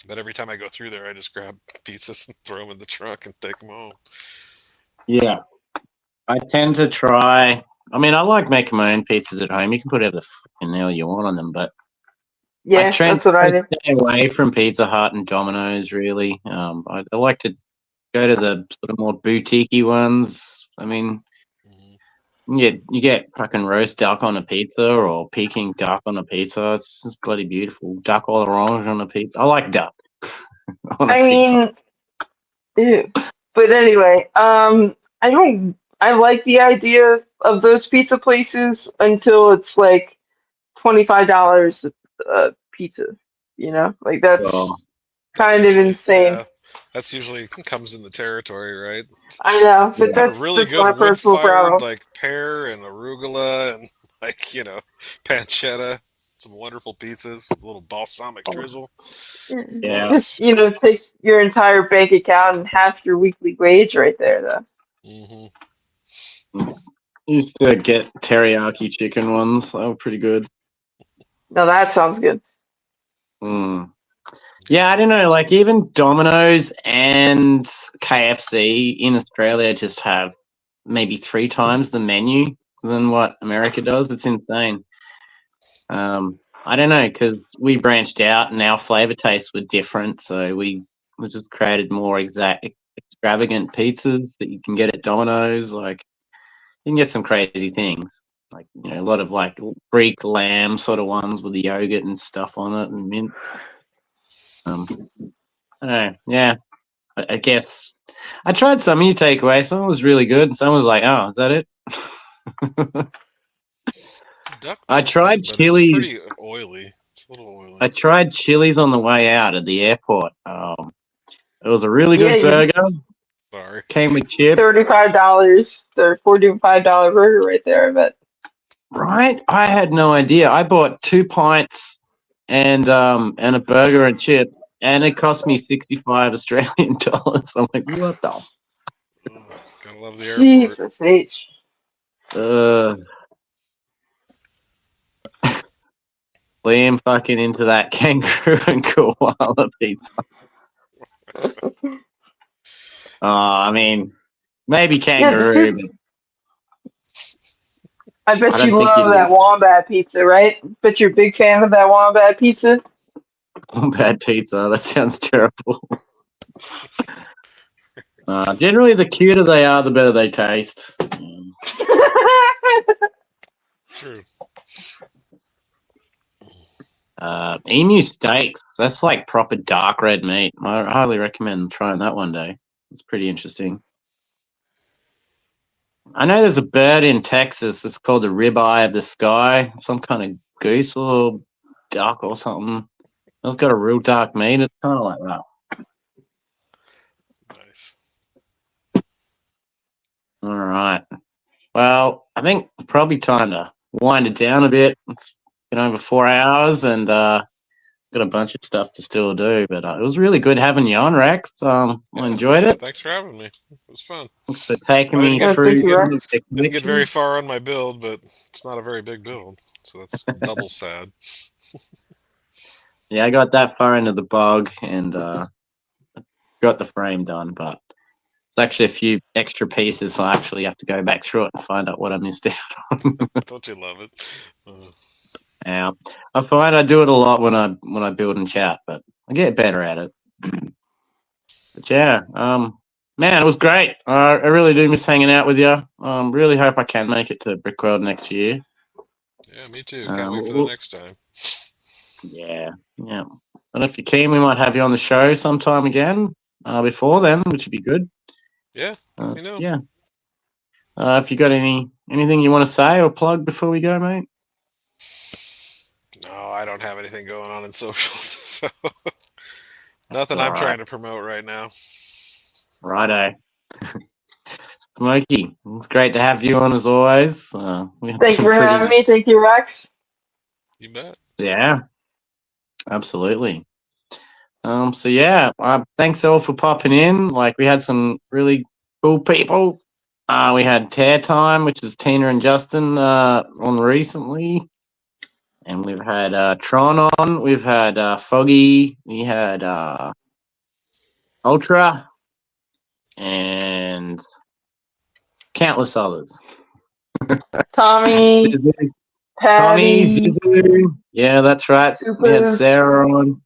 But every time I go through there, I just grab pizzas and throw them in the trunk and take them home. Yeah, I tend to try. I mean, I like making my own pizzas at home. You can put whatever the fucking hell you want on them, but I Yeah, tend that's what I to do. stay away from Pizza Hut and Domino's. Really, I like to go to the sort of more boutique-y ones. I mean, Mhm. you get fucking roast duck on a pizza or Peking duck on a pizza. It's bloody beautiful. Duck all orange on a pizza. I like duck on a I pizza. mean, ew. But anyway, I don't. I like the idea of those pizza places until it's like $25 a pizza. You know, like that's Well, That's kind of usually, insane. yeah, that's usually comes in the territory, right? I know, but yeah, Get a that's really just good my wood personal fired problem. like pear and arugula and like pancetta, some wonderful pizzas with a little balsamic drizzle. yeah. Just Glorious. takes your entire bank account and half your weekly wage right there, though. Hmm. Used to get teriyaki chicken ones. They were pretty good. Now that sounds good. Mm. Yeah, I don't know. Like even Domino's and KFC in Australia just have maybe 3 times the menu than what America does. It's insane. I don't know because we branched out and our flavor tastes were different, so we just created more extravagant pizzas that you can get at Domino's. Like you can get some crazy things, like a lot of like Greek lamb sort of ones with the yogurt and stuff on it and mint. Um, I don't know. Yeah, I guess I tried some of your takeaway. Some was really good. Some was like, oh, is that it? Duck I meat's tried good, but it's Chili's. pretty oily. It's a little oily. I tried Chili's on the way out at the airport. It was a really Yeah, good you burger. Sorry. Came with chips. $35 or $45 burger right there, I bet. Right? I had no idea. I bought 2 pints and a burger and chips, and it cost me 65 Australian dollars. I'm like, what the? Oh, gotta love the airport. Jesus H. Uh, Liam fucking into that kangaroo and koala pizza. I mean, maybe Yeah, just kangaroo, but I I bet you don't think love you'd that eat wombat pizza, right? Bet you're a big fan of that wombat pizza. bad pizza. That sounds terrible. Generally, the cuter they are, the better they taste. True. Emu steaks. That's like proper dark red meat. I highly recommend trying that one day. It's pretty interesting. I know there's a bird in Texas. It's called the ribeye of the sky. Some kind of goose or duck or something. It's got a real dark meat. It's kind of like that. Nice. All right. Well, I think probably time to wind it down a bit. It's been over 4 hours and got a bunch of stuff to still do. But it was really good having you on, Rex. I Yeah, enjoyed yeah. it. Thanks for having me. It was fun. Thanks for taking I didn't me get Yeah, through thank you, didn't Rex. some of the didn't get very collections. far on my build, but it's not a very big build, so that's double sad. Yeah, I got that far into the bog and got the frame done, but it's actually a few extra pieces, so I actually have to go back through it and find out what I missed out on. Don't you love it? Yeah, I find I do it a lot when I build and chat, but I get better at it. But yeah, man, it was great. I really do miss hanging out with you. Really hope I can make it to Brickworld next year. Yeah, me too. Can't Um, wait for the next time. yeah, yeah. And if you're keen, we might have you on the show sometime again before then, which would be good. Yeah, let me know. Yeah. If you got anything you want to say or plug before we go, mate? No, I don't have anything going on in socials, so nothing All I'm right. trying to promote right now. Righto. Smokey, it's great to have you on as always. We had Thank you some for having pretty, me. Thank you, Rex. You bet. yeah, absolutely. So yeah, thanks all for popping in. Like, we had some really cool people. We had Tear Time, which is Tina and Justin on recently. And we've had Tron on. We've had Foggy. We had Ultra. And countless others. Tommy, Tommy, Patty, Zizu. Yeah, that's right. We had Super. Sarah on.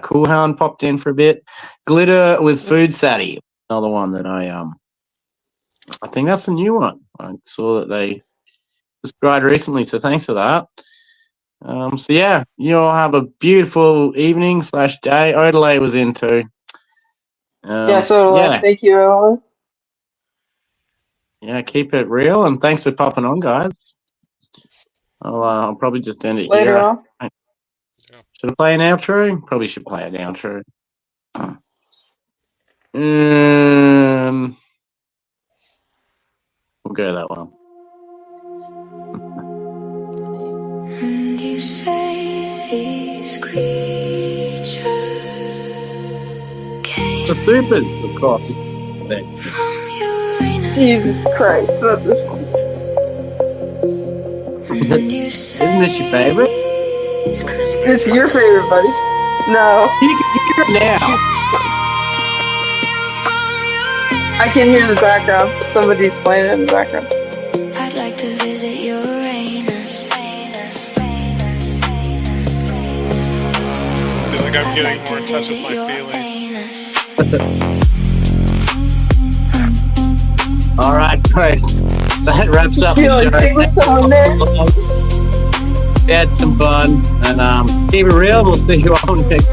Cool Hound popped in for a bit. Glitter with Food Satty. Another one that I think that's a new one. I saw that they subscribed recently, so thanks for that. So yeah, you all have a beautiful evening / day. Odelay was in too. Yeah. Thank you, everyone. Yeah, keep it real, and thanks for popping on, guys. I'll probably just end it Later here. on. Should I play an outro? Probably should play an outro. We'll go that one. And you say these creatures came The Supers, of course. from Uranus. Jesus Christ, not this one. And you Isn't this your favorite? It's your favorite, buddy. No. You can hear it now. I can hear the background. Somebody's playing it in the background. I'd like to visit Uranus. I feel like I'm getting more in touch with my feelings. All right, great. That wraps up. Feel like sing with someone there? We had some fun, and keep it real. We'll see you all next.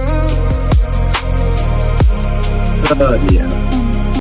Oh, yeah.